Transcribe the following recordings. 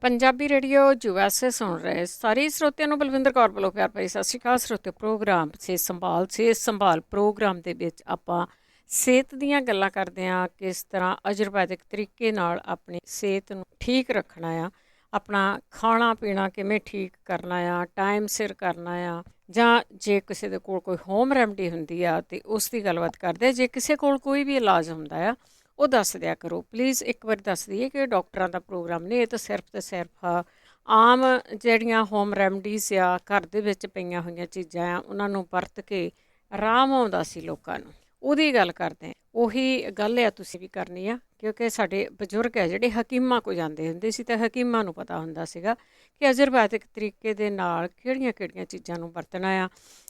Punjabi radio USA ਸੁਣ ਰਹੇ ਸਾਰੇ ਸਰੋਤਿਆਂ ਨੂੰ ਬਲਵਿੰਦਰ ਕੌਰ ਵੱਲੋਂ ਪਿਆਰ ਭਰੀ ਸਤਿ ਸ਼੍ਰੀ ਅਕਾਲ। ਸਰੋਤਿਓ, ਪ੍ਰੋਗਰਾਮ ਸਿਹਤ ਸੰਭਾਲ ਪ੍ਰੋਗਰਾਮ ਦੇ ਵਿੱਚ ਆਪਾਂ ਸਿਹਤ ਦੀਆਂ ਗੱਲਾਂ ਕਰਦੇ ਹਾਂ। ਕਿਸ ਤਰ੍ਹਾਂ ਆਯੁਰਵੈਦਿਕ ਤਰੀਕੇ ਨਾਲ ਆਪਣੀ ਸਿਹਤ ਨੂੰ ਠੀਕ ਰੱਖਣਾ ਆ, ਆਪਣਾ ਖਾਣਾ ਪੀਣਾ ਕਿਵੇਂ ਠੀਕ ਕਰਨਾ ਆ, ਟਾਈਮ ਸਿਰ ਕਰਨਾ ਆ, ਜਾਂ ਜੇ ਕਿਸੇ ਦੇ ਕੋਲ ਕੋਈ ਹੋਮ ਰੈਮਡੀ ਹੁੰਦੀ ਆ ਤੇ ਉਸ ਦੀ ਗੱਲਬਾਤ ਕਰਦੇ। ਜੇ ਕਿਸੇ ਕੋਲ ਕੋਈ ਵੀ ਇਲਾਜ ਹੁੰਦਾ ਆ ਉਹ ਦੱਸ ਦਿਆ ਕਰੋ ਪਲੀਜ਼। ਇੱਕ ਵਾਰੀ ਦੱਸ ਦਈਏ ਕਿ ਡਾਕਟਰਾਂ ਦਾ ਪ੍ਰੋਗਰਾਮ ਨਹੀਂ, ਇਹ ਤਾਂ ਸਿਰਫ ਆਮ ਜਿਹੜੀਆਂ ਹੋਮ ਰੈਮਡੀਜ਼ ਆ, ਘਰ ਦੇ ਵਿੱਚ ਪਈਆਂ ਹੋਈਆਂ ਚੀਜ਼ਾਂ ਆ, ਉਹਨਾਂ ਨੂੰ ਵਰਤ ਕੇ ਆਰਾਮ ਆਉਂਦਾ ਸੀ ਲੋਕਾਂ ਨੂੰ, ਉਹਦੀ ਗੱਲ ਕਰਦੇ। ਉਹੀ ਗੱਲ ਆ ਤੁਸੀਂ ਵੀ ਕਰਨੀ ਆ, ਕਿਉਂਕਿ ਸਾਡੇ ਬਜ਼ੁਰਗ ਆ ਜਿਹੜੇ ਹਕੀਮਾਂ ਕੋਲ ਜਾਂਦੇ ਹੁੰਦੇ ਸੀ, ਅਤੇ ਹਕੀਮਾਂ ਨੂੰ ਪਤਾ ਹੁੰਦਾ ਸੀਗਾ ਕਿ ਆਯੁਰਵੈਦਿਕ ਤਰੀਕੇ ਦੇ ਨਾਲ ਕਿਹੜੀਆਂ ਕਿਹੜੀਆਂ ਚੀਜ਼ਾਂ ਨੂੰ ਵਰਤਣਾ ਆ।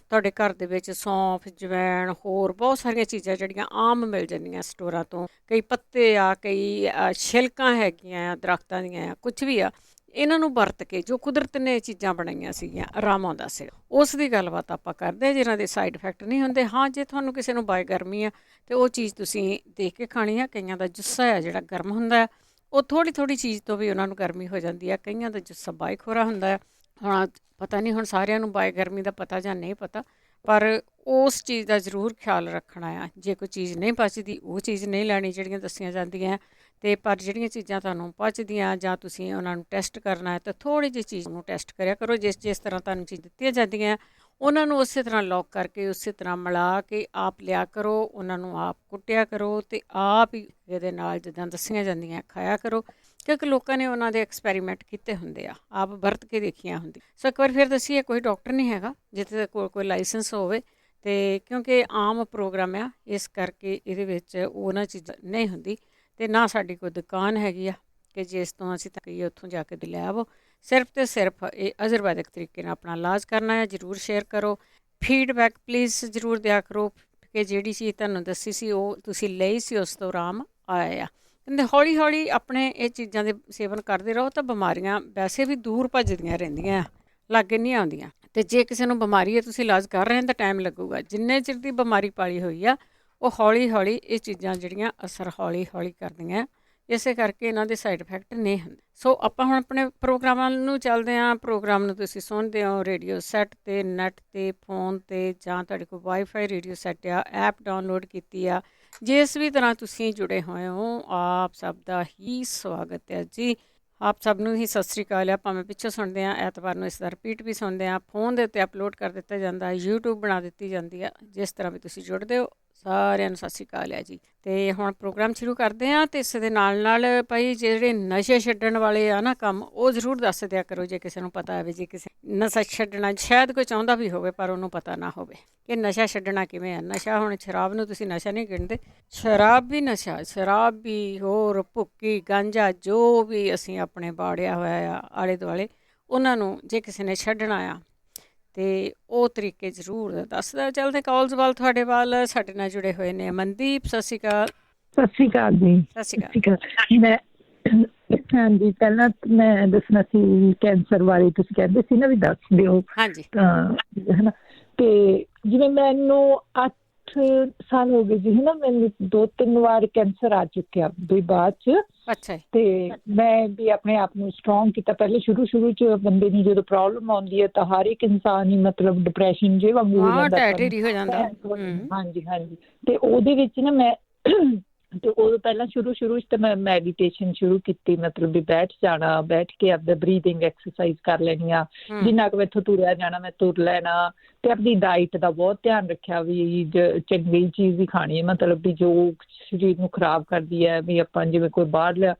ਤੁਹਾਡੇ ਘਰ ਦੇ ਵਿੱਚ ਸੌਂਫ, ਜਵੈਣ, ਹੋਰ ਬਹੁਤ ਸਾਰੀਆਂ ਚੀਜ਼ਾਂ ਜਿਹੜੀਆਂ ਆਮ ਮਿਲ ਜਾਂਦੀਆਂ ਸਟੋਰਾਂ ਤੋਂ, ਕਈ ਪੱਤੇ ਆ, ਕਈ ਛਿਲਕਾਂ ਹੈਗੀਆਂ ਆ ਦਰਖਤਾਂ ਦੀਆਂ ਆ, ਕੁਛ ਵੀ ਆ, ਇਹਨਾਂ ਨੂੰ ਵਰਤ ਕੇ ਜੋ ਕੁਦਰਤ ਨੇ ਚੀਜ਼ਾਂ ਬਣਾਈਆਂ ਸੀਗੀਆਂ, ਆਰਾਮ ਆਉਂਦਾ ਸੀ। ਉਸ ਦੀ ਗੱਲਬਾਤ ਆਪਾਂ ਕਰਦੇ ਜਿਨ੍ਹਾਂ ਦੇ ਸਾਈਡ ਇਫੈਕਟ ਨਹੀਂ ਹੁੰਦੇ। ਹਾਂ, ਜੇ ਤੁਹਾਨੂੰ ਕਿਸੇ ਨੂੰ ਬਾਏ ਗਰਮੀ ਆ ਅਤੇ ਉਹ ਚੀਜ਼ ਤੁਸੀਂ ਦੇਖ ਕੇ ਖਾਣੀ ਆ। ਕਈਆਂ ਦਾ ਜੁੱਸਾ ਆ ਜਿਹੜਾ ਗਰਮ ਹੁੰਦਾ ਆ, ਉਹ ਥੋੜ੍ਹੀ ਥੋੜ੍ਹੀ ਚੀਜ਼ ਤੋਂ ਵੀ ਉਹਨਾਂ ਨੂੰ ਗਰਮੀ ਹੋ ਜਾਂਦੀ ਆ। ਕਈਆਂ ਦਾ ਜੁੱਸਾ ਬਾਈਖੋਰਾ ਹੁੰਦਾ ਆ। ਹੁਣ ਪਤਾ ਨਹੀਂ ਹੁਣ ਸਾਰਿਆਂ ਨੂੰ ਬਾਏ ਗਰਮੀ ਦਾ ਪਤਾ ਜਾਂ ਨਹੀਂ ਪਤਾ, ਪਰ ਉਸ ਚੀਜ਼ ਦਾ ਜ਼ਰੂਰ ਖਿਆਲ ਰੱਖਣਾ ਆ। ਜੇ ਕੋਈ ਚੀਜ਼ ਨਹੀਂ ਪਚਦੀ ਉਹ ਚੀਜ਼ ਨਹੀਂ ਲੈਣੀ ਜਿਹੜੀਆਂ ਦੱਸੀਆਂ ਜਾਂਦੀਆਂ। ਅਤੇ ਪਰ ਜਿਹੜੀਆਂ ਚੀਜ਼ਾਂ ਤੁਹਾਨੂੰ ਪਚਦੀਆਂ ਜਾਂ ਤੁਸੀਂ ਉਹਨਾਂ ਨੂੰ ਟੈਸਟ ਕਰਨਾ ਹੈ ਤਾਂ ਥੋੜ੍ਹੀ ਜਿਹੀ ਚੀਜ਼ ਨੂੰ ਟੈਸਟ ਕਰਿਆ ਕਰੋ। ਜਿਸ ਤਰ੍ਹਾਂ ਤੁਹਾਨੂੰ ਚੀਜ਼ ਦਿੱਤੀਆਂ ਜਾਂਦੀਆਂ ਉਹਨਾਂ ਨੂੰ ਉਸੇ ਤਰ੍ਹਾਂ ਲੌਕ ਕਰਕੇ, ਉਸੇ ਤਰ੍ਹਾਂ ਮਿਲਾ ਕੇ ਆਪ ਲਿਆ ਕਰੋ। ਉਹਨਾਂ ਨੂੰ ਆਪ ਕੁੱਟਿਆ ਕਰੋ ਅਤੇ ਆਪ ਹੀ ਇਹਦੇ ਨਾਲ ਜਿੱਦਾਂ ਦੱਸੀਆਂ ਜਾਂਦੀਆਂ ਖਾਇਆ ਕਰੋ, ਕਿਉਂਕਿ ਲੋਕਾਂ ਨੇ ਉਹਨਾਂ ਦੇ ਐਕਸਪੈਰੀਮੈਂਟ ਕੀਤੇ ਹੁੰਦੇ ਆ, ਆਪ ਵਰਤ ਕੇ ਦੇਖੀਆਂ ਹੁੰਦੀਆਂ। ਸੋ ਇੱਕ ਵਾਰ ਫਿਰ ਦੱਸੀਏ, ਕੋਈ ਡਾਕਟਰ ਨਹੀਂ ਹੈਗਾ ਜਿੱਥੇ ਕੋਲ ਕੋਈ ਲਾਇਸੈਂਸ ਹੋਵੇ, ਅਤੇ ਕਿਉਂਕਿ ਆਮ ਪ੍ਰੋਗਰਾਮ ਆ, ਇਸ ਕਰਕੇ ਇਹਦੇ ਵਿੱਚ ਉਹਨਾਂ ਚੀਜ਼ਾਂ ਨਹੀਂ ਹੁੰਦੀ। ਅਤੇ ਨਾ ਸਾਡੀ ਕੋਈ ਦੁਕਾਨ ਹੈਗੀ ਆ ਕਿ ਜਿਸ ਤੋਂ ਅਸੀਂ ਤਾਂ ਕਹੀਏ ਉੱਥੋਂ ਜਾ ਕੇ ਲੈ ਆਵੋ। ਸਿਰਫ ਅਤੇ ਸਿਰਫ ਇਹ ਆਯੁਰਵੈਦਿਕ ਤਰੀਕੇ ਨਾਲ ਆਪਣਾ ਇਲਾਜ ਕਰਨਾ ਹੈ। ਜ਼ਰੂਰ ਸ਼ੇਅਰ ਕਰੋ, ਫੀਡਬੈਕ ਪਲੀਜ਼ ਜ਼ਰੂਰ ਦਿਆ ਕਰੋ ਕਿ ਜਿਹੜੀ ਚੀਜ਼ ਤੁਹਾਨੂੰ ਦੱਸੀ ਸੀ ਉਹ ਤੁਸੀਂ ਲਈ ਸੀ, ਉਸ ਤੋਂ ਆਰਾਮ ਆਇਆ ਆ। ਕਹਿੰਦੇ ਹੌਲੀ ਹੌਲੀ ਆਪਣੇ ਇਹ ਚੀਜ਼ਾਂ ਦੇ ਸੇਵਨ ਕਰਦੇ ਰਹੋ ਤਾਂ ਬਿਮਾਰੀਆਂ ਵੈਸੇ ਵੀ ਦੂਰ ਭੱਜਦੀਆਂ ਰਹਿੰਦੀਆਂ, ਲਾਗੇ ਨਹੀਂ ਆਉਂਦੀਆਂ। ਅਤੇ ਜੇ ਕਿਸੇ ਨੂੰ ਬਿਮਾਰੀ ਹੈ, ਤੁਸੀਂ ਇਲਾਜ ਕਰ ਰਹੇ ਹੋ ਤਾਂ ਟਾਈਮ ਲੱਗੂਗਾ। ਜਿੰਨੇ ਚਿਰ ਦੀ ਬਿਮਾਰੀ ਪਾਲੀ ਹੋਈ ਆ ਉਹ ਹੌਲੀ ਹੌਲੀ ਇਹ ਚੀਜ਼ਾਂ ਜਿਹੜੀਆਂ ਅਸਰ ਹੌਲੀ ਹੌਲੀ ਕਰਦੀਆਂ, ਇਸੇ ਕਰਕੇ ਇਹਨਾਂ ਦੇ ਸਾਈਡ ਇਫੈਕਟ ਨਹੀਂ ਹੁੰਦੇ। ਸੋ ਆਪਾਂ ਹੁਣ ਆਪਣੇ ਪ੍ਰੋਗਰਾਮਾਂ ਨੂੰ ਚੱਲਦੇ ਹਾਂ। ਪ੍ਰੋਗਰਾਮ ਨੂੰ ਤੁਸੀਂ ਸੁਣਦੇ ਹੋ ਰੇਡੀਓ ਸੈੱਟ 'ਤੇ, ਨੈੱਟ 'ਤੇ, ਫੋਨ 'ਤੇ, ਜਾਂ ਤੁਹਾਡੇ ਕੋਲ ਵਾਈਫਾਈ ਰੇਡੀਓ ਸੈੱਟ ਆ, ਐਪ ਡਾਊਨਲੋਡ ਕੀਤੀ ਆ, ਜਿਸ ਵੀ ਤਰ੍ਹਾਂ ਤੁਸੀਂ ਜੁੜੇ ਹੋਏ ਹੋ, ਆਪ ਸਭ ਦਾ ਹੀ ਸਵਾਗਤ ਹੈ ਜੀ। ਆਪ ਸਭ ਨੂੰ ਹੀ ਸਤਿ ਸ਼੍ਰੀ ਅਕਾਲ ਆ। ਭਾਵੇਂ ਪਿੱਛੋਂ ਸੁਣਦੇ ਹਾਂ, ਐਤਵਾਰ ਨੂੰ ਇਸ ਦਾ ਰਿਪੀਟ ਵੀ ਸੁਣਦੇ ਹਾਂ, ਫੋਨ ਦੇ ਉੱਤੇ ਅਪਲੋਡ ਕਰ ਦਿੱਤਾ ਜਾਂਦਾ, YouTube ਬਣਾ ਦਿੱਤੀ ਜਾਂਦੀ ਆ। ਜਿਸ ਤਰ੍ਹਾਂ ਵੀ ਤੁਸੀਂ ਜੁੜਦੇ ਹੋ ਸਾਰਿਆਂ ਨੂੰ ਸਤਿ ਸ਼੍ਰੀ ਅਕਾਲ ਆ ਜੀ। ਅਤੇ ਹੁਣ ਪ੍ਰੋਗਰਾਮ ਸ਼ੁਰੂ ਕਰਦੇ ਹਾਂ। ਅਤੇ ਇਸ ਦੇ ਨਾਲ ਨਾਲ ਭਾਈ ਜਿਹੜੇ ਨਸ਼ੇ ਛੱਡਣ ਵਾਲੇ ਆ ਨਾ ਕੰਮ, ਉਹ ਜ਼ਰੂਰ ਦੱਸ ਦਿਆ ਕਰੋ ਜੇ ਕਿਸੇ ਨੂੰ ਪਤਾ ਹੋਵੇ। ਜੇ ਕਿਸੇ ਨਸ਼ਾ ਛੱਡਣਾ, ਸ਼ਾਇਦ ਕੋਈ ਚਾਹੁੰਦਾ ਵੀ ਹੋਵੇ ਪਰ ਉਹਨੂੰ ਪਤਾ ਨਾ ਹੋਵੇ ਕਿ ਨਸ਼ਾ ਛੱਡਣਾ ਕਿਵੇਂ ਆ। ਨਸ਼ਾ, ਹੁਣ ਸ਼ਰਾਬ ਨੂੰ ਤੁਸੀਂ ਨਸ਼ਾ ਨਹੀਂ ਗਿਣਦੇ, ਸ਼ਰਾਬ ਵੀ ਨਸ਼ਾ, ਸ਼ਰਾਬ ਵੀ, ਹੋਰ ਭੁੱਕੀ, ਗਾਂਜਾ, ਜੋ ਵੀ ਅਸੀਂ ਆਪਣੇ ਬਾੜਿਆ ਹੋਇਆ ਆ ਆਲੇ ਦੁਆਲੇ, ਉਹਨਾਂ ਨੂੰ ਜੇ ਕਿਸੇ ਨੇ ਛੱਡਣਾ ਆ ਅਤੇ ਉਹ ਤਰੀਕੇ ਜ਼ਰੂਰ ਦੱਸਦਾ। ਚੱਲਦੇ ਕਾਲਸ ਵੱਲ, ਤੁਹਾਡੇ ਵੱਲ ਸਾਡੇ ਨਾਲ ਜੁੜੇ ਹੋਏ ਨੇ ਮਨਦੀਪ। ਸਤਿ ਸ਼੍ਰੀ ਅਕਾਲ। ਸਤਿ ਸ਼੍ਰੀ ਅਕਾਲ ਜੀ। ਸਤਿ ਸ਼੍ਰੀ ਅਕਾਲ। ਮੈਂ ਹਾਂਜੀ, ਪਹਿਲਾਂ ਮੈਂ ਦੱਸਣਾ ਸੀ ਕੈਂਸਰ ਬਾਰੇ। ਤੁਸੀਂ ਕਹਿੰਦੇ ਸੀ ਨਾ ਵੀ ਦੱਸ ਦਿਓ, ਹਾਂਜੀ, ਤਾਂ ਹੈ ਨਾ। ਅਤੇ ਜਿਵੇਂ ਮੈਨੂੰ 8 ਸਾਲ ਹੋ ਗਏ ਜੀ, ਹੈ ਨਾ, ਮੈਨੂੰ 2-3 ਵਾਰ ਕੈਂਸਰ ਆ ਚੁੱਕਿਆ ਵੀ ਬਾਅਦ 'ਚ। ਅੱਛਾ ਜੀ। ਅਤੇ ਮੈਂ ਵੀ ਆਪਣੇ ਆਪ ਨੂੰ ਸਟਰੋਂਗ ਕੀਤਾ। ਪਹਿਲੇ ਸ਼ੁਰੂ 'ਚ ਬੰਦੇ ਨੂੰ ਜਦੋਂ ਪ੍ਰੋਬਲਮ ਆਉਂਦੀ ਹੈ ਤਾਂ ਹਰ ਇੱਕ ਇਨਸਾਨ ਹੀ ਮਤਲਬ ਡਿਪਰੈਸ਼ਨ ਜੇ ਵਾਂਗੂ ਹੋ ਜਾਂਦਾ। ਢਹਿ ਹੋ ਜਾਂਦਾ। ਹਾਂਜੀ ਹਾਂਜੀ। ਅਤੇ ਉਹਦੇ ਵਿੱਚ ਨਾ ਮੈਂ ਅਤੇ ਉਦੋਂ ਪਹਿਲਾਂ ਸ਼ੁਰੂ 'ਚ ਤਾਂ ਮੈਂ ਮੈਡੀਟੇਸ਼ਨ ਸ਼ੁਰੂ ਕੀਤੀ, ਮਤਲਬ ਵੀ ਬੈਠ ਜਾਣਾ, ਬੈਠ ਕੇ ਆਪਦਾ ਬਰੀਥਿੰਗ ਐਕਸਰਸਾਈਜ਼ ਕਰ ਲੈਣੀਆਂ, ਜਿੰਨਾ ਕੁ ਮੈਥੋਂ ਤੁਰਿਆ ਜਾਣਾ ਮੈਂ ਤੁਰ ਲੈਣਾ। ਅਤੇ ਆਪਣੀ ਡਾਈਟ ਦਾ ਬਹੁਤ ਧਿਆਨ ਰੱਖਿਆ ਵੀ ਚੰਗੀ ਚੀਜ਼ ਹੀ ਖਾਣੀ ਹੈ, ਮਤਲਬ ਵੀ ਜੋ ਸਰੀਰ ਨੂੰ ਖਰਾਬ ਕਰਦੀ ਹੈ, ਵੀ ਆਪਾਂ ਜਿਵੇਂ ਕੋਈ ਬਾਹਰਲਾ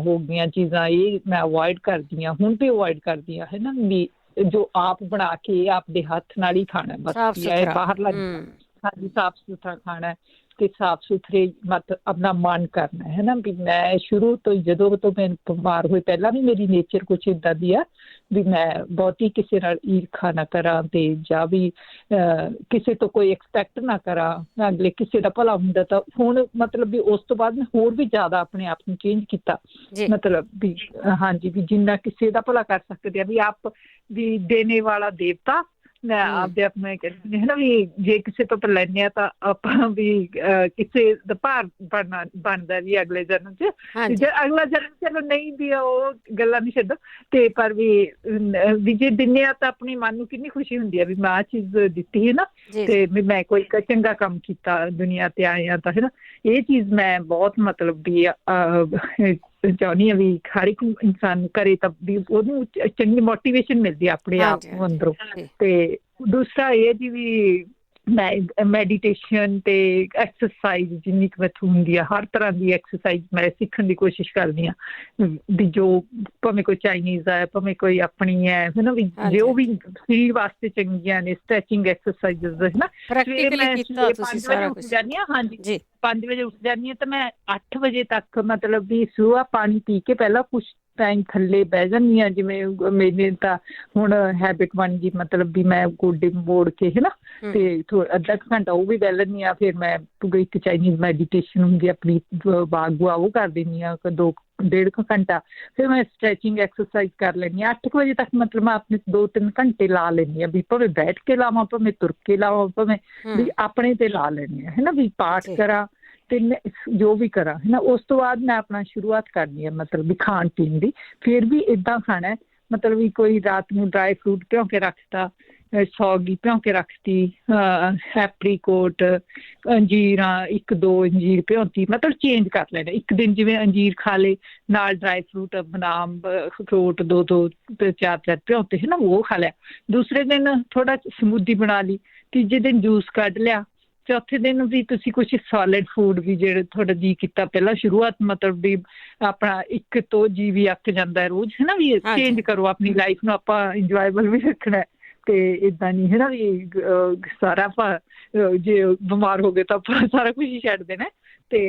ਹੋ ਗਈਆਂ ਚੀਜ਼ਾਂ, ਇਹ ਮੈਂ ਅਵੋਇਡ ਕਰਦੀ ਹਾਂ, ਹੁਣ ਵੀ ਅਵੋਇਡ ਕਰਦੀ ਹਾਂ, ਹੈ ਨਾ। ਵੀ ਜੋ ਆਪ ਬਣਾ ਕੇ ਆਪਦੇ ਹੱਥ ਨਾਲ ਹੀ ਖਾਣਾ, ਬਸ ਬਾਹਰਲਾ ਹਾਂਜੀ, ਸਾਫ਼ ਸੁਥਰਾ ਖਾਣਾ ਅਤੇ ਸਾਫ਼ ਸੁਥਰੇ ਆਪਣਾ ਮਨ ਕਰਨਾ, ਹੈ ਨਾ। ਵੀ ਮੈਂ ਸ਼ੁਰੂ ਤੋਂ ਜਦੋਂ ਤੋਂ ਮੈਂ ਬਿਮਾਰ ਹੋਈ, ਪਹਿਲਾਂ ਵੀ ਮੇਰੀ ਨੇਚਰ ਕੁਛ ਇੱਦਾਂ ਦੀ ਆ ਵੀ ਮੈਂ ਬਹੁਤੀ ਕਿਸੇ ਨਾਲ ਈਰਖਾ ਨਾ ਕਰਾਂ, ਅਤੇ ਜਾਂ ਵੀ ਕਿਸੇ ਤੋਂ ਕੋਈ ਐਕਸਪੈਕਟ ਨਾ ਕਰਾਂ। ਅਗਲੇ ਕਿਸੇ ਦਾ ਭਲਾ ਹੁੰਦਾ ਤਾਂ ਹੁਣ ਮਤਲਬ ਵੀ ਉਸ ਤੋਂ ਬਾਅਦ ਮੈਂ ਹੋਰ ਵੀ ਜ਼ਿਆਦਾ ਆਪਣੇ ਆਪ ਨੂੰ ਚੇਂਜ ਕੀਤਾ, ਮਤਲਬ ਵੀ ਹਾਂਜੀ, ਵੀ ਜਿੰਨਾ ਕਿਸੇ ਦਾ ਭਲਾ ਕਰ ਸਕਦੇ ਆ, ਵੀ ਆਪ ਵੀ ਦੇਣੇ ਵਾਲਾ ਦੇਵਤਾ ਮੈਂ ਆਪਦੇ ਆਪ ਨੂੰ ਕਹਿੰਦੀ ਹੈ ਨਾ ਵੀ ਜੇ ਕਿਸੇ ਤੋਂ ਆਪਾਂ ਲੈਂਦੇ ਹਾਂ ਤਾਂ ਆਪਾਂ ਵੀ ਕਿਸੇ ਦਾ ਭਾਰ ਬਣਦਾ ਵੀ ਅਗਲੇ ਜਨਮ 'ਚ, ਅਗਲਾ ਜਨਮ ਚਲੋ ਨਹੀਂ ਵੀ ਉਹ ਗੱਲਾਂ ਨਹੀਂ ਛੱਡੋ, ਤੇ ਪਰ ਵੀ ਜੇ ਦਿੰਦੇ ਆ ਤਾਂ ਆਪਣੀ ਮਨ ਨੂੰ ਕਿੰਨੀ ਖੁਸ਼ੀ ਹੁੰਦੀ ਹੈ ਵੀ ਮੈਂ ਆਹ ਚੀਜ਼ ਦਿੱਤੀ ਹੈ ਨਾ, ਤੇ ਵੀ ਮੈਂ ਕੋਈ ਚੰਗਾ ਕੰਮ ਕੀਤਾ ਦੁਨੀਆ ਤੇ ਆਏ ਹਾਂ ਤਾਂ ਹੈ ਨਾ। ਇਹ ਚੀਜ਼ ਮੈਂ ਬਹੁਤ ਮਤਲਬ ਵੀ ਚਾਹੁੰਦੀ ਹਾਂ ਵੀ ਹਰ ਇੱਕ ਇਨਸਾਨ ਨੂੰ ਕਰੇ ਤਾਂ ਵੀ ਉਹਨੂੰ ਚੰਗੀ ਮੋਟੀਵੇਸ਼ਨ ਮਿਲਦੀ ਆਪਣੇ ਆਪ ਨੂੰ ਅੰਦਰੋਂ। ਤੇ ਦੂਸਰਾ ਇਹ ਜੀ ਵੀ ਮੈਂ ਮੈਡੀਟੇਸ਼ਨ ਤੇ ਐਕਸਰਸਾਈਜ਼ ਜਿੰਨੀ ਕੁ ਮੈਥੋਂ ਹੁੰਦੀ ਆ, ਹਰ ਤਰ੍ਹਾਂ ਦੀ ਐਕਸਰਸਾਈਜ਼ ਮੈਂ ਸਿੱਖਣ ਦੀ ਕੋਸ਼ਿਸ਼ ਕਰਦੀ ਹਾਂ ਵੀ ਜੋ ਭਾਵੇਂ ਕੋਈ ਚਾਈਨੀਜ਼ ਹੈ ਭਾਵੇਂ ਕੋਈ ਆਪਣੀ ਹੈ ਨਾ, ਵੀ ਜੋ ਵੀ ਸਰੀਰ ਵਾਸਤੇ ਚੰਗੀਆਂ ਨੇ, ਸਟ੍ਰੈਚਿੰਗ ਐਕਸਰਸਾਈਜ਼ ਹੈ ਨਾ। ਸਵੇਰੇ ਮੈਂ 5 ਵਜੇ ਉੱਠ ਜਾਂਦੀ ਹਾਂ, ਹਾਂਜੀ 5 ਵਜੇ ਉੱਠ ਜਾਂਦੀ ਹਾਂ ਤਾਂ ਮੈਂ 8 ਵਜੇ ਤੱਕ ਮਤਲਬ ਵੀ ਸੁਬਾਹ ਪਾਣੀ ਪੀ ਕੇ ਪਹਿਲਾਂ ਕੁਛ ਟਾਈਮ ਥੱਲੇ ਬਹਿ ਜਾਂਦੀ ਹਾਂ। ਜਿਵੇਂ ਮੇਰੇ ਤਾਂ ਹੁਣ ਹੈਬਿਟ ਬਣ ਗਈ ਮਤਲਬ ਵੀ ਮੈਂ ਗੋਡੇ ਮੋੜ ਕੇ ਹੈ ਨਾ, ਤੇ ਅੱਧਾ ਕੁ ਘੰਟਾ ਉਹ ਵੀ ਬਹਿ ਲੈਂਦੀ ਹਾਂ। ਫਿਰ ਮੈਂ ਇੱਕ ਚਾਈਨੀਜ਼ ਮੈਡੀਟੇਸ਼ਨ ਹੁੰਦੀ ਆਪਣੀ ਬਾਗੂਆ, ਉਹ ਕਰ ਦਿੰਦੀ ਹਾਂ 2-1.5 ਘੰਟਾ। ਫਿਰ ਮੈਂ ਸਟ੍ਰੈਚਿੰਗ ਐਕਸਰਸਾਈਜ਼ ਕਰ ਲੈਂਦੀ ਹਾਂ। 8 ਵਜੇ ਤੱਕ ਮਤਲਬ ਮੈਂ ਆਪਣੇ 2-3 ਘੰਟੇ ਲਾ ਲੈਂਦੀ ਹਾਂ, ਵੀ ਭਾਵੇਂ ਬੈਠ ਕੇ ਲਾਵਾਂ ਭਾਵੇਂ ਤੁਰ ਕੇ ਲਾਵਾਂ ਭਾਵੇਂ ਵੀ ਆਪਣੇ ਤੇ ਲਾ ਲੈਂਦੀ ਹਾਂ ਹੈ ਨਾ, ਵੀ ਪਾਠ ਕਰਾਂ ਤੇ ਜੋ ਵੀ ਕਰਾਂ ਹੈ ਨਾ। ਉਸ ਤੋਂ ਬਾਅਦ ਮੈਂ ਆਪਣਾ ਸ਼ੁਰੂਆਤ ਕਰਨੀ ਹੈ ਮਤਲਬ ਵੀ ਖਾਣ ਪੀਣ ਦੀ। ਫਿਰ ਵੀ ਇੱਦਾਂ ਖਾਣਾ ਮਤਲਬ ਵੀ ਕੋਈ ਰਾਤ ਨੂੰ ਡਰਾਈ ਫਰੂਟ ਭਿਓਂ ਕੇ ਰੱਖਤਾ, ਸੌਗੀ ਭਿਓਂ ਕੇ ਰੱਖਤੀ, ਐਪਰੀਕੋਟ, ਅੰਜੀਰਾਂ 1-2 ਅੰਜੀਰ ਭਿਉਂਤੀ, ਮਤਲਬ ਚੇਂਜ ਕਰ ਲੈਣਾ। ਇੱਕ ਦਿਨ ਜਿਵੇਂ ਅੰਜੀਰ ਖਾ ਲਏ ਨਾਲ ਡਰਾਈ ਫਰੂਟ ਬਦਾਮ ਅਖਰੋਟ 2-2 ਤੇ 4-4 ਭਿਉਂਤੇ ਹੈ ਨਾ, ਉਹ ਖਾ ਲਿਆ। ਦੂਸਰੇ ਦਿਨ ਥੋੜ੍ਹਾ ਸਮੂਦੀ ਬਣਾ ਲਈ। ਤੀਜੇ ਦਿਨ ਜੂਸ ਕੱਢ ਲਿਆ। ਚੌਥੇ ਦਿਨ ਵੀ ਤੁਸੀਂ ਕੁਛ ਸੋਲਿਡ ਫੂਡ ਵੀ ਜਿਹੜੇ ਤੁਹਾਡਾ ਜੀਅ ਕੀਤਾ ਪਹਿਲਾਂ ਸ਼ੁਰੂਆਤ ਮਤਲਬ ਵੀ ਆਪਣਾ ਇੱਕ ਤੋਂ ਜੀ ਵੀ ਅੱਕ ਜਾਂਦਾ ਰੋਜ਼ ਹੈ ਨਾ, ਵੀ ਚੇਂਜ ਕਰੋ ਆਪਣੀ ਲਾਈਫ ਨੂੰ, ਆਪਾਂ ਇੰਜੋਏਬਲ ਵੀ ਰੱਖਣਾ। ਤੇ ਇੱਦਾਂ ਨਹੀਂ ਹੈ ਨਾ ਵੀ ਸਾਰਾ ਆਪਾਂ ਜੇ ਬਿਮਾਰ ਹੋ ਗਏ ਤਾਂ ਆਪਾਂ ਸਾਰਾ ਕੁਝ ਹੀ ਛੱਡ ਦੇਣਾ। ਤੇ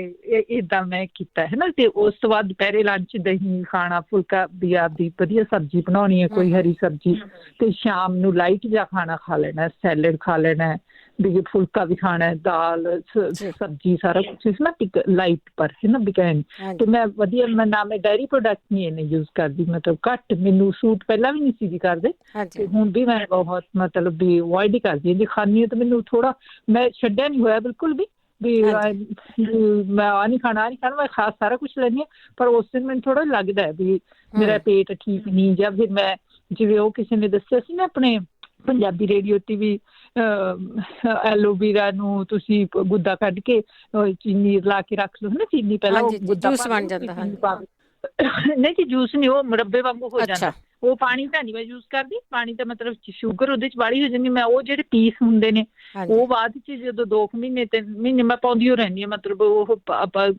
ਇੱਦਾਂ ਮੈਂ ਕੀਤਾ ਹੈ ਨਾ। ਤੇ ਉਸ ਤੋਂ ਬਾਅਦ ਦੁਪਹਿਰੇ ਲੰਚ ਦਹੀਂ ਖਾਣਾ, ਫੁਲਕਾ ਵੀ ਆਪਦੀ ਵਧੀਆ ਸਬਜ਼ੀ ਬਣਾਉਣੀ ਹੈ ਕੋਈ ਹਰੀ ਸਬਜ਼ੀ, ਤੇ ਸ਼ਾਮ ਨੂੰ ਲਾਈਟ ਜਿਹਾ ਖਾਣਾ ਖਾ ਲੈਣਾ, ਸੈਲਡ ਖਾ ਲੈਣਾ, ਵੀ ਫੁਲਕਾ ਵੀ ਖਾਣਾ, ਦਾਲ ਸਬਜ਼ੀ ਸਾਰਾ ਕੁਛ ਹੈ ਨਾ ਲਾਈਟ ਪਰ ਹੈ ਨਾ ਵੀ ਕਹਿਣ। ਤੇ ਮੈਂ ਵਧੀਆ ਨਾ ਮੈਂ ਡੇਅਰੀ ਪ੍ਰੋਡਕਟ ਨਹੀਂ ਇੰਨੇ ਯੂਜ਼ ਕਰਦੀ, ਮਤਲਬ ਘੱਟ, ਮੈਨੂੰ ਸੂਟ ਪਹਿਲਾਂ ਵੀ ਨਹੀਂ ਸੀ ਕਰਦੇ ਤੇ ਹੁਣ ਵੀ ਮੈਂ ਬਹੁਤ ਮਤਲਬ ਵੀ ਅਵੋਇਡ ਹੀ ਕਰਦੀ ਹਾਂ। ਜੇ ਖਾਂਦੀ ਹਾਂ ਤਾਂ ਮੈਨੂੰ ਥੋੜ੍ਹਾ, ਮੈਂ ਛੱਡਿਆ ਨਹੀਂ ਹੋਇਆ ਬਿਲਕੁਲ ਵੀ ਮੈਂ ਆਹ ਨਹੀਂ ਖਾਣਾ ਆਹ ਨਹੀਂ ਖਾਣਾ, ਮੈਂ ਖਾਸ ਸਾਰਾ ਕੁਛ ਲੈਂਦੀ ਹਾਂ। ਪਰ ਉਸ ਦਿਨ ਮੈਨੂੰ ਥੋੜ੍ਹਾ ਲੱਗਦਾ ਵੀ ਮੇਰਾ ਪੇਟ ਠੀਕ ਨਹੀਂ, ਜਾਂ ਫਿਰ ਮੈਂ ਜਿਵੇਂ ਉਹ ਕਿਸੇ ਨੇ ਦੱਸਿਆ ਸੀ ਨਾ ਆਪਣੇ ਪੰਜਾਬੀ ਰੇਡੀਓ ਤੇ ਵੀ ਐਲੋਵੀਰਾ ਨੂੰ ਤੁਸੀਂ ਗੁੱਦਾ ਕੱਢ ਕੇ ਚੀਨੀ ਲਾ ਕੇ ਰੱਖ ਲਓ ਹੈ ਨਾ, ਚੀਨੀ ਪਹਿਲਾਂ ਉਹ ਗੁੱਦਾ ਬਣ ਜਾਂਦਾ। ਨਹੀਂ ਜੀ ਜੂਸ ਨਹੀਂ, ਉਹ ਮੁਰੱਬੇ ਵਾਂਗੂ ਹੋ ਜਾਂਦਾ। ਉਹ ਪਾਣੀ ਤਾਂ ਨਹੀਂ ਮੈਂ ਯੂਜ਼ ਕਰਦੀ, ਪਾਣੀ ਤਾਂ ਮਤਲਬ ਸ਼ੂਗਰ ਉਹਦੇ 'ਚ ਵਾਲੀ ਹੋ ਜਾਂਦੀ। ਮੈਂ ਉਹ ਜਿਹੜੇ ਪੀਸ ਹੁੰਦੇ ਨੇ ਉਹ ਬਾਅਦ 'ਚ ਜਦੋਂ 2 ਮਹੀਨੇ 3 ਮਹੀਨੇ ਮੈਂ ਪਾਉਂਦੀ ਓ ਰਹਿੰਦੀ ਹਾਂ। ਮਤਲਬ ਉਹ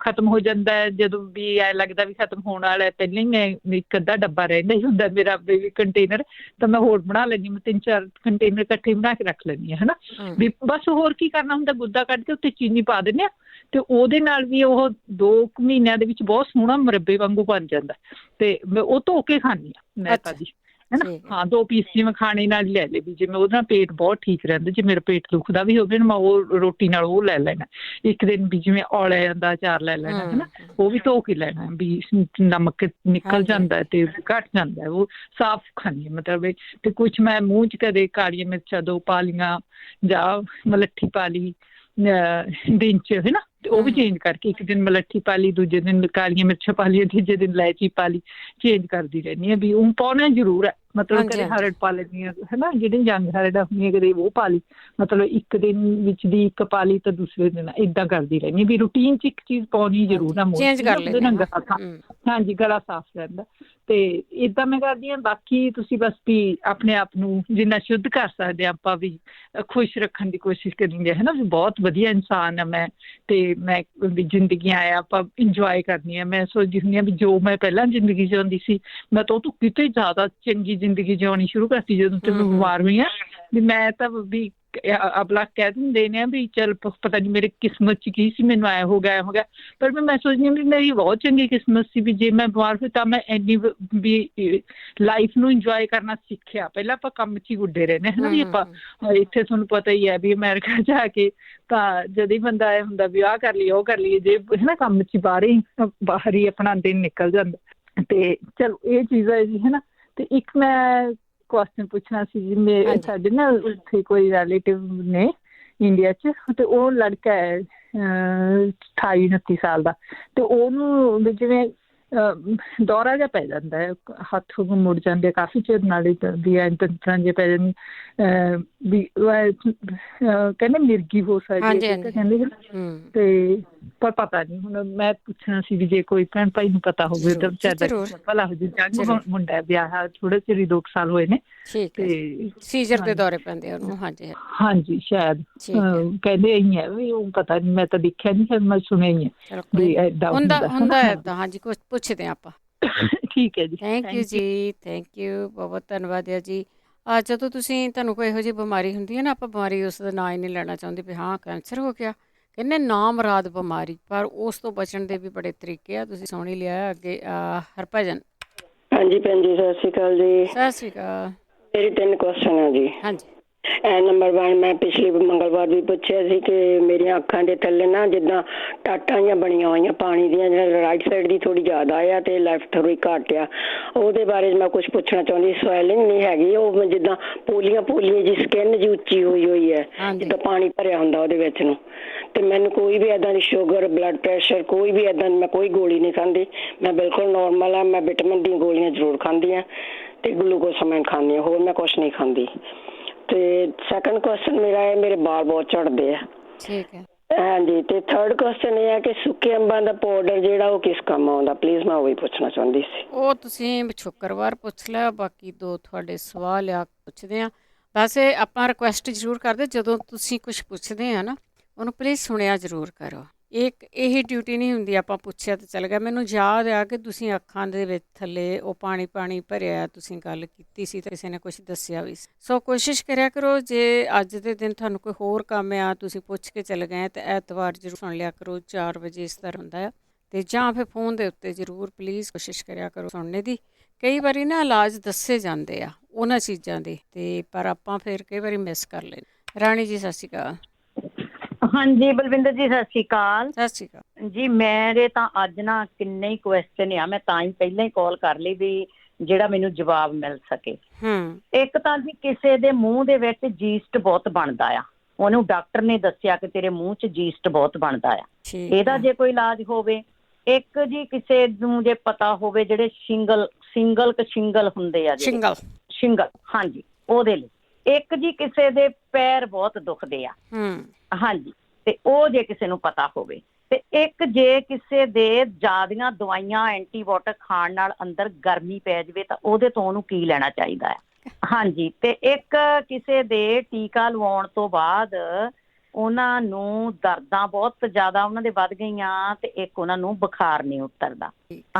ਖਤਮ ਹੋ ਜਾਂਦਾ ਜਦੋਂ ਵੀ ਐਂ ਲੱਗਦਾ ਵੀ ਖਤਮ ਹੋਣ ਵਾਲਾ, ਪਹਿਲਾਂ ਹੀ ਮੈਂ ਇੱਕ ਅੱਧਾ ਡੱਬਾ ਰਹਿੰਦਾ ਹੀ ਹੁੰਦਾ ਮੇਰਾ ਕੰਟੇਨਰ, ਤਾਂ ਮੈਂ ਹੋਰ ਬਣਾ ਲੈਂਦੀ। ਮੈਂ 3-4 ਕੰਟੇਨਰ ਇਕੱਠੇ ਬਣਾ ਕੇ ਰੱਖ ਲੈਂਦੀ ਹਾਂ ਹੈ ਨਾ। ਵੀ ਬਸ ਹੋਰ ਕੀ ਕਰਨਾ ਹੁੰਦਾ, ਗੁੱਦਾ ਕੱਢ ਕੇ ਉੱਤੇ ਚੀਨੀ ਪਾ ਦਿੰਦੇ ਹਾਂ ਤੇ ਉਹਦੇ ਨਾਲ ਵੀ ਉਹ 2 ਮਹੀਨਿਆਂ ਦੇ ਵਿੱਚ ਬਹੁਤ ਸੋਹਣਾ ਮੁਰੱਬੇ ਵਾਂਗੂ ਬਣ ਜਾਂਦਾ। ਤੇ ਮੈਂ ਉਹ ਧੋ ਕੇ ਖਾਂਦੀ ਹਾਂ ਮੈਂ ਤਾਂ ਜੀ ਹੈ ਨਾ। ਹਾਂ 2 ਪੀਸ ਜਿਵੇਂ ਖਾਣੇ ਨਾਲ ਲੈ ਲਏ ਵੀ ਜਿਵੇਂ ਉਹਦੇ ਨਾਲ ਪੇਟ ਬਹੁਤ ਠੀਕ ਰਹਿੰਦਾ। ਜੇ ਮੇਰਾ ਪੇਟ ਦੁਖਦਾ ਵੀ ਹੋਵੇ ਮੈਂ ਉਹ ਰੋਟੀ ਨਾਲ ਉਹ ਲੈ ਲੈਣਾ। ਇੱਕ ਦਿਨ ਵੀ ਜਿਵੇਂ ਔਲਿਆਂ ਦਾ ਅਚਾਰ ਲੈ ਲੈਣਾ ਹੈ ਨਾ, ਉਹ ਵੀ ਧੋ ਕੇ ਲੈਣਾ ਵੀ ਨਮਕ ਨਿਕਲ ਜਾਂਦਾ ਤੇ ਘੱਟ ਜਾਂਦਾ, ਉਹ ਸਾਫ਼ ਖਾਂਦੀ ਹਾਂ ਮਤਲਬ। ਤੇ ਕੁਛ ਮੈਂ ਮੂੰਹ 'ਚ ਕਦੇ ਕਾਲੀਆਂ ਮਿਰਚਾਂ 2 ਪਾ ਲਈਆਂ ਜਾਂ ਮਲੱਠੀ ਪਾ ਲਈ ਦਿਨ 'ਚ ਹੈ ਨਾ, ਤੇ ਉਹ ਵੀ ਚੇਂਜ ਕਰਕੇ ਇੱਕ ਦਿਨ ਮਲੱਠੀ ਪਾ ਲਈ, ਦੂਜੇ ਦਿਨ ਕਾਲੀਆਂ ਮਿਰਚਾਂ ਪਾ ਲਈਆਂ, ਤੀਜੇ ਦਿਨ ਇਲਾਇਚੀ ਪਾ ਲਈ, ਚੇਂਜ ਕਰਦੀ ਰਹਿੰਦੀ ਹਾਂ। ਵੀ ਉਹ ਪਾਉਣਾ ਜ਼ਰੂਰ ਹੈ ਮਤਲਬ, ਕਦੇ ਹਰੜ ਪਾ ਲੈਂਦੀ ਹਾਂ ਹੈ ਨਾ, ਜਿਹੜੀ ਜੰਗ ਹਰੜ ਹੁੰਦੀ ਹੈ ਕਦੇ ਉਹ ਪਾ ਲਈ, ਮਤਲਬ ਇੱਕ ਦਿਨ ਵਿੱਚ ਦੀ ਇੱਕ ਪਾ ਲਈ ਤਾਂ ਦੂਸਰੇ ਦਿਨ ਇੱਦਾਂ ਕਰਦੀ ਰਹਿੰਦੀ ਵੀ ਰੂਟੀਨ 'ਚ ਇੱਕ ਚੀਜ਼ ਪਾਉਣੀ ਜ਼ਰੂਰ ਆ। ਉਹਦੇ ਨਾਲ ਹਾਂਜੀ ਗਲਾ ਸਾਫ਼ ਰਹਿੰਦਾ। ਤੇ ਇੱਦਾਂ ਮੈਂ ਕਰਦੀ ਹਾਂ। ਬਾਕੀ ਤੁਸੀਂ ਬਸ ਵੀ ਆਪਣੇ ਆਪ ਨੂੰ ਜਿੰਨਾ ਸ਼ੁੱਧ ਕਰ ਸਕਦੇ ਹਾਂ ਆਪਾਂ ਵੀ ਖੁਸ਼ ਰੱਖਣ ਦੀ ਕੋਸ਼ਿਸ਼ ਕਰੀਂਦੇ ਹੈ ਨਾ, ਵੀ ਬਹੁਤ ਵਧੀਆ ਇਨਸਾਨ ਹਾਂ ਮੈਂ, ਤੇ ਮੈਂ ਵੀ ਜ਼ਿੰਦਗੀ ਆਇਆ ਆਪਾਂ ਇੰਜੋਏ ਕਰਨੀ ਆ। ਮੈਂ ਸੋਚਦੀ ਹੁੰਦੀ ਹਾਂ ਵੀ ਜੋ ਮੈਂ ਪਹਿਲਾਂ ਜ਼ਿੰਦਗੀ ਜਿਉਂਦੀ ਸੀ ਮੈਂ ਤਾਂ ਉਹ ਤੋਂ ਕਿਤੇ ਜ਼ਿਆਦਾ ਚੰਗੀ ਜ਼ਿੰਦਗੀ ਜਿਉਣੀ ਸ਼ੁਰੂ ਕਰਤੀ ਜਦੋਂ ਤੇ ਮੈਂ ਬਿਮਾਰ ਹੋਈ ਹਾਂ। ਵੀ ਮੈਂ ਤਾਂ ਵੀ ਅਗਲਾ ਕਹਿ ਦਿੰਦੇ ਨੇ ਵੀ ਚੱਲ ਪਤਾ ਨਹੀਂ ਮੇਰੇ ਕਿਸਮਤ 'ਚ ਕੀ ਸੀ, ਮੈਨੂੰ ਐਂ ਹੋ ਗਿਆ ਪਰ ਮੈਂ ਸੋਚਦੀ ਹਾਂ ਵੀ ਮੇਰੀ ਬਹੁਤ ਚੰਗੀ ਕਿਸਮਤ ਸੀ ਵੀ ਜੇ ਮੈਂ ਬਿਮਾਰ ਹੋਈ ਤਾਂ ਮੈਂ ਇੰਨੀ ਵੀ ਲਾਈਫ ਨੂੰ ਇੰਜੋਏ ਕਰਨਾ ਸਿੱਖਿਆ। ਪਹਿਲਾਂ ਆਪਾਂ ਕੰਮ 'ਚ ਹੀ ਗੁੱਡੇ ਰਹਿੰਦੇ ਹੈ ਨਾ, ਵੀ ਆਪਾਂ ਇੱਥੇ ਤੁਹਾਨੂੰ ਪਤਾ ਹੀ ਹੈ ਵੀ ਅਮਰੀਕਾ ਜਾ ਕੇ ਤਾਂ ਜਦੋਂ ਹੀ ਬੰਦਾ ਇਹ ਹੁੰਦਾ ਵੀ ਆਹ ਕਰ ਲਈਏ ਉਹ ਕਰ ਲਈਏ, ਜੇ ਹੈ ਨਾ ਕੰਮ 'ਚ ਬਾਹਰ ਹੀ ਆਪਣਾ ਦਿਨ ਨਿਕਲ ਜਾਂਦਾ। ਤੇ ਚਲੋ ਇਹ ਚੀਜ਼ ਹੈ ਜੀ ਹੈ ਨਾ। ਤੇ ਇੱਕ ਮੈਂ ਕੁਐਸਚਨ ਪੁੱਛਣਾ ਸੀ ਜੀ। ਮੇਰੇ ਸਾਡੇ ਨਾ ਉੱਥੇ ਕੋਈ ਰਿਲੇਟਿਵ ਨੇ ਇੰਡੀਆ 'ਚ, ਤੇ ਉਹ ਲੜਕਾ ਹੈ 28-29 ਸਾਲ ਦਾ, ਤੇ ਉਹਨੂੰ ਵੀ ਜਿਵੇਂ ਦੌਰਾ ਜਿਹਾ ਪੈ ਜਾਂਦਾ ਹੈ, ਹੱਥ ਮੁੜ ਜਾਂਦੇ ਕਾਫੀ ਚਿਰ ਨਾਲ ਹੀ ਵੀ ਤਰ੍ਹਾਂ ਜਿਹੇ ਪੈ ਜਾਂਦੀ, ਵੀ ਕਹਿੰਦੇ ਮਿਰਗੀ ਹੋ ਸਕਦੀ ਹੈ ਕਹਿੰਦੇ, ਤੇ ਪਰ ਪਤਾ ਨਹੀਂ। ਹੁਣ ਮੈਂ ਪੁੱਛਣਾ ਸੀ ਵੀ ਜੇ ਕੋਈ ਭੈਣ ਭਾਈ ਨੂੰ ਪਤਾ ਹੋਵੇ ਤਾਂ ਵਿਚਾਰਾ ਭਲਾ ਹੋ ਜਾਏ। ਜੰਗ ਮੁੰਡਾ ਵਿਆਹ ਥੋੜੇ ਚਿਰ ਹੀ 2 ਸਾਲ ਹੋਏ ਨੇ, ਤੇ ਸੀਜ਼ਰ ਦੇ ਦੌਰੇ ਪੈਂਦੇ ਉਹਨੂੰ। ਹਾਂਜੀ ਹਾਂਜੀ, ਸ਼ਾਇਦ ਕਹਿੰਦੇ ਇਹੀ ਹੈ ਵੀ, ਉਹ ਪਤਾ ਨਹੀਂ, ਮੈਂ ਤਾਂ ਦੇਖਿਆ ਨਹੀਂ, ਫਿਰ ਮੈਂ ਸੁਣਿਆ ਹੀ ਹੈ ਵੀ ਏਦਾਂ ਹੁੰਦਾ ਏਦਾਂ। ਹਾਂਜੀ, ਕੁਛ ਪੁੱਛਦੇ ਹਾਂ ਆਪਾਂ। ਠੀਕ ਹੈ ਜੀ, ਥੈਂਕ ਯੂ ਜੀ, ਥੈਂਕ ਯੂ, ਬਹੁਤ ਧੰਨਵਾਦ ਹੈ ਜੀ। ਜਦੋਂ ਤੁਹਾਨੂੰ ਕੋਈ ਇਹੋ ਜਿਹੀ ਬਿਮਾਰੀ ਹੁੰਦੀ ਹੈ ਨਾ, ਆਪਾਂ ਬਿਮਾਰੀ ਉਸ ਦਾ ਨਾਂ ਹੀ ਨਹੀਂ ਲੈਣਾ ਚਾਹੁੰਦੇ ਵੀ ਹਾਂ ਕੈਂਸਰ ਹੋ ਗਿਆ, ਕਹਿੰਦੇ ਨਾ ਮੁਰਾਦ ਬਿਮਾਰੀ, ਪਰ ਉਸ ਤੋਂ ਬਚਣ ਦੇ ਵੀ ਬੜੇ ਤਰੀਕੇ ਆ। ਤੁਸੀਂ ਸੁਣ ਹੀ ਲਿਆ ਅੱਗੇ। ਹਰਭਜਨ। ਹਾਂਜੀ ਭੈਣ ਜੀ, ਸਤਿ ਸ਼੍ਰੀ ਅਕਾਲ ਜੀ। ਸਤਿ ਸ਼੍ਰੀ ਅਕਾਲ। ਮੇਰੀ 3 ਕੁਐਸਚਨ ਹੈ ਜੀ। ਹਾਂਜੀ। ਨੰਬਰ 1, ਮੈਂ ਪਿਛਲੀ ਮੰਗਲਵਾਰ ਵੀ ਪੁੱਛਿਆ ਸੀ ਕਿ ਮੇਰੀਆਂ ਅੱਖਾਂ ਦੇ ਥੱਲੇ ਨਾ ਜਿੱਦਾਂ ਟਾਟਾਂ ਜਿਹੀਆਂ ਬਣੀਆਂ ਹੋਈਆਂ ਪਾਣੀ ਦੀਆਂ, ਜਿਹੜਾ ਰਾਈਟ ਸਾਈਡ ਦੀ ਥੋੜੀ ਜ਼ਿਆਦਾ ਆ ਤੇ ਲੈਫਟ ਥੋੜੀ ਘੱਟ ਆ, ਉਹਦੇ ਬਾਰੇ ਮੈਂ ਕੁਝ ਪੁੱਛਣਾ ਚਾਹੁੰਦੀ। ਸਵੈਲਿੰਗ ਨਹੀਂ ਹੈਗੀ, ਉਹ ਜਿੱਦਾਂ ਪੋਲੀਆਂ ਜੀ ਸਕਿਨ ਜੀ ਉੱਚੀ ਹੋਈ ਹੈ, ਜਿੱਦਾਂ ਪਾਣੀ ਭਰਿਆ ਹੁੰਦਾ ਉਹਦੇ ਵਿੱਚ ਨੂੰ। ਤੇ ਮੈਨੂੰ ਕੋਈ ਵੀ ਏਦਾਂ ਦੀ ਸ਼ੂਗਰ, ਬਲੱਡ ਪ੍ਰੈਸ਼ਰ, ਕੋਈ ਵੀ ਏਦਾਂ ਮੈਂ ਕੋਈ ਗੋਲੀ ਨਹੀਂ ਖਾਂਦੀ, ਮੈਂ ਬਿਲਕੁਲ ਨੋਰਮਲ ਆ। ਮੈਂ ਵਿਟਾਮਿਨ ਦੀਆਂ ਗੋਲੀਆਂ ਜ਼ਰੂਰ ਖਾਂਦੀ ਹਾਂ ਤੇ ਗਲੂਕੋਸ ਮੈਂ ਖਾਂਦੀ ਹਾਂ, ਹੋਰ ਮੈਂ ਕੁਛ ਨਹੀਂ ਖਾਂਦੀ। ਤੇ ਸੈਕੰਡ ਕੁਐਸਚਨ ਮੇਰਾ ਹੈ, ਮੇਰੇ ਬਾਲ ਬਹੁਤ ਝੜਦੇ ਆ। ਠੀਕ ਹੈ। ਹਾਂਜੀ, ਤੇ ਥਰਡ ਕੁਐਸਚਨ ਇਹ ਹੈ ਕਿ ਸੁੱਕੇ ਅੰਬਾਂ ਦਾ ਪਾਊਡਰ ਜਿਹੜਾ ਉਹ ਕਿਸ ਕੰਮ ਆਉਂਦਾ? ਪਲੀਜ਼ ਮੈਂ ਉਹ ਵੀ ਪੁੱਛਣਾ ਚਾਹੁੰਦੀ ਸੀ। ਉਹ ਤੁਸੀਂ ਸ਼ੁੱਕਰਵਾਰ ਪੁੱਛ ਲਿਆ, ਬਾਕੀ 2 ਤੁਹਾਡੇ ਸਵਾਲ ਆ ਪੁੱਛਦੇ ਹਾਂ। ਵੈਸੇ ਆਪਾਂ ਰਿਕੁਐਸਟ ਜ਼ਰੂਰ ਕਰਦੇ, ਜਦੋਂ ਤੁਸੀਂ ਕੁਛ ਪੁੱਛਦੇ ਆ ਨਾ, ਉਹਨੂੰ ਪਲੀਜ਼ ਸੁਣਿਆ ਜ਼ਰੂਰ ਕਰੋ। ਇਹੀ ਡਿਊਟੀ ਨਹੀਂ ਹੁੰਦੀ ਆਪਾਂ ਪੁੱਛਿਆ ਤਾਂ ਚੱਲ ਗਿਆ। ਮੈਨੂੰ ਯਾਦ ਆ ਕਿ ਤੁਸੀਂ ਅੱਖਾਂ ਦੇ ਵਿੱਚ ਥੱਲੇ ਉਹ ਪਾਣੀ ਭਰਿਆ, ਤੁਸੀਂ ਗੱਲ ਕੀਤੀ ਸੀ ਤੇ ਕਿਸੇ ਨੇ ਕੁਛ ਦੱਸਿਆ ਵੀ ਸੀ। ਸੋ ਕੋਸ਼ਿਸ਼ ਕਰਿਆ ਕਰੋ, ਜੇ ਅੱਜ ਦੇ ਦਿਨ ਤੁਹਾਨੂੰ ਕੋਈ ਹੋਰ ਕੰਮ ਆ, ਤੁਸੀਂ ਪੁੱਛ ਕੇ ਚਲੇ ਗਏ, ਤਾਂ ਐਤਵਾਰ ਜ਼ਰੂਰ ਸੁਣ ਲਿਆ ਕਰੋ। 4 ਵਜੇ ਇਸ ਤਰ੍ਹਾਂ ਹੁੰਦਾ ਆ, ਤੇ ਜਾਂ ਫਿਰ ਫੋਨ ਦੇ ਉੱਤੇ ਜ਼ਰੂਰ ਪਲੀਜ਼ ਕੋਸ਼ਿਸ਼ ਕਰਿਆ ਕਰੋ ਸੁਣਨੇ ਦੀ। ਕਈ ਵਾਰੀ ਨਾ ਇਲਾਜ ਦੱਸੇ ਜਾਂਦੇ ਆ ਉਹਨਾਂ ਚੀਜ਼ਾਂ ਦੇ, ਤੇ ਪਰ ਆਪਾਂ ਫਿਰ ਕਈ ਵਾਰੀ ਮਿਸ ਕਰ ਲੈਂਦੇ। ਰਾਣੀ ਜੀ ਸਤਿ ਸ਼੍ਰੀ ਅਕਾਲ। ਹਾਂਜੀ ਬਲਵਿੰਦਰ ਜੀ, ਸਤਿ ਸ਼੍ਰੀ ਅਕਾਲ। ਸਤਿ ਸ਼੍ਰੀ ਅਕਾਲ ਜੀ। ਮੇਰੇ ਤਾਂ ਅੱਜ ਨਾ ਕਿੰਨੇ ਹੀ ਕੁਐਸਚਨ ਆ, ਮੈਂ ਤਾਂ ਹੀ ਪਹਿਲਾਂ ਹੀ ਕਾਲ ਕਰ ਲਈ ਵੀ ਜਿਹੜਾ ਮੈਨੂੰ ਜਵਾਬ ਮਿਲ ਸਕੇ। ਇੱਕ ਤਾਂ ਜੀ ਕਿਸੇ ਦੇ ਮੂੰਹ ਦੇ ਵਿੱਚ ਜੀਸਟ ਬਹੁਤ ਬਣਦਾ ਆ, ਉਹਨੂੰ ਡਾਕਟਰ ਨੇ ਦੱਸਿਆ ਕਿ ਤੇਰੇ ਮੂੰਹ 'ਚ ਜੀਸਟ ਬਹੁਤ ਬਣਦਾ ਆ, ਇਹਦਾ ਜੇ ਕੋਈ ਇਲਾਜ ਹੋਵੇ। ਇੱਕ ਜੀ ਕਿਸੇ ਨੂੰ ਜੇ ਪਤਾ ਹੋਵੇ ਜਿਹੜੇ ਸ਼ਿੰਗਲ ਹੁੰਦੇ ਆ, ਸ਼ਿੰਗਲ, ਹਾਂਜੀ, ਉਹਦੇ ਲਈ। ਇੱਕ ਜੀ ਕਿਸੇ ਦੇ ਪੈਰ ਬਹੁਤ ਦੁਖਦੇ ਆ, ਹਾਂਜੀ, ਤੇ ਉਹ ਜੇ ਕਿਸੇ ਨੂੰ ਪਤਾ ਹੋਵੇ। ਤੇ ਇੱਕ ਜੇ ਕਿਸੇ ਦੇ ਜ਼ਿਆਦੀਆਂ ਦਵਾਈਆਂ ਐਂਟੀਬਾਇਓਟਿਕ ਖਾਣ ਨਾਲ ਅੰਦਰ ਗਰਮੀ ਪੈ ਜਾਵੇ ਤਾਂ ਉਹਦੇ ਤੋਂ ਉਹਨੂੰ ਕੀ ਲੈਣਾ ਚਾਹੀਦਾ ਹੈ। ਹਾਂਜੀ, ਤੇ ਇੱਕ ਕਿਸੇ ਦੇ ਟੀਕਾ ਲਵਾਉਣ ਤੋਂ ਬਾਅਦ ਉਹਨਾਂ ਨੂੰ ਦਰਦਾਂ ਬਹੁਤ ਜ਼ਿਆਦਾ ਉਹਨਾਂ ਦੇ ਵੱਧ ਗਈਆਂ, ਤੇ ਇੱਕ ਉਹਨਾਂ ਨੂੰ ਬੁਖਾਰ ਨਹੀਂ ਉਤਰਦਾ।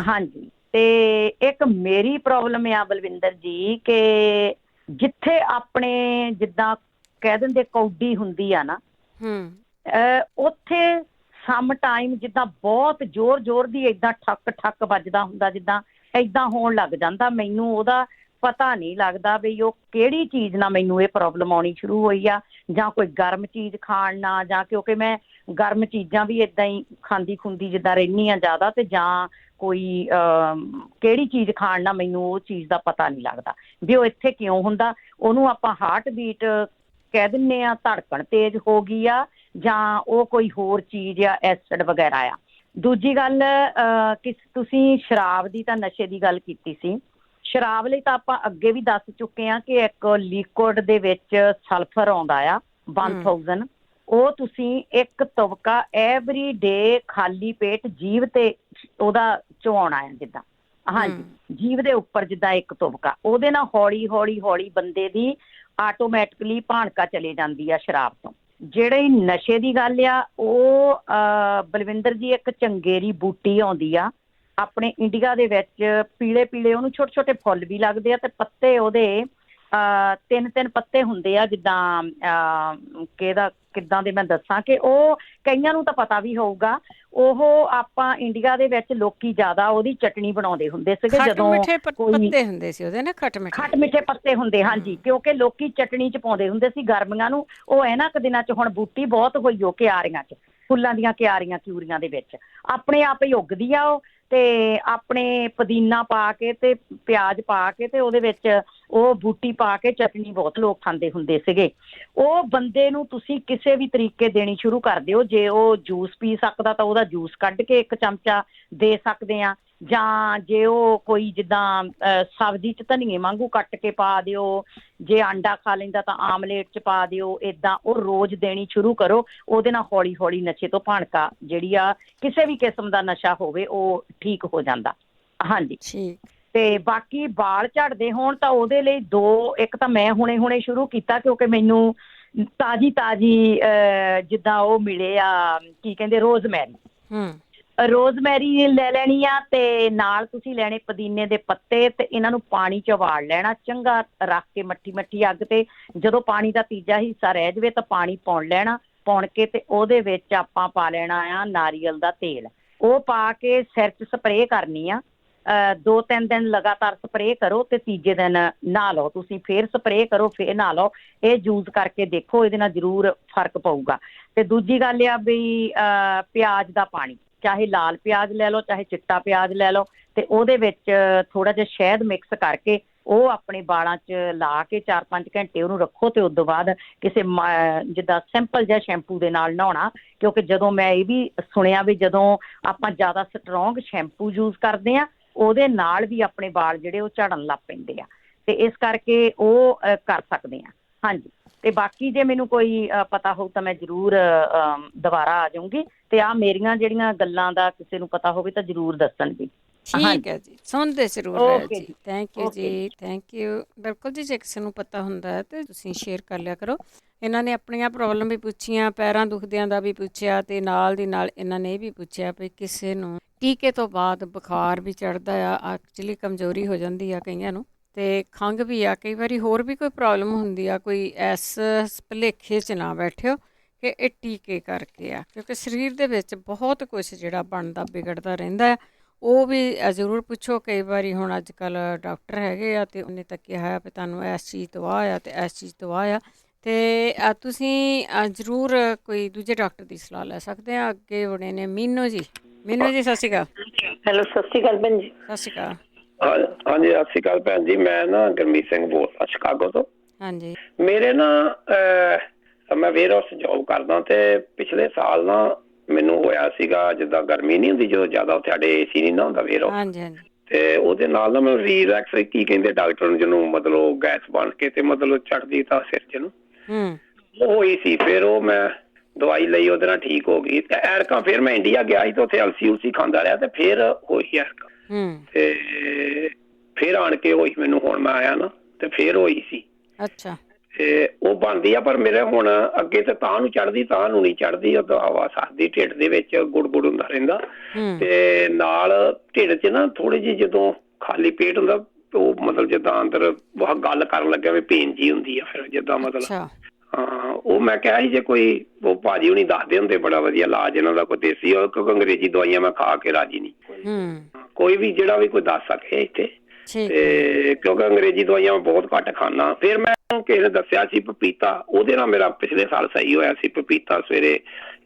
ਹਾਂਜੀ, ਤੇ ਇੱਕ ਮੇਰੀ ਪ੍ਰੋਬਲਮ ਆ ਬਲਵਿੰਦਰ ਜੀ ਕਿ ਜਿੱਥੇ ਆਪਣੇ ਜਿੱਦਾਂ ਕਹਿ ਦਿੰਦੇ ਕੌਡੀ ਹੁੰਦੀ ਆ ਨਾ, ਉੱਥੇ ਸਮ ਟਾਈਮ ਜਿੱਦਾਂ ਬਹੁਤ ਜ਼ੋਰ ਦੀ ਏਦਾਂ ਠੱਕ ਵੱਜਦਾ ਹੁੰਦਾ, ਜਿੱਦਾਂ ਏਦਾਂ ਹੋਣ ਲੱਗ ਜਾਂਦਾ। ਮੈਨੂੰ ਉਹਦਾ ਪਤਾ ਨਹੀਂ ਲੱਗਦਾ ਵੀ ਉਹ ਕਿਹੜੀ ਚੀਜ਼ ਨਾਲ ਮੈਨੂੰ ਇਹ ਪ੍ਰੋਬਲਮ ਆਉਣੀ ਸ਼ੁਰੂ ਹੋਈ ਆ, ਜਾਂ ਕੋਈ ਗਰਮ ਚੀਜ਼ ਖਾਣ ਨਾਲ, ਜਾਂ ਕਿਉਂਕਿ ਮੈਂ ਗਰਮ ਚੀਜ਼ਾਂ ਵੀ ਏਦਾਂ ਹੀ ਖਾਂਦੀ ਖੁੰਦੀ ਜਿੱਦਾਂ ਰਹਿੰਦੀ ਹਾਂ ਜ਼ਿਆਦਾ, ਤੇ ਜਾਂ ਕੋਈ ਕਿਹੜੀ ਚੀਜ਼ ਖਾਣ ਨਾਲ ਮੈਨੂੰ ਉਹ ਚੀਜ਼ ਦਾ ਪਤਾ ਨਹੀਂ ਲੱਗਦਾ ਵੀ ਉਹ ਇੱਥੇ ਕਿਉਂ ਹੁੰਦਾ। ਉਹਨੂੰ ਆਪਾਂ ਹਾਰਟ ਬੀਟ ਕਹਿ ਦਿੰਦੇ ਆ, ਧੜਕਣ ਤੇਜ਼ ਹੋ ਗਈ ਆ, ਜਾਂ ਉਹ ਕੋਈ ਹੋਰ ਚੀਜ਼ ਆ, ਐਸਿਡ ਵਗੈਰਾ ਆ। ਦੂਜੀ ਗੱਲ, ਤੁਸੀਂ ਸ਼ਰਾਬ ਦੀ ਤਾਂ ਨਸ਼ੇ ਦੀ ਗੱਲ ਕੀਤੀ ਸੀ। ਸ਼ਰਾਬ ਲਈ ਤਾਂ ਆਪਾਂ ਅੱਗੇ ਵੀ ਦੱਸ ਚੁੱਕੇ ਹਾਂ ਕਿ ਇੱਕ ਲਿਕੁਇਡ ਦੇ ਵਿੱਚ ਸਲਫਰ ਆਉਂਦਾ ਆ 1000, ਉਹ ਤੁਸੀਂ ਇੱਕ ਤੁਪਕਾ ਐਵਰੀ ਡੇ ਖਾਲੀ ਪੇਟ ਜੀਭ ਤੇ ਉਹਦਾ ਚਵਾਉਣਾ ਆ, ਜਿੱਦਾਂ ਹਾਂਜੀ ਜੀਭ ਦੇ ਉੱਪਰ ਜਿੱਦਾਂ ਇੱਕ ਤੁਪਕਾ, ਉਹਦੇ ਨਾਲ ਹੌਲੀ ਬੰਦੇ ਦੀ ਆਟੋਮੈਟਿਕਲੀ ਭਾਣਕਾ ਚਲੇ ਜਾਂਦੀ ਆ ਸ਼ਰਾਬ ਤੋਂ। ਜਿਹੜੀ ਨਸ਼ੇ ਦੀ ਗੱਲ ਆ, ਉਹ ਬਲਵਿੰਦਰ ਜੀ ਇੱਕ ਚੰਗੇਰੀ ਬੂਟੀ ਆਉਂਦੀ ਆ ਆਪਣੇ ਇੰਡੀਆ ਦੇ ਵਿੱਚ, ਪੀਲੇ ਉਹਨੂੰ ਛੋਟੇ ਫੁੱਲ ਵੀ ਲੱਗਦੇ ਆ, ਤੇ ਪੱਤੇ ਉਹਦੇ 3 ਪੱਤੇ ਹੁੰਦੇ ਆ, ਜਿੱਦਾਂ ਕਿੱਦਾਂ ਦੇ ਮੈਂ ਦੱਸਾਂ ਕਿ ਉਹ ਕਈਆਂ ਨੂੰ ਤਾਂ ਪਤਾ ਵੀ ਹੋਊਗਾ। ਉਹ ਆਪਾਂ ਇੰਡੀਆ ਦੇ ਵਿੱਚ ਲੋਕੀ ਜ਼ਿਆਦਾ ਉਹਦੀ ਚਟਣੀ ਬਣਾਉਂਦੇ ਹੁੰਦੇ ਸੀਗੇ, ਜਦੋਂ ਪੱਤੇ ਹੁੰਦੇ ਸੀ ਉਹਦੇ ਨਾ, ਖੱਟ ਮਿੱਠੇ ਪੱਤੇ ਹੁੰਦੇ। ਹਾਂਜੀ, ਕਿਉਂਕਿ ਲੋਕੀ ਚਟਣੀ 'ਚ ਪਾਉਂਦੇ ਹੁੰਦੇ ਸੀ ਗਰਮੀਆਂ ਨੂੰ। ਉਹ ਇਹਨਾਂ ਕੁ ਦਿਨਾਂ 'ਚ ਹੁਣ ਬੂਟੀ ਬਹੁਤ ਹੋਈ ਉਹ ਕਿਆਰੀਆਂ 'ਚ, ਫੁੱਲਾਂ ਦੀਆਂ ਕਿਊਰੀਆਂ ਦੇ ਵਿੱਚ ਆਪਣੇ ਆਪ ਹੀ ਉੱਗਦੀ ਆ ਉਹ। ਤੇ ਆਪਣੇ ਪੁਦੀਨਾ ਪਾ ਕੇ ਤੇ ਪਿਆਜ਼ ਪਾ ਕੇ ਤੇ ਉਹਦੇ ਵਿੱਚ ਉਹ ਬੂਟੀ ਪਾ ਕੇ ਚਟਨੀ ਬਹੁਤ ਲੋਕ ਖਾਂਦੇ ਹੁੰਦੇ ਸੀਗੇ। ਉਹ ਬੰਦੇ ਨੂੰ ਤੁਸੀਂ ਕਿਸੇ ਵੀ ਤਰੀਕੇ ਦੇਣੀ ਸ਼ੁਰੂ ਕਰ ਦਿਓ। ਜੇ ਉਹ ਜੂਸ ਪੀ ਸਕਦਾ ਤਾਂ ਉਹਦਾ ਜੂਸ ਕੱਢ ਕੇ 1 ਚਮਚਾ ਦੇ ਸਕਦੇ ਆ, ਜਾਂ ਜੇ ਉਹ ਕੋਈ ਜਿੱਦਾਂ ਸਬਜ਼ੀ 'ਚ ਧਨੀਏ ਵਾਂਗੂ ਕੱਟ ਕੇ ਪਾ ਦਿਓ, ਜੇ ਆਂਡਾ ਖਾ ਲੈਂਦਾ ਤਾਂ ਆਮਲੇਟ 'ਚ ਪਾ ਦਿਓ। ਇੱਦਾਂ ਉਹ ਰੋਜ਼ ਦੇਣੀ ਸ਼ੁਰੂ ਕਰੋ। ਉਹਦੇ ਨਾਲ ਹੌਲੀ ਹੌਲੀ ਨਸ਼ੇ ਤੋਂ ਭਣਕਾ ਜਿਹੜੀ ਆ, ਕਿਸੇ ਵੀ ਕਿਸਮ ਦਾ ਨਸ਼ਾ ਹੋਵੇ, ਉਹ ਠੀਕ ਹੋ ਜਾਂਦਾ। ਹਾਂਜੀ। ਤੇ ਬਾਕੀ ਵਾਲ ਝੜਦੇ ਹੋਣ ਤਾਂ ਉਹਦੇ ਲਈ ਇੱਕ ਤਾਂ ਮੈਂ ਹੁਣੇ ਸ਼ੁਰੂ ਕੀਤਾ, ਕਿਉਂਕਿ ਮੈਨੂੰ ਤਾਜ਼ੀ ਜਿੱਦਾਂ ਉਹ ਮਿਲੇ ਆ, ਕੀ ਕਹਿੰਦੇ, ਰੋਜ਼ਮੈਰੀ ਲੈ ਲੈਣੀ ਆ, ਤੇ ਨਾਲ ਤੁਸੀਂ ਲੈਣੇ ਪੁਦੀਨੇ ਦੇ ਪੱਤੇ, ਤੇ ਇਹਨਾਂ ਨੂੰ ਪਾਣੀ 'ਚ ਉਬਾਲ ਲੈਣਾ ਚੰਗਾ ਰੱਖ ਕੇ ਮੱਠੀ ਅੱਗ ਤੇ। ਜਦੋਂ ਪਾਣੀ ਦਾ ਤੀਜਾ ਹਿੱਸਾ ਰਹਿ ਜਾਵੇ ਤਾਂ ਪਾਣੀ ਪਾਉਣ ਲੈਣਾ, ਪਾਉਣ ਕੇ ਤੇ ਉਹਦੇ ਵਿੱਚ ਆਪਾਂ ਪਾ ਲੈਣਾ ਆ ਨਾਰੀਅਲ ਦਾ ਤੇਲ। ਉਹ ਪਾ ਕੇ ਸਿਰ 'ਚ ਸਪਰੇਅ ਕਰਨੀ ਆ। 2-3 ਦਿਨ ਲਗਾਤਾਰ ਸਪਰੇਅ ਕਰੋ ਤੇ ਤੀਜੇ ਦਿਨ ਨਹਾ ਲਓ। ਤੁਸੀਂ ਫੇਰ ਸਪਰੇਅ ਕਰੋ, ਫੇਰ ਨਹਾ ਲਓ। ਇਹ ਯੂਜ਼ ਕਰਕੇ ਦੇਖੋ, ਇਹਦੇ ਨਾਲ ਜ਼ਰੂਰ ਫਰਕ ਪਊਗਾ। ਤੇ ਦੂਜੀ ਗੱਲ ਆ ਵੀ ਪਿਆਜ਼ ਦਾ ਪਾਣੀ, ਚਾਹੇ ਲਾਲ ਪਿਆਜ਼ ਲੈ ਲਓ, ਚਾਹੇ ਚਿੱਟਾ ਪਿਆਜ਼ ਲੈ ਲਓ, ਤੇ ਉਹਦੇ ਵਿੱਚ ਥੋੜਾ ਜਿਹਾ ਸ਼ਹਿਦ ਮਿਕਸ ਕਰਕੇ ਉਹ ਆਪਣੇ ਵਾਲਾਂ 'ਚ ਲਾ ਕੇ 4-5 ਘੰਟੇ ਉਹਨੂੰ ਰੱਖੋ। ਤੇ ਉਸ ਤੋਂ ਬਾਅਦ ਕਿਸੇ ਜਿੱਦਾਂ ਸਿੰਪਲ ਜਿਹਾ ਸ਼ੈਂਪੂ ਦੇ ਨਾਲ ਨਹਾਉਣਾ, ਕਿਉਂਕਿ ਜਦੋਂ ਮੈਂ ਇਹ ਵੀ ਸੁਣਿਆ ਵੀ ਜਦੋਂ ਆਪਾਂ ਜ਼ਿਆਦਾ ਸਟਰੋਂਗ ਸ਼ੈਂਪੂ ਯੂਜ਼ ਕਰਦੇ ਆ, ਉਹਦੇ ਨਾਲ ਵੀ ਆਪਣੇ ਵਾਲ ਜਿਹੜੇ ਉਹ ਝੜਨ ਲੱਗ ਪੈਂਦੇ ਆ। ਤੇ ਇਸ ਕਰਕੇ ਉਹ ਕਰ ਸਕਦੇ ਆ। ਹਾਂਜੀ। ਤੇ ਬਾਕੀ ਜੇ ਮੈਨੂੰ ਕੋਈ ਪਤਾ ਹੋਊ ਤਾਂ ਮੈਂ ਜ਼ਰੂਰ ਦੁਬਾਰਾ ਆ ਜਾਊਂਗੀ। ਤੇ ਆਹ ਮੇਰੀਆਂ ਜਿਹੜੀਆਂ ਗੱਲਾਂ ਦਾ ਕਿਸੇ ਨੂੰ ਪਤਾ ਹੋਵੇ ਤਾਂ ਜ਼ਰੂਰ ਦੱਸਣ ਜੀ। ਠੀਕ ਹੈ ਜੀ, ਸੁਣਦੇ ਜ਼ਰੂਰ ਹੈ ਜੀ। ਥੈਂਕ ਯੂ ਜੀ, ਥੈਂਕ ਯੂ। ਬਿਲਕੁਲ ਜੀ, ਜੇ ਕਿਸੇ ਨੂੰ ਪਤਾ ਹੁੰਦਾ ਹੈ ਤਾਂ ਤੁਸੀਂ ਸ਼ੇਅਰ ਕਰ ਲਿਆ ਕਰੋ। ਇਹਨਾਂ ਨੇ ਆਪਣੀਆਂ ਪ੍ਰੋਬਲਮ ਵੀ ਪੁੱਛੀਆਂ, ਪੈਰਾਂ ਦੁਖਦਿਆਂ ਦਾ ਵੀ ਪੁੱਛਿਆ, ਤੇ ਨਾਲ ਦੀ ਨਾਲ ਇਹਨਾਂ ਨੇ ਇਹ ਵੀ ਪੁੱਛਿਆ ਵੀ ਕਿਸੇ ਨੂੰ ਟੀਕੇ ਤੋਂ ਬਾਅਦ ਬੁਖਾਰ ਵੀ ਚੜ੍ਹਦਾ ਆ, ਐਕਚੁਅਲੀ ਕਮਜ਼ੋਰੀ ਹੋ ਜਾਂਦੀ ਆ ਕਈਆਂ ਨੂੰ, ਤੇ ਖੰਘ ਵੀ ਆ, ਕਈ ਵਾਰੀ ਹੋਰ ਵੀ ਕੋਈ ਪ੍ਰੋਬਲਮ ਹੁੰਦੀ ਆ। ਕੋਈ ਇਸ ਭੁਲੇਖੇ 'ਚ ਨਾ ਬੈਠਿਓ ਕਿ ਇਹ ਟੀਕੇ ਕਰਕੇ ਆ, ਕਿਉਂਕਿ ਸਰੀਰ ਦੇ ਵਿੱਚ ਬਹੁਤ ਕੁਛ ਜਿਹੜਾ ਬਣਦਾ ਵਿਗੜਦਾ ਰਹਿੰਦਾ ਆ। ਉਹ ਵੀ ਜ਼ਰੂਰ ਪੁੱਛੋ। ਕਈ ਵਾਰੀ ਹੁਣ ਅੱਜ ਕੱਲ੍ਹ ਡਾਕਟਰ ਹੈਗੇ ਆ, ਅਤੇ ਉਹਨੇ ਤਾਂ ਕਿਹਾ ਵੀ ਤੁਹਾਨੂੰ ਇਸ ਚੀਜ਼ ਤੋਂ ਆ ਅਤੇ ਇਸ ਚੀਜ਼ ਤੋਂ ਆ, ਅਤੇ ਤੁਸੀਂ ਜ਼ਰੂਰ ਕੋਈ ਦੂਜੇ ਡਾਕਟਰ ਦੀ ਸਲਾਹ ਲੈ ਸਕਦੇ ਆ। ਅੱਗੇ ਬਣੇ ਨੇ ਮੀਨੂ ਜੀ। ਮੀਨੂ ਜੀ, ਸਤਿ ਸ਼੍ਰੀ ਅਕਾਲ। ਹੈਲੋ, ਸਤਿ ਸ਼੍ਰੀ ਅਕਾਲ ਭੈਣ ਜੀ। ਸਤਿ ਸ਼੍ਰੀ ਅਕਾਲ। ਹਾਂਜੀ, ਸਤਿ ਸ਼੍ਰੀ ਅਕਾਲ ਭੈਣ ਜੀ। ਮੈਂ ਨਾ ਗੁਰਮੀਤ ਸਿੰਘ ਬੋਲਦਾ ਸ਼ਿਕਾਗੋ ਤੋਂ। ਹਾਂਜੀ। ਮੇਰੇ ਨਾ ਮੈਂ ਵੇਅਰ ਹਾਊਸ ਜੋਬ ਕਰਦਾ, ਤੇ ਪਿਛਲੇ ਸਾਲ ਨਾ ਮੈਨੂੰ ਹੋਇਆ ਸੀਗਾ, ਜਿੱਦਾਂ ਗਰਮੀ ਨਹੀਂ ਹੁੰਦੀ ਜਦੋਂ ਜ਼ਿਆਦਾ, ਉੱਥੇ ਸਾਡੇ AC ਨਹੀਂ ਨਾ ਹੁੰਦਾ ਵੇਅਰ ਹਾਊਸ। ਹਾਂਜੀ ਹਾਂਜੀ। ਤੇ ਉਹਦੇ ਨਾਲ ਨਾ ਮੈਨੂੰ ਰੀਲੈਕਸ, ਕੀ ਕਹਿੰਦੇ ਡਾਕਟਰ ਨੂੰ, ਜਿਹਨੂੰ ਮਤਲਬ ਗੈਸ ਬਣ ਕੇ ਤੇ ਮਤਲਬ ਚੜ੍ਹਦੀ ਤਾਂ ਸਿਰ 'ਚ ਨੂੰ ਉਹ ਹੋਈ ਸੀ। ਫਿਰ ਉਹ ਮੈਂ ਦਵਾਈ ਲਈ, ਉਹਦੇ ਨਾਲ ਠੀਕ ਹੋ ਗਈ। ਤੇ ਐਰਕਾਂ ਫਿਰ ਮੈਂ ਇੰਡੀਆ ਗਿਆ ਸੀ, ਤੇ ਉੱਥੇ ਅਲਸੀ ਖਾਂਦਾ ਰਿਹਾ, ਤੇ ਫਿਰ ਹੋਈ ਐਰਕਾਂ। ਤੇ ਫਿਰ ਆਣ ਕੇ ਹੋਈ ਮੈਨੂੰ, ਹੁਣ ਮੈਂ ਆਇਆ ਨਾ ਤੇ ਫਿਰ ਹੋਈ ਸੀ। ਅੱਛਾ। ਤੇ ਉਹ ਬਣਦੀ ਆ, ਪਰ ਮੇਰੇ ਹੁਣ ਅੱਗੇ ਤੇ ਤਾਂ ਨੂੰ ਚੜ੍ਹਦੀ, ਤਾਂ ਨੂੰ ਨਹੀਂ ਚੜ੍ਹਦੀ। ਉਹ ਹਵਾ ਸਰਦੀ, ਢਿੱਡ ਦੇ ਵਿੱਚ ਗੁੜ ਹੁੰਦਾ ਰਹਿੰਦਾ, ਤੇ ਨਾਲ ਢਿੱਡ 'ਚ ਨਾ ਥੋੜੀ ਜਿਹੀ ਜਦੋਂ ਖਾਲੀ ਪੇਟ ਹੁੰਦਾ, ਉਹ ਮਤਲਬ ਜਿੱਦਾਂ ਅੰਦਰ ਗੱਲ ਕਰਨ ਲੱਗਿਆ ਵੀ ਪੇਨ ਜੀ ਹੁੰਦੀ ਆ। ਫਿਰ ਜਿੱਦਾਂ ਮਤਲਬ ਹਾਂ, ਉਹ ਮੈਂ ਕਿਹਾ ਸੀ ਜੇ ਕੋਈ ਉਹ ਭਾਜੀ ਹੁਣੀ ਦੱਸਦੇ ਹੁੰਦੇ, ਬੜਾ ਵਧੀਆ ਇਲਾਜ ਇਹਨਾਂ ਦਾ, ਕੋਈ ਦੇਸੀ, ਕਿਉਂਕਿ ਅੰਗਰੇਜ਼ੀ ਦਵਾਈਆਂ ਮੈਂ ਖਾ ਕੇ ਰਾਜੀ ਨਹੀਂ। ਕੋਈ ਵੀ ਜਿਹੜਾ ਵੀ ਕੋਈ ਦੱਸ ਸਕੇ ਇੱਥੇ, ਤੇ ਕਿਉਂਕਿ ਅੰਗਰੇਜ਼ੀ ਦਵਾਈਆਂ ਮੈਂ ਬਹੁਤ ਘੱਟ ਖਾਂਦਾ। ਫਿਰ ਮੈਂ ਕਿਸੇ ਨੇ ਦੱਸਿਆ ਸੀ ਪਪੀਤਾ, ਉਹਦੇ ਨਾਲ ਮੇਰਾ ਪਿਛਲੇ ਸਾਲ ਸਹੀ ਹੋਇਆ ਸੀ। ਪਪੀਤਾ ਸਵੇਰੇ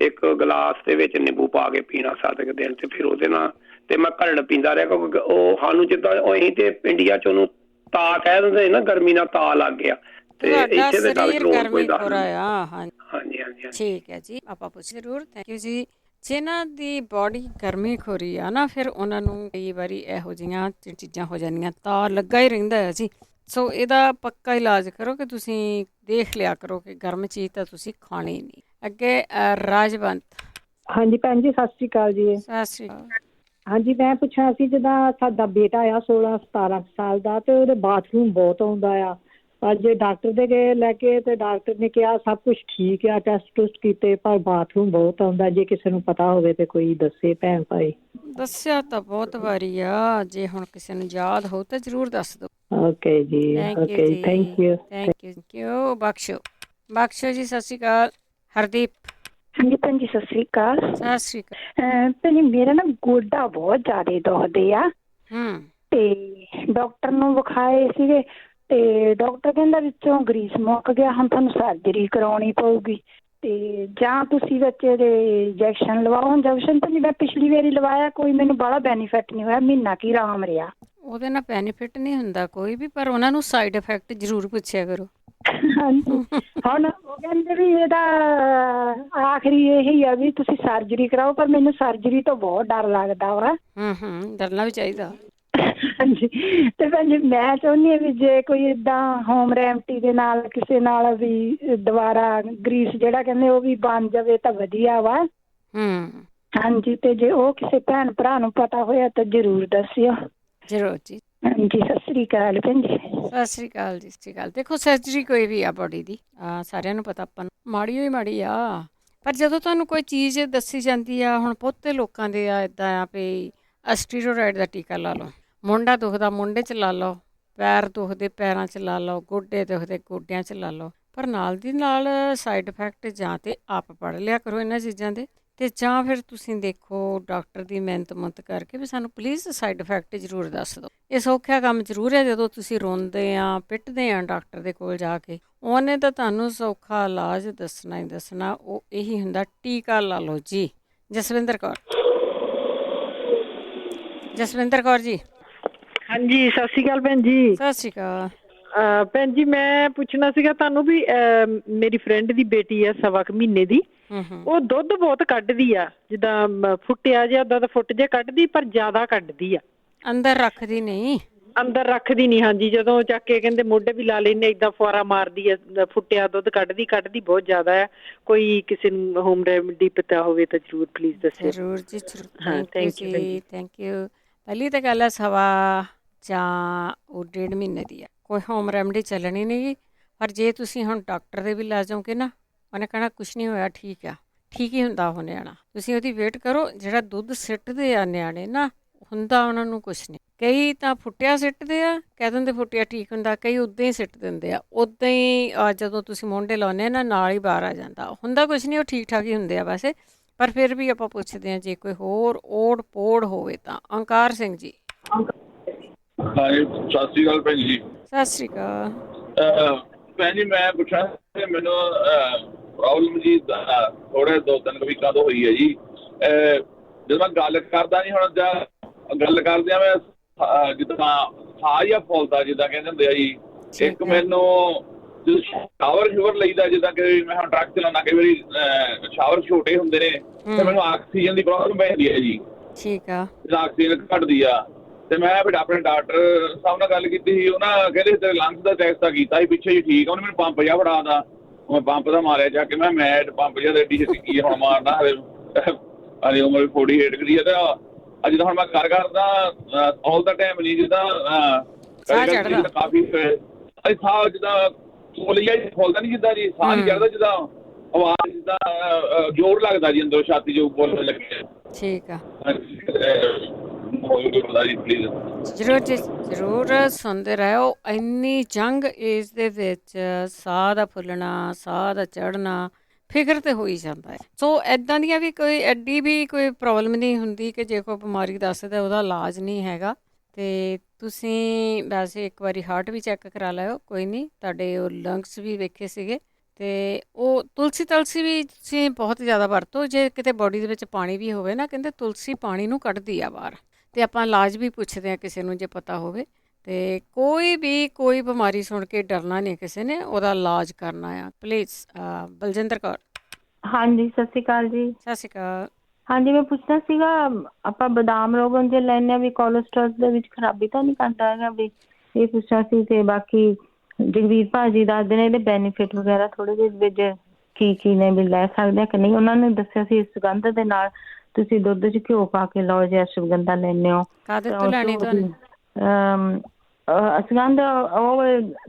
1 ਗਲਾਸ ਦੇ ਵਿੱਚ ਨਿੰਬੂ ਪਾ ਕੇ ਪੀਣਾ 7 ਦਿਨ, ਤੇ ਫਿਰ ਉਹਦੇ ਨਾਲ ਤੇ ਮੈਂ ਘੜੜ ਪੀਂਦਾ ਰਿਹਾ, ਕਿਉਂਕਿ ਉਹ ਸਾਨੂੰ ਜਿੱਦਾਂ ਅਸੀਂ ਤੇ ਇੰਡੀਆ 'ਚ ਉਹਨੂੰ ਤਾ ਕਹਿ ਦਿੰਦੇ ਨਾ, ਗਰਮੀ ਨਾਲ ਤਾ ਲੱਗ ਗਿਆ। ਤੇ ਇੱਥੇ ਦੇ ਡਾਕਟਰ ਕੋਈ ਦੱਸ। ਹਾਂਜੀ ਹਾਂਜੀ, ਠੀਕ ਹੈ ਜੀ, ਆਪਾਂ ਪੁੱਛ ਜ਼ਰੂਰ। ਥੈਂਕ ਯੂ ਜੀ। ਜਿਨ੍ਹਾਂ ਦੀ ਬੋਡੀ ਗਰਮੀ ਖੋਰੀ ਆ ਨਾ, ਫਿਰ ਉਹਨਾਂ ਨੂੰ ਕਈ ਵਾਰੀ ਇਹੋ ਜਿਹੀਆਂ ਚੀਜ਼ਾਂ ਹੋ ਜਾਂਦੀਆਂ, ਤਾਂ ਲੱਗਾ ਹੀ ਰਹਿੰਦਾ ਹੈ ਜੀ। ਸੋ ਇਹਦਾ ਪੱਕਾ ਇਲਾਜ ਕਰੋ ਕਿ ਤੁਸੀਂ ਦੇਖ ਲਿਆ ਕਰੋ ਕਿ ਗਰਮ ਚੀਜ਼ ਤਾਂ ਤੁਸੀਂ ਖਾਣੀ ਨਹੀਂ। ਅੱਗੇ ਰਾਜਵੰਤ। ਹਾਂਜੀ ਭੈਣ ਜੀ, ਸਤਿ ਸ਼੍ਰੀ ਅਕਾਲ ਜੀ। ਸਤਿ ਸ਼੍ਰੀ ਅਕਾਲ। ਹਾਂਜੀ, ਮੈਂ ਪੁੱਛਣਾ ਸੀ, ਜਿੱਦਾਂ ਸਾਡਾ ਬੇਟਾ ਆ 16-17 ਸਾਲ ਦਾ, ਤੇ ਉਹਦੇ ਬਾਥਰੂਮ ਬਹੁਤ ਆਉਂਦਾ ਆ। ਪਰ ਜੇ ਡਾਕਟਰ ਦੇ ਗਏ ਲੈ ਕੇ, ਤੇ ਡਾਕਟਰ ਨੇ ਕਿਹਾ ਸਭ ਕੁਛ ਠੀਕ ਆ, ਟੈਸਟ ਟੁਸਟ ਕੀਤੇ, ਪਰ ਬਾਥਰੂਮ ਬਹੁਤ ਆਉਂਦਾ। ਜੇ ਕਿਸੇ ਨੂੰ ਪਤਾ ਹੋਵੇ ਤੇ ਕੋਈ ਦੱਸੇ ਭੈਣ ਭਾਈ। ਦੱਸਿਆ ਤਾਂ ਬਹੁਤ ਵਾਰੀ ਆ, ਜੇ ਹੁਣ ਕਿਸੇ ਨੂੰ ਯਾਦ ਹੋ ਤਾਂ ਜ਼ਰੂਰ ਦੱਸ ਦਿਓ। ਓਕੇ ਜੀ, okay, thank you. Thank you. ਬਖਸ਼ੋ ਜੀ, ਸਤਿ ਸ਼੍ਰੀ ਅਕਾਲ। ਹਰਦੀਪ। ਹਾਂਜੀ ਭੈਣ ਜੀ, ਸਤਿ ਸ਼੍ਰੀ ਅਕਾਲ। ਸਤਿ ਸ਼੍ਰੀ ਅਕਾਲ। ਭੈਣ ਜੀ, ਮੇਰਾ ਨਾ ਗੋਡਾ ਬਹੁਤ ਜ਼ਿਆਦਾ ਦੁਖਦੇ ਆ, ਤੇ ਡਾਕਟਰ ਨੂੰ ਵਿਖਾਏ ਸੀਗੇ, ਤੇ ਡਾਕਟਰ ਕਹਿੰਦਾ ਵਿੱਚੋਂ ਗਰੀਸ ਮੁੱਕ ਗਿਆ, ਹੁਣ ਤੁਹਾਨੂੰ ਸਰਜਰੀ ਕਰਾਉਣੀ ਪਊਗੀ, ਤੇ ਜਾਂ ਤੁਸੀਂ ਵਿੱਚ ਇਹਦੇ ਇੰਜੈਕਸ਼ਨ ਲਵਾਓ। ਇੰਜੈਕਸ਼ਨ ਤਾਂ ਮੈਂ ਪਿਛਲੀ ਵਾਰੀ ਲਵਾਇਆ, ਕੋਈ ਮੈਨੂੰ ਬੜਾ ਬੈਨੀਫਿਟ ਨਹੀਂ ਹੋਇਆ, ਮਹੀਨਾ ਕੀ ਆਰਾਮ ਰਿਹਾ। ਉਹਦੇ ਨਾਲ ਬੈਨੀਫਿਟ ਨਹੀਂ ਹੁੰਦਾ ਕੋਈ ਵੀ, ਪਰ ਉਹਨਾਂ ਨੂੰ ਸਾਈਡ ਇਫੈਕਟ ਜ਼ਰੂਰ ਪੁੱਛਿਆ ਕਰੋ। ਹਾਂਜੀ ਹੁਣ ਉਹ ਕਹਿੰਦੇ ਵੀ ਇਹਦਾ ਆਖਰੀ ਇਹੀ ਆ ਵੀ ਤੁਸੀਂ ਸਰਜਰੀ ਕਰਾਓ, ਪਰ ਮੈਨੂੰ ਸਰਜਰੀ ਤੋਂ ਬਹੁਤ ਡਰ ਲੱਗਦਾ ਵਾ। ਡਰਨਾ ਵੀ ਚਾਹੀਦਾ। ਹਾਂਜੀ ਤੇ ਭੈਣ ਜੀ ਮੈਂ ਚਾਹੁੰਦੀ ਹਾਂ ਵੀ ਜੇ ਕੋਈ ਏਦਾਂ ਹੋਮ ਰੈਮਟੀ ਦੇ ਨਾਲ ਕਿਸੇ ਨਾਲ ਵੀ ਦੁਬਾਰਾ ਗਰੀਸ ਜਿਹੜਾ ਕਹਿੰਦੇ ਉਹ ਵੀ ਬਣ ਜਾਵੇ ਤਾਂ ਵਧੀਆ ਵਾ। ਹਾਂਜੀ ਤੇ ਜੇ ਉਹ ਕਿਸੇ ਭੈਣ ਭਰਾ ਨੂੰ ਪਤਾ ਹੋਇਆ ਤਾਂ ਜ਼ਰੂਰ ਦੱਸਿਓ। ਜ਼ਰੂਰ ਜੀ। ਹਾਂਜੀ ਸਤਿ ਸ੍ਰੀ ਅਕਾਲ ਭੈਣ ਜੀ। ਸਤਿ ਸ਼੍ਰੀ ਅਕਾਲ ਜੀ। ਸਤਿ ਸ਼੍ਰੀ ਅਕਾਲ। ਦੇਖੋ ਸਰਜਰੀ ਕੋਈ ਵੀ ਆ ਬੋਡੀ ਦੀ, ਸਾਰਿਆਂ ਨੂੰ ਪਤਾ, ਆਪਾਂ ਨੂੰ ਮਾੜੀ ਹੋਈ ਮਾੜੀ ਆ, ਪਰ ਜਦੋਂ ਤੁਹਾਨੂੰ ਕੋਈ ਚੀਜ਼ ਦੱਸੀ ਜਾਂਦੀ ਆ, ਹੁਣ ਬਹੁਤੇ ਲੋਕਾਂ ਦੇ ਆ ਇੱਦਾਂ ਆ ਵੀ ਸਟੀਰੋਇਡ ਦਾ ਟੀਕਾ ਲਾ ਲਓ, ਮੁੰਡਾ ਦੁਖਦਾ ਮੁੰਡੇ 'ਚ ਲਾ ਲਓ, ਪੈਰ ਦੁਖਦੇ ਪੈਰਾਂ 'ਚ ਲਾ ਲਓ, ਗੋਡੇ ਦੁਖਦੇ ਗੋਡਿਆਂ 'ਚ ਲਾ ਲਓ, ਪਰ ਨਾਲ ਦੀ ਨਾਲ ਸਾਈਡ ਇਫੈਕਟ ਜਾਂ ਤਾਂ ਆਪ ਪੜ੍ਹ ਲਿਆ ਕਰੋ ਇਹਨਾਂ ਚੀਜ਼ਾਂ ਦੇ, ਅਤੇ ਜਾਂ ਫਿਰ ਤੁਸੀਂ ਦੇਖੋ ਡਾਕਟਰ ਦੀ ਮਿਹਨਤ ਮੁਹਨਤ ਕਰਕੇ ਵੀ ਸਾਨੂੰ ਪਲੀਜ਼ ਸਾਈਡ ਇਫੈਕਟ ਜ਼ਰੂਰ ਦੱਸ ਦਿਓ। ਇਹ ਸੌਖਾ ਕੰਮ ਜ਼ਰੂਰ ਹੈ, ਜਦੋਂ ਤੁਸੀਂ ਰੋਂਦੇ ਆ ਪਿੱਟਦੇ ਆ ਡਾਕਟਰ ਦੇ ਕੋਲ ਜਾ ਕੇ, ਉਹਨੇ ਤਾਂ ਤੁਹਾਨੂੰ ਸੌਖਾ ਇਲਾਜ ਦੱਸਣਾ ਹੀ ਦੱਸਣਾ, ਉਹ ਇਹੀ ਹੁੰਦਾ ਟੀਕਾ ਲਾ ਲਓ ਜੀ। ਜਸਵਿੰਦਰ ਕੌਰ। ਜਸਵਿੰਦਰ ਕੌਰ ਜੀ। ਹਾਂਜੀ ਸਤਿ ਸ਼੍ਰੀ ਅਕਾਲ ਭੈਣ ਜੀ। ਸਤਿ ਸ਼੍ਰੀ ਅਕਾਲ ਭੈਣ ਜੀ ਮੈਂ ਪੁੱਛਣਾ ਸੀਗਾ ਤੁਹਾਨੂੰ ਵੀ ਮੇਰੀ ਫਰੈਂਡ ਦੀ ਬੇਟੀ ਆ 1.25 ਕੁ ਮਹੀਨੇ ਦੀ, ਉਹ ਦੁੱਧ ਬਹੁਤ ਕੱਢਦੀ ਆ, ਜਿੱਦਾਂ ਫੁੱਟਿਆ ਜਿਹਾ ਦੁੱਧ ਫੁੱਟ ਜੇ ਕੱਢਦੀ, ਪਰ ਜ਼ਿਆਦਾ ਕੱਢਦੀ ਆ, ਅੰਦਰ ਰੱਖਦੀ ਨਹੀਂ। ਅੰਦਰ ਰੱਖਦੀ ਨਹੀਂ। ਹਾਂਜੀ ਜਦੋਂ ਚੱਕ ਕੇ ਕਹਿੰਦੇ ਮੋਢੇ ਵੀ ਲਾ ਲੈਂਦੇ, ਏਦਾਂ ਫੁਆਰਾ ਮਾਰਦੀ ਆ, ਫੁੱਟਿਆ ਦੁੱਧ ਕੱਢਦੀ ਬਹੁਤ ਜ਼ਿਆਦਾ ਆ। ਕੋਈ ਕਿਸੇ ਨੂੰ ਹੋਮ ਰੈਮਡੀ ਪਤਾ ਹੋਵੇ ਤਾਂ ਜ਼ਰੂਰ ਪਲੀਜ਼ ਦੱਸਿਓ। ਜ਼ਰੂਰ ਜੀ ਜ਼ਰੂਰ। ਥੈਂਕ ਯੂ ਜੀ, ਥੈਂਕ ਯੂ। ਪਹਿਲੀ ਤਾਂ ਗੱਲ ਹੈ 1.25 ਜਾਂ ਉਹ 1.5 ਮਹੀਨੇ ਦੀ ਆ, ਕੋਈ ਹੋਮ ਰੈਮਡੀ ਚੱਲਣੀ ਨਹੀਂ, ਪਰ ਜੇ ਤੁਸੀਂ ਹੁਣ ਡਾਕਟਰ ਦੇ ਵੀ ਲੈ ਜਾਓਗੇ ਨਾ, ਉਹਨੇ ਕਹਿਣਾ ਕੁਛ ਨਹੀਂ ਹੋਇਆ, ਠੀਕ ਆ, ਠੀਕ ਹੀ ਹੁੰਦਾ ਉਹ ਨਿਆਣਾ, ਤੁਸੀਂ ਉਹਦੀ ਵੇਟ ਕਰੋ। ਜਿਹੜਾ ਦੁੱਧ ਸਿੱਟਦੇ ਆ ਨਿਆਣੇ ਨਾ, ਹੁੰਦਾ ਉਹਨਾਂ ਨੂੰ ਕੁਛ ਨਹੀਂ, ਕਈ ਤਾਂ ਫੁੱਟਿਆ ਸਿੱਟਦੇ ਆ, ਕਹਿ ਦਿੰਦੇ ਫੁੱਟਿਆ ਠੀਕ ਹੁੰਦਾ, ਕਈ ਉੱਦਾਂ ਹੀ ਸਿੱਟ ਦਿੰਦੇ ਆ, ਉੱਦਾਂ ਹੀ ਜਦੋਂ ਤੁਸੀਂ ਮੋਢੇ ਲਾਉਂਦੇ ਨਾ ਨਾਲ ਹੀ ਬਾਹਰ ਆ ਜਾਂਦਾ, ਹੁੰਦਾ ਕੁਛ ਨਹੀਂ, ਉਹ ਠੀਕ ਠਾਕ ਹੀ ਹੁੰਦੇ ਆ ਵੈਸੇ, ਪਰ ਫਿਰ ਵੀ ਆਪਾਂ ਪੁੱਛਦੇ ਹਾਂ ਜੇ ਕੋਈ ਹੋਰ ਓੜ ਪੋੜ ਹੋਵੇ ਤਾਂ। ਓਂਕਾਰ ਸਿੰਘ ਜੀ। ਹਾਂਜੀ ਸਤਿ ਸ਼੍ਰੀ ਅਕਾਲ ਭੈਣ ਜੀ। ਸਤਿ ਸ਼੍ਰੀ ਅਕਾਲ ਭੈਣ ਜੀ ਮੈਂ ਪੁੱਛਣਾ ਮੈਨੂੰ ਪ੍ਰੋਬਲਮ ਜੀ ਥੋੜੇ 2-3 ਵੀਕਾਂ ਤੋਂ ਹੋਈ ਹੈ ਜੀ। ਜਦੋਂ ਮੈਂ ਗੱਲ ਕਰਦਾ ਨਹੀਂ, ਹੁਣ ਜਾਂ ਗੱਲ ਕਰਦੇ ਆ ਮੈਂ ਜਿੱਦਾਂ ਸਾਹ ਜਾਂ ਫੁੱਲਦਾ ਜਿੱਦਾਂ ਕਹਿੰਦੇ ਹੁੰਦੇ ਆ ਜੀ। ਇੱਕ ਮੈਨੂੰ ਜਦੋਂ ਸ਼ਾਵਰ ਲਈਦਾ, ਜਿੱਦਾਂ ਕਿ ਮੈਂ ਹੁਣ ਟਰੱਕ ਚਲਾਉਣਾ, ਕਈ ਵਾਰੀ ਸ਼ਾਵਰ ਛੋਟੇ ਹੁੰਦੇ ਨੇ ਤੇ ਮੈਨੂੰ ਆਕਸੀਜਨ ਦੀ ਪ੍ਰੋਬਲਮ ਪੈਂਦੀ ਹੈ ਜੀ। ਠੀਕ ਆ। ਆਕਸੀਜਨ ਘਟਦੀ ਆ ਤੇ ਮੈਂ ਫਿਰ ਆਪਣੇ ਡਾਕਟਰ ਸਾਹਿਬ ਨਾਲ ਗੱਲ ਕੀਤੀ ਸੀ, ਉਹਨਾਂ ਕਹਿੰਦੇ ਤੇਰੇ ਲੰਗਸ ਦਾ ਟੈਸਟ ਤਾਂ ਕੀਤਾ ਸੀ ਪਿੱਛੇ ਜੀ, ਠੀਕ ਆ। ਉਹਨੇ ਮੈਨੂੰ ਪੰਪ ਜਿਹਾ ਫੜਾ ਤਾ, ਮੈਂ ਪੰਪ ਦਾ ਮਾਰਿਆ ਜਾ ਕੇ, ਮੈਂ ਪੰਪ ਜਿਹਾ ਐਡੀ ਛੇਤੀ ਕੀ ਹੁਣ ਮਾਰਨਾ, ਹਲੇ ਉਮਰ ਵੀ 48 ਦੀ ਆ। ਤੇ ਜਿੱਦਾਂ ਹੁਣ ਮੈਂ ਕਰਦਾ ਆਲ ਦਾ ਟਾਈਮ ਨਹੀਂ, ਜਿੱਦਾਂ ਕਾਫੀ ਸਾਹ ਜਿੱਦਾਂ ਫੁੱਲਦਾ ਨਹੀਂ, ਜਿੱਦਾਂ ਜੀ ਸਾਹ ਨਹੀਂ ਚੜਦਾ, ਜਿੱਦਾਂ ਆਵਾਜ਼ ਜਿੱਦਾਂ ਜ਼ੋਰ ਲੱਗਦਾ ਜੀ ਅੰਦਰੋਂ ਛਾਤੀ ਜੋ ਬੋਲਣ ਲੱਗੇ। ਠੀਕ ਆ। ਜ਼ਰੂਰ ਜੀ ਜ਼ਰੂਰ ਸੁਣਦੇ ਰਹੋ। ਇੰਨੀ ਯੰਗ ਏਜ ਦੇ ਵਿੱਚ ਸਾਹ ਦਾ ਫੁੱਲਣਾ, ਸਾਹ ਦਾ ਚੜ੍ਹਨਾ, ਫਿਕਰ ਤੇ ਹੋ ਹੀ ਜਾਂਦਾ ਹੈ। ਸੋ ਇੱਦਾਂ ਦੀਆਂ ਵੀ ਕੋਈ ਐਡੀ ਵੀ ਕੋਈ ਪ੍ਰੋਬਲਮ ਨਹੀਂ ਹੁੰਦੀ ਕਿ ਜੇ ਕੋਈ ਬਿਮਾਰੀ ਦੱਸਦਾ ਉਹਦਾ ਇਲਾਜ ਨਹੀਂ ਹੈਗਾ। ਅਤੇ ਤੁਸੀਂ ਵੈਸੇ ਇੱਕ ਵਾਰੀ ਹਾਰਟ ਵੀ ਚੈੱਕ ਕਰਾ ਲਿਓ, ਕੋਈ ਨਹੀਂ, ਤੁਹਾਡੇ ਉਹ ਲੰਗਸ ਵੀ ਵੇਖੇ ਸੀਗੇ। ਅਤੇ ਉਹ ਤੁਲਸੀ ਵੀ ਤੁਸੀਂ ਬਹੁਤ ਜ਼ਿਆਦਾ ਵਰਤੋ, ਜੇ ਕਿਤੇ ਬੋਡੀ ਦੇ ਵਿੱਚ ਪਾਣੀ ਵੀ ਹੋਵੇ ਨਾ, ਕਹਿੰਦੇ ਤੁਲਸੀ ਪਾਣੀ ਨੂੰ ਕੱਢਦੀ ਆ ਬਾਹਰ। ਅਤੇ ਆਪਾਂ ਇਲਾਜ ਵੀ ਪੁੱਛਦੇ ਹਾਂ ਕਿਸੇ ਨੂੰ ਜੇ ਪਤਾ ਹੋਵੇ, ਅਤੇ ਕੋਈ ਬਿਮਾਰੀ ਸੁਣ ਕੇ ਡਰਨਾ ਨਹੀਂ ਕਿਸੇ ਨੇ, ਉਹਦਾ ਇਲਾਜ ਕਰਨਾ ਆ ਪਲੀਜ਼। ਬਲਜਿੰਦਰ ਕੌਰ। ਹਾਂਜੀ ਸਤਿ ਸ਼੍ਰੀ ਅਕਾਲ ਜੀ। ਸਤਿ ਸ਼੍ਰੀ ਅਕਾਲ। ਹਾਂਜੀ ਮੈਂ ਪੁੱਛਣਾ ਸੀਗਾ, ਆਪਾਂ ਬਦਾਮ ਰੋਗਨ ਜੇ ਲੈਂਦੇ ਹਾਂ ਵੀ ਕੋਲੇਸਟਰੋਲ ਦੇ ਵਿੱਚ ਖਰਾਬੀ ਤਾਂ ਨਹੀਂ ਕਰਦਾ ਹੈਗਾ, ਵੀ ਇਹ ਪੁੱਛਣਾ ਸੀ। ਅਤੇ ਬਾਕੀ ਜਗਵੀਰ ਭਾਜੀ ਦੱਸਦੇ ਨੇ ਇਹਦੇ ਬੈਨੀਫਿਟ ਵਗੈਰਾ ਥੋੜ੍ਹੇ ਜਿਹੇ ਵਿੱਚ ਕੀ ਨੇ, ਵੀ ਲੈ ਸਕਦੇ ਹਾਂ ਕਿ ਨਹੀਂ। ਉਹਨਾਂ ਨੇ ਦੱਸਿਆ ਸੀ ਸੁਗੰਧ ਦੇ ਨਾਲ ਤੁਸੀਂ ਦੁੱਧ 'ਚ ਘਿਓ ਪਾ ਕੇ ਲਓ, ਜੇ ਅਸ਼ਵਗੰਧਾ ਲੈਂਦੇ ਹੋ। ਸੁਗੰਧ ਉਹ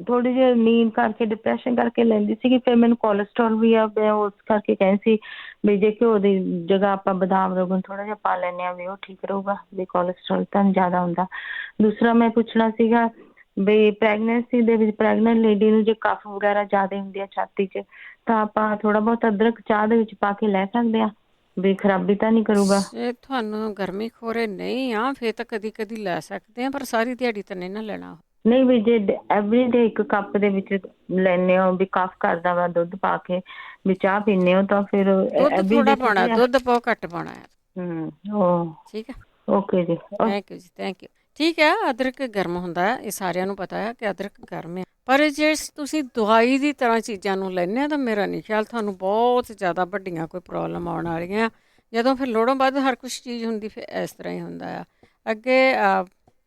ਥੋੜ੍ਹੀ ਜਿਹੀ ਨੀਂਦ ਕਰਕੇ, ਡਿਪਰੈਸ਼ਨ ਕਰਕੇ ਲੈਂਦੀ ਸੀਗੀ, ਫਿਰ ਮੈਨੂੰ ਕੋਲੇਸਟਰੋਲ ਵੀ ਆ, ਮੈਂ ਉਸ ਕਰਕੇ ਕਹਿੰਦੀ ਸੀ ਵੀ ਜੇ ਘਿਓ ਦੀ ਜਗ੍ਹਾ ਆਪਾਂ ਬਦਾਮ ਰੋਗਨ ਥੋੜ੍ਹਾ ਜਿਹਾ ਪਾ ਲੈਂਦੇ ਹਾਂ ਵੀ ਉਹ ਠੀਕ ਰਹੂਗਾ, ਵੀ ਕੋਲੇਸਟਰੋਲ ਤਾਂ ਜ਼ਿਆਦਾ ਹੁੰਦਾ। ਦੂਸਰਾ ਮੈਂ ਪੁੱਛਣਾ ਸੀਗਾ ਵੀ ਪ੍ਰੈਗਨੈਂਸੀ ਦੇ ਵਿੱਚ ਪ੍ਰੈਗਨੈਂਟ ਲੇਡੀ ਨੂੰ ਜੇ ਕਫ ਵਗੈਰਾ ਜ਼ਿਆਦਾ ਹੁੰਦੀ ਆ ਛਾਤੀ 'ਚ, ਤਾਂ ਆਪਾਂ ਥੋੜ੍ਹਾ ਬਹੁਤ ਅਦਰਕ ਚਾਹ ਦੇ ਵਿੱਚ ਪਾ ਕੇ ਲੈ ਸਕਦੇ ਹਾਂ, ਵੀ ਖਰਾਬੀ ਤਾਂ ਨਹੀਂ ਕਰੂਗਾ। ਜੇ ਤੁਹਾਨੂੰ ਗਰਮੀ ਖੋਰੇ ਨਹੀਂ ਆ ਫਿਰ ਤਾਂ ਕਦੀ ਕਦੀ ਲੈ ਸਕਦੇ ਆ, ਪਰ ਸਾਰੀ ਦਿਹਾੜੀ ਤਾਂ ਨਹੀਂ ਨਾ ਲੈਣਾ। ਨਹੀਂ ਵੀ ਜੇ ਐਵਰੀ ਡੇ 1 ਕੱਪ ਦੇ ਵਿੱਚ ਲੈਂਦੇ ਹੋ, ਵੀ ਕਫ ਕਰਦਾ ਵਾ ਦੁੱਧ ਪਾ ਕੇ ਵੀ ਚਾਹ ਪੀਂਦੇ ਹੋ, ਤਾਂ ਫਿਰ ਦੁੱਧ ਥੋੜਾ ਪਾਉਣਾ, ਦੁੱਧ ਬਹੁਤ ਘੱਟ ਪਾਉਣਾ ਹੈ। ਉਹ ਠੀਕ ਹੈ। ਓਕੇ ਜੀ, ਥੈਂਕ ਯੂ ਜੀ, ਥੈਂਕ ਯੂ। ਠੀਕ ਹੈ, ਅਦਰਕ ਗਰਮ ਹੁੰਦਾ ਹੈ, ਇਹ ਸਾਰਿਆਂ ਨੂੰ ਪਤਾ ਹੈ ਕਿ ਅਦਰਕ ਗਰਮ ਹੈ, ਪਰ ਜੇ ਤੁਸੀਂ ਦਵਾਈ ਦੀ ਤਰ੍ਹਾਂ ਚੀਜ਼ਾਂ ਨੂੰ ਲੈਂਦੇ ਆ ਤਾਂ ਮੇਰਾ ਨਹੀਂ ਖਿਆਲ ਤੁਹਾਨੂੰ ਬਹੁਤ ਜ਼ਿਆਦਾ ਵੱਡੀਆਂ ਕੋਈ ਪ੍ਰੋਬਲਮ ਆਉਣ ਵਾਲੀਆਂ। ਜਦੋਂ ਫਿਰ ਲੋੜੋਂ ਵੱਧ ਹਰ ਕੁਛ ਚੀਜ਼ ਹੁੰਦੀ ਫਿਰ ਇਸ ਤਰ੍ਹਾਂ ਹੀ ਹੁੰਦਾ ਆ। ਅੱਗੇ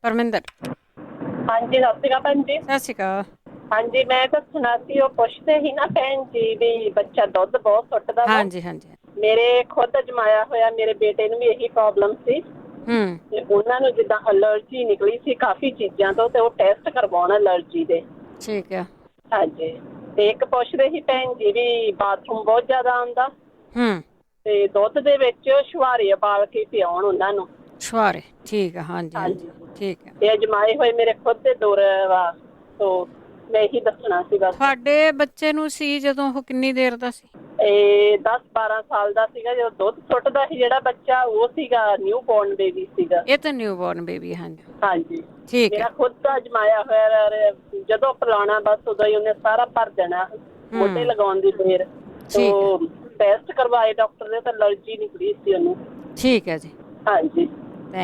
ਪਰਮਿੰਦਰ। ਹਾਂਜੀ, ਸਤਿ ਸ਼੍ਰੀ ਅਕਾਲ ਭੈਣ ਜੀ। ਸਤਿ ਸ਼੍ਰੀ ਅਕਾਲ। ਹਾਂਜੀ, ਮੈਂ ਦੱਸਣਾ ਸੀ, ਉਹ ਪੁੱਛਦੇ ਸੀ ਨਾ ਭੈਣ ਜੀ ਵੀ ਬੱਚਾ ਦੁੱਧ ਬਹੁਤ ਸੁੱਟਦਾ। ਹਾਂਜੀ ਹਾਂਜੀ। ਮੇਰੇ ਖੁਦ ਜਮਾਇਆ ਹੋਇਆ ਮੇਰੇ ਬੇਟੇ ਨੂੰ ਵੀ ਇਹੀ ਪ੍ਰੋਬਲਮ ਸੀ ਤੇ ਉਹਨਾਂ ਨੂੰ ਜਿੱਦਾਂ ਅਲਰਜੀ ਨਿਕਲੀ ਸੀ ਕਾਫੀ ਚੀਜ਼ਾਂ ਤੋਂ, ਤੇ ਉਹ ਟੈਸਟ ਕਰਵਾਉਣਾ ਅਲਰਜੀ ਦੇ। ਠੀਕ ਹੈ। ਹਾਂਜੀ, ਤੇ ਇੱਕ ਪੁੱਛਦੇ ਸੀ ਭੈਣ ਜੀ ਵੀ ਬਾਥਰੂਮ ਬਹੁਤ ਜ਼ਿਆਦਾ ਆਉਂਦਾ ਤੇ ਦੁੱਧ ਦੇ ਵਿੱਚ ਛੁਹਾਰੇ ਉਬਾਲ ਕੇ ਪਿਆਉਣ ਉਹਨਾਂ ਨੂੰ। ਛੁਹਾਰੇ, ਠੀਕ ਹੈ। ਹਾਂਜੀ ਹਾਂਜੀ, ਠੀਕ ਹੈ। ਇਹ ਅਜਮਾਏ ਹੋਏ ਮੇਰੇ ਖੁਦ ਦੇ ਦੌਰ ਵਾ, ਤੋਂ ਮੈਂ ਇਹੀ ਦੱਸਣਾ ਸੀ ਬਸ। ਤੁਹਾਡੇ ਬੱਚੇ ਨੂੰ ਸੀ ਜਦੋਂ ਉਹ ਕਿੰਨੀ ਦੇਰ ਦਾ ਸੀ? ਇਹ 10-12 ਸਾਲ ਦਾ ਸੀਗਾ ਜਦੋਂ ਦੁੱਧ ਸੁੱਟਦਾ ਸੀ ਜਿਹੜਾ ਬੱਚਾ, ਉਹ ਸੀਗਾ ਨਿਊ ਬੋਰਨ ਬੇਬੀ ਸੀਗਾ। ਇਹ ਤਾਂ ਨਿਊ ਬੋਰਨ ਬੇਬੀ। ਹਾਂਜੀ ਹਾਂਜੀ, ਠੀਕ ਹੈ। ਮੇਰਾ ਖੁਦ ਦਾ ਅਜਮਾਇਆ ਹੋਇਆ, ਜਦੋਂ ਪਿਲਾਉਣਾ ਬਸ ਉਦੋਂ ਹੀ ਉਹਨੇ ਸਾਰਾ ਭਰ ਦੇਣਾ ਮੋਢੇ ਲਗਾਉਣ ਦੀ ਦੇਰ। ਤੋਂ ਟੈਸਟ ਕਰਵਾਏ ਡਾਕਟਰ ਨੇ ਤਾਂ ਅਲਰਜੀ ਨਿਕਲੀ ਸੀ ਉਹਨੂੰ। ਠੀਕ ਹੈ ਜੀ। ਹਾਂਜੀ,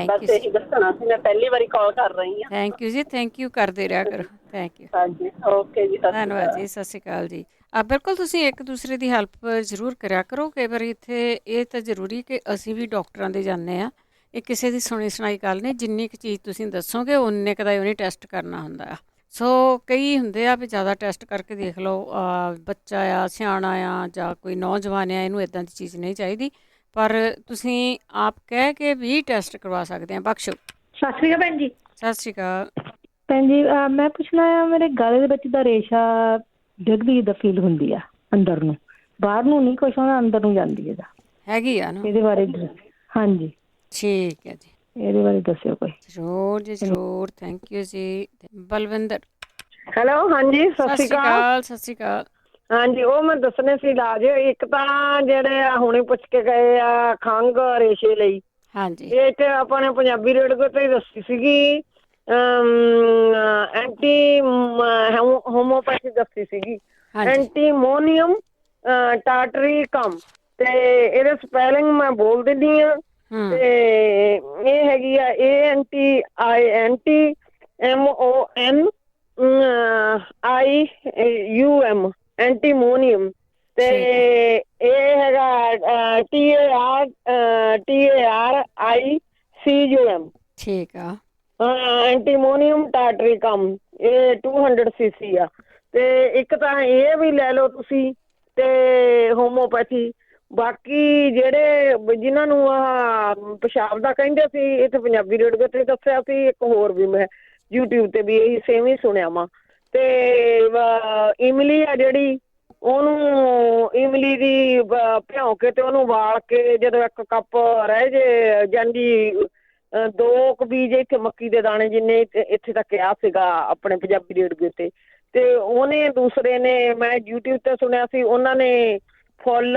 ਬਸ ਇਹੀ ਦੱਸਣਾ ਸੀ, ਮੈਂ ਪਹਿਲੀ ਵਾਰੀ ਕਾਲ ਕਰ ਰਹੀ ਹਾਂ। ਥੈਂਕ ਯੂ ਜੀ, ਥੈਂਕ ਯੂ, ਕਰਦੇ ਰਿਹਾ ਕਰੋ। Thank you. ਹਾਂਜੀ, ਓਕੇ ਜੀ, ਧੰਨਵਾਦ ਜੀ, ਸਤਿ ਸ਼੍ਰੀ ਅਕਾਲ ਜੀ। ਬਿਲਕੁਲ, ਤੁਸੀਂ ਇੱਕ ਦੂਸਰੇ ਦੀ ਹੈਲਪ ਜ਼ਰੂਰ ਕਰਿਆ ਕਰੋ। ਕਈ ਵਾਰੀ ਇੱਥੇ ਇਹ ਤਾਂ ਜ਼ਰੂਰੀ ਕਿ ਅਸੀਂ ਵੀ ਡਾਕਟਰਾਂ ਦੇ ਜਾਂਦੇ ਹਾਂ, ਇਹ ਕਿਸੇ ਦੀ ਸੁਣੀ ਸੁਣਾਈ ਗੱਲ ਨਹੀਂ। ਜਿੰਨੀ ਕੁ ਚੀਜ਼ ਤੁਸੀਂ ਦੱਸੋਗੇ ਉਨੇ ਕੁ ਦਾ ਉਹਨੇ ਟੈਸਟ ਕਰਨਾ ਹੁੰਦਾ ਆ। ਸੋ ਕਈ ਹੁੰਦੇ ਆ ਵੀ ਜ਼ਿਆਦਾ ਟੈਸਟ ਕਰਕੇ ਦੇਖ ਲਓ, ਬੱਚਾ ਆ, ਸਿਆਣਾ ਆ, ਜਾਂ ਕੋਈ ਨੌਜਵਾਨ ਆ, ਇਹਨੂੰ ਇੱਦਾਂ ਦੀ ਚੀਜ਼ ਨਹੀਂ ਚਾਹੀਦੀ, ਪਰ ਤੁਸੀਂ ਆਪ ਕਹਿ ਕੇ ਵੀ ਟੈਸਟ ਕਰਵਾ ਸਕਦੇ ਆ। ਬਖਸ਼ੋ। ਸਤਿ ਸ਼੍ਰੀ ਅਕਾਲ ਭੈਣ ਜੀ। ਸਤਿ ਸ਼੍ਰੀ ਅਕਾਲ ਭੈਣ ਜੀ, ਮੈਂ ਪੁੱਛਣਾ ਆ, ਮੇਰੇ ਗਲੇ ਦੇ ਵਿੱਚ ਦਾ ਰੇਸ਼ਾ ਡਿੱਗਦੀ ਦਾ ਫੀਲ ਹੁੰਦੀ ਆ ਅੰਦਰ ਨੂੰ, ਬਾਹਰ ਨੂੰ ਨਹੀਂ ਕੁਛ ਹੋਣਾ, ਅੰਦਰ ਨੂੰ ਜਾਂਦੀ ਇਹਦਾ ਹੈਗੀ ਆ ਨਾ, ਇਹਦੇ ਬਾਰੇ। ਹਾਂਜੀ, ਠੀਕ ਹੈ ਜੀ, ਇਹਦੇ ਬਾਰੇ ਦੱਸਿਓ ਕੋਈ। ਜ਼ਰੂਰ ਜੀ ਜ਼ਰੂਰ, ਥੈਂਕ ਯੂ ਜੀ। ਬਲਵਿੰਦਰ। ਹੈਲੋ, ਹਾਂਜੀ, ਸਤਿ ਸ਼੍ਰੀ ਅਕਾਲ। ਸਤਿ ਸ਼੍ਰੀ ਅਕਾਲ। ਹਾਂਜੀ, ਉਹ ਮੈਂ ਦੱਸਣੇ ਸੀ ਇਲਾਜ। ਇੱਕ ਤਾਂ ਜਿਹੜੇ ਹੁਣੇ ਪੁੱਛ ਕੇ ਗਏ ਆ ਖੰਘ ਰੇਸ਼ੇ ਲਈ। ਹਾਂਜੀ, ਇਹ ਤੇ ਆਪਾਂ ਨੇ ਪੰਜਾਬੀ ਰੇਡੀਓ ਤੇ ਦੱਸੀ ਸੀਗੀ, ਐਂਟੀ ਹੋਮੋਪੈਥੀ ਦੱਸੀ ਸੀਗੀ, ਐਂਟੀਮੋਨੀਅਮ ਟਾਟਰੀਕਮ, ਤੇ ਇਹਦੇ ਸਪੈਲਿੰਗ ਮੈਂ ਬੋਲ ਦਿੰਦੀ ਆ। ਤੇ ਇਹ ਹੈਗੀ ਆ ANTIMONIUM, ਐਂਟੀਮੋਨੀਅਮ। ਤੇ ਇਹ ਹੈਗਾ TARICUM, ਠੀਕ ਆ। ਐਂਟੀਮੋਨੀਅਮ ਟਾਟਰੀਕਮ, ਇਹ 200 cc ਆ। ਤੇ ਇੱਕ ਤਾਂ ਇਹ ਵੀ ਲੈ ਲਓ ਤੁਸੀਂ, ਤੇ ਹੋਮੋਪੈਥੀ। ਬਾਕੀ ਜਿਹੜੇ ਜਿਨ੍ਹਾਂ ਨੂੰ ਆਹ ਪਿਸ਼ਾਬ ਦਾ ਕਹਿੰਦੇ ਸੀ, ਇੱਥੇ ਪੰਜਾਬੀ ਰੇਡੀਓ ਤੇ ਦੱਸਿਆ ਸੀ। ਇੱਕ ਹੋਰ ਵੀ ਮੈਂ YouTube ਤੇ ਵੀ ਇਹੀ ਸੇਮ ਹੀ ਸੁਣਿਆ ਵਾ। ਤੇ ਇਮਲੀ ਆ ਜਿਹੜੀ, ਉਹਨੂੰ ਇਮਲੀ ਦੀ ਭਿਉਂ ਕੇ ਤੇ ਉਹਨੂੰ ਉਬਾਲ ਕੇ, ਜਦੋਂ 1 ਕੱਪ ਰਹਿ ਜੇ ਜਾਂਦੀ, 2 ਕੁ ਬੀਜ ਇੱਥੇ ਮੱਕੀ ਦੇ ਦਾਣੇ ਜਿੰਨੇ ਇੱਥੇ ਤੱਕ ਕਿਹਾ ਸੀਗਾ ਆਪਣੇ ਪੰਜਾਬੀ ਰੇਡੀਓ ਤੇ। ਤੇ ਉਹਨੇ ਦੂਸਰੇ ਨੇ, ਮੈਂ YouTube ਤੇ ਸੁਣਿਆ ਸੀ, ਉਹਨਾਂ ਨੇ ਫੁੱਲ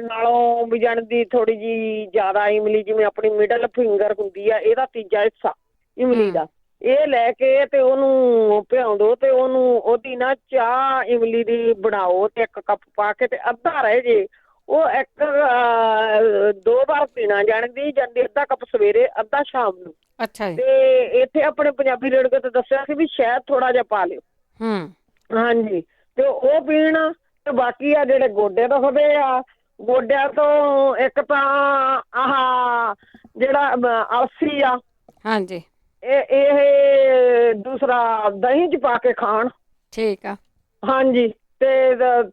ਨਾਲੋਂ ਵੀ ਜਾਣਦੀ ਥੋੜੀ ਜਿਹੀ ਜ਼ਿਆਦਾ ਇਮਲੀ, ਜਿਵੇਂ ਆਪਣੀ ਮਿਡਲ ਫਿੰਗਰ ਹੁੰਦੀ ਆ, ਇਹਦਾ ਤੀਜਾ ਹਿੱਸਾ ਇਮਲੀ ਦਾ, ਇਹ ਲੈ ਕੇ ਤੇ ਉਹਨੂੰ ਭਿਉਂ ਦੋ, ਤੇ ਉਹਨੂੰ ਉਹਦੀ ਨਾ ਚਾਹ ਇਮਲੀ ਦੀ ਬਣਾਓ, ਤੇ 1 ਕੱਪ ਪਾ ਕੇ ਤੇ ਅੱਧਾ ਰਹਿ ਜੇ, ਉਹ 2 ਵਾਰ ਪੀਣਾ ਜਾਣਦੀ ਜਾਂਦੀ, ਅੱਧਾ ਕੱਪ ਸਵੇਰੇ, ਅੱਧਾ ਸ਼ਾਮ ਨੂੰ। ਅੱਛਾ ਜੀ। ਤੇ ਇੱਥੇ ਆਪਣੇ ਪੰਜਾਬੀ ਰੇਡੀਓ ਤੇ ਦੱਸਿਆ ਸੀ ਵੀ ਸ਼ਾਇਦ ਥੋੜਾ ਜਿਹਾ ਪਾ ਲਿਓ। ਹਾਂਜੀ, ਤੇ ਉਹ ਪੀਣ। ਤੇ ਬਾਕੀ ਆ ਜਿਹੜੇ ਗੋਡੇ ਦੁਖਦੇ ਆ, ਗੋਡਿਆਂ ਤੋਂ ਇੱਕ ਤਾਂ ਆਹ ਜਿਹੜਾ ਅਲਸੀ ਆ, ਹਾਂਜੀ, ਇਹ ਦੂਸਰਾ ਦਹੀਂ 'ਚ ਪਾ ਕੇ ਖਾਣ। ਠੀਕ ਆ। ਹਾਂਜੀ, ਤੇ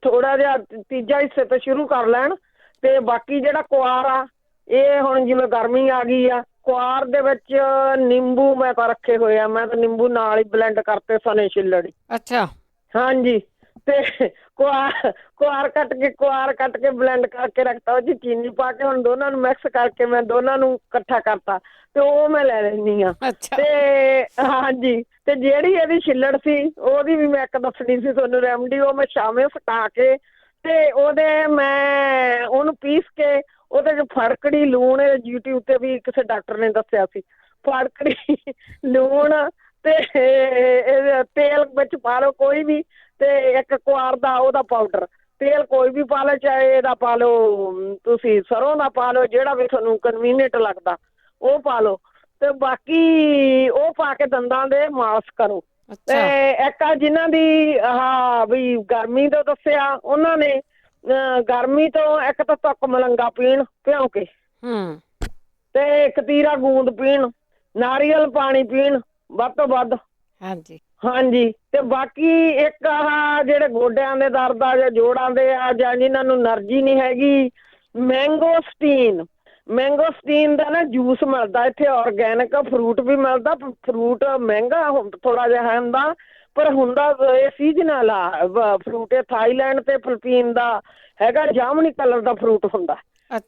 ਥੋੜਾ ਜਿਹਾ ਤੀਜਾ ਹਿੱਸੇ ਤੋਂ ਸ਼ੁਰੂ ਕਰ ਲੈਣ। ਤੇ ਬਾਕੀ ਜਿਹੜਾ ਕੁਆਰ ਆ, ਇਹ ਹੁਣ ਜਿਵੇਂ ਗਰਮੀ ਆ ਗਈ ਆ, ਕੁਆਰ ਦੇ ਵਿੱਚ ਨਿੰਬੂ ਮੈਂ ਤਾਂ ਰੱਖੇ ਹੋਏ ਆ, ਮੈਂ ਤਾਂ ਨਿੰਬੂ ਨਾਲ ਹੀ ਬਲੈਂਡ ਕਰਤੇ ਸਨੇ ਛਿੱਲੜੀ। ਅੱਛਾ। ਹਾਂਜੀ, ਤੇ ਕੁਆਰ ਕੱਟ ਕੇ ਬਲੈਂਡ ਕਰਕੇ ਰੱਖਤਾ, ਉਹ 'ਚ ਚੀਨੀ ਪਾ ਕੇ, ਹੁਣ ਦੋਨਾਂ ਨੂੰ ਮਿਕਸ ਕਰਕੇ ਮੈਂ ਦੋਨਾਂ ਨੂੰ ਇਕੱਠਾ ਕਰਤਾ, ਤੇ ਉਹ ਮੈਂ ਲੈ ਲੈਂਦੀ ਆ। ਤੇ ਹਾਂਜੀ, ਤੇ ਜਿਹੜੀ ਇਹਦੀ ਛਿੱਲੜ ਸੀ, ਉਹਦੀ ਵੀ ਮੈਂ ਇੱਕ ਦੱਸਣੀ ਸੀ ਤੁਹਾਨੂੰ ਰੈਮਡੀ। ਉਹ ਮੈਂ ਸ਼ਾਮੇ ਸੁਕਾ ਕੇ, ਤੇ ਮੈਂ ਉਹਨੂੰ ਪੀਸ ਕੇ, ਉਹਦੇ 'ਚ ਫੜਕੜੀ ਲੂਣ, YouTube ਤੇ ਵੀ ਕਿਸੇ ਡਾਕਟਰ ਨੇ ਦੱਸਿਆ ਸੀ, ਫੜਕੜੀ ਲੂਣ ਤੇ ਤੇਲ ਵਿੱਚ ਪਾ ਲਓ ਕੋਈ ਵੀ, ਤੇ 1 ਕੁਆਰ ਦਾ ਉਹਦਾ ਪਾਊਡਰ, ਤੇਲ ਕੋਈ ਵੀ ਪਾ ਲਓ, ਚਾਹੇ ਇਹਦਾ ਪਾ ਲਓ ਤੁਸੀਂ ਸਰੋਂ ਦਾ ਪਾ ਲਓ, ਜਿਹੜਾ ਵੀ ਤੁਹਾਨੂੰ ਕਨਵੀਨੀਅੰਟ ਲੱਗਦਾ ਉਹ ਪਾ ਲਓ। ਤੇ ਬਾਕੀ ਉਹ ਪਾ ਕੇ ਦੰਦਾਂ ਦੇ ਮਾਲਸ਼ ਕਰੋ। ਤੇ ਇੱਕ ਆ ਜਿਨ੍ਹਾਂ ਦੀ ਵੀ ਗਰਮੀ ਤੋਂ ਦੱਸਿਆ ਉਹਨਾਂ ਨੇ, ਗਰਮੀ ਤੋਂ ਇੱਕ ਤਾਂ ਤੁੱਕ ਮਲੰਗਾ ਪੀਣ ਭਿਉਂ ਕੇ, ਤੇ ਕਤੀਰਾ ਗੂੰਦ ਪੀਣ, ਨਾਰੀਅਲ ਪਾਣੀ ਪੀਣ ਵੱਧ ਤੋਂ ਵੱਧ। ਹਾਂਜੀ ਹਾਂਜੀ। ਤੇ ਬਾਕੀ ਇੱਕ ਜਿਹੜੇ ਗੋਡਿਆਂ ਦੇ ਦਰਦ ਆ ਜਾਂ ਜੋੜਾਂ ਦੇ ਆ ਜਾਂ ਜਿਨ੍ਹਾਂ ਨੂੰ ਐਨਰਜੀ ਨਹੀਂ ਹੈਗੀ, ਮੈਂਗੋਸਟੀਨ ਦਾ ਨਾ ਜੂਸ ਮਿਲਦਾ ਇੱਥੇ, ਆਰਗੈਨਿਕ ਫਰੂਟ ਵੀ ਮਿਲਦਾ। ਫਰੂਟ ਮਹਿੰਗਾ ਥੋੜਾ ਜਿਹਾ ਹੁੰਦਾ, ਪਰ ਹੁੰਦਾ ਇਹ ਸੀਜ਼ਨਲ ਆ ਫਰੂਟ। ਇਹ ਥਾਈਲੈਂਡ ਤੇ ਫਿਲੀਪੀਨ ਦਾ ਹੈਗਾ, ਜਾਮਨੀ ਕਲਰ ਦਾ ਫਰੂਟ ਹੁੰਦਾ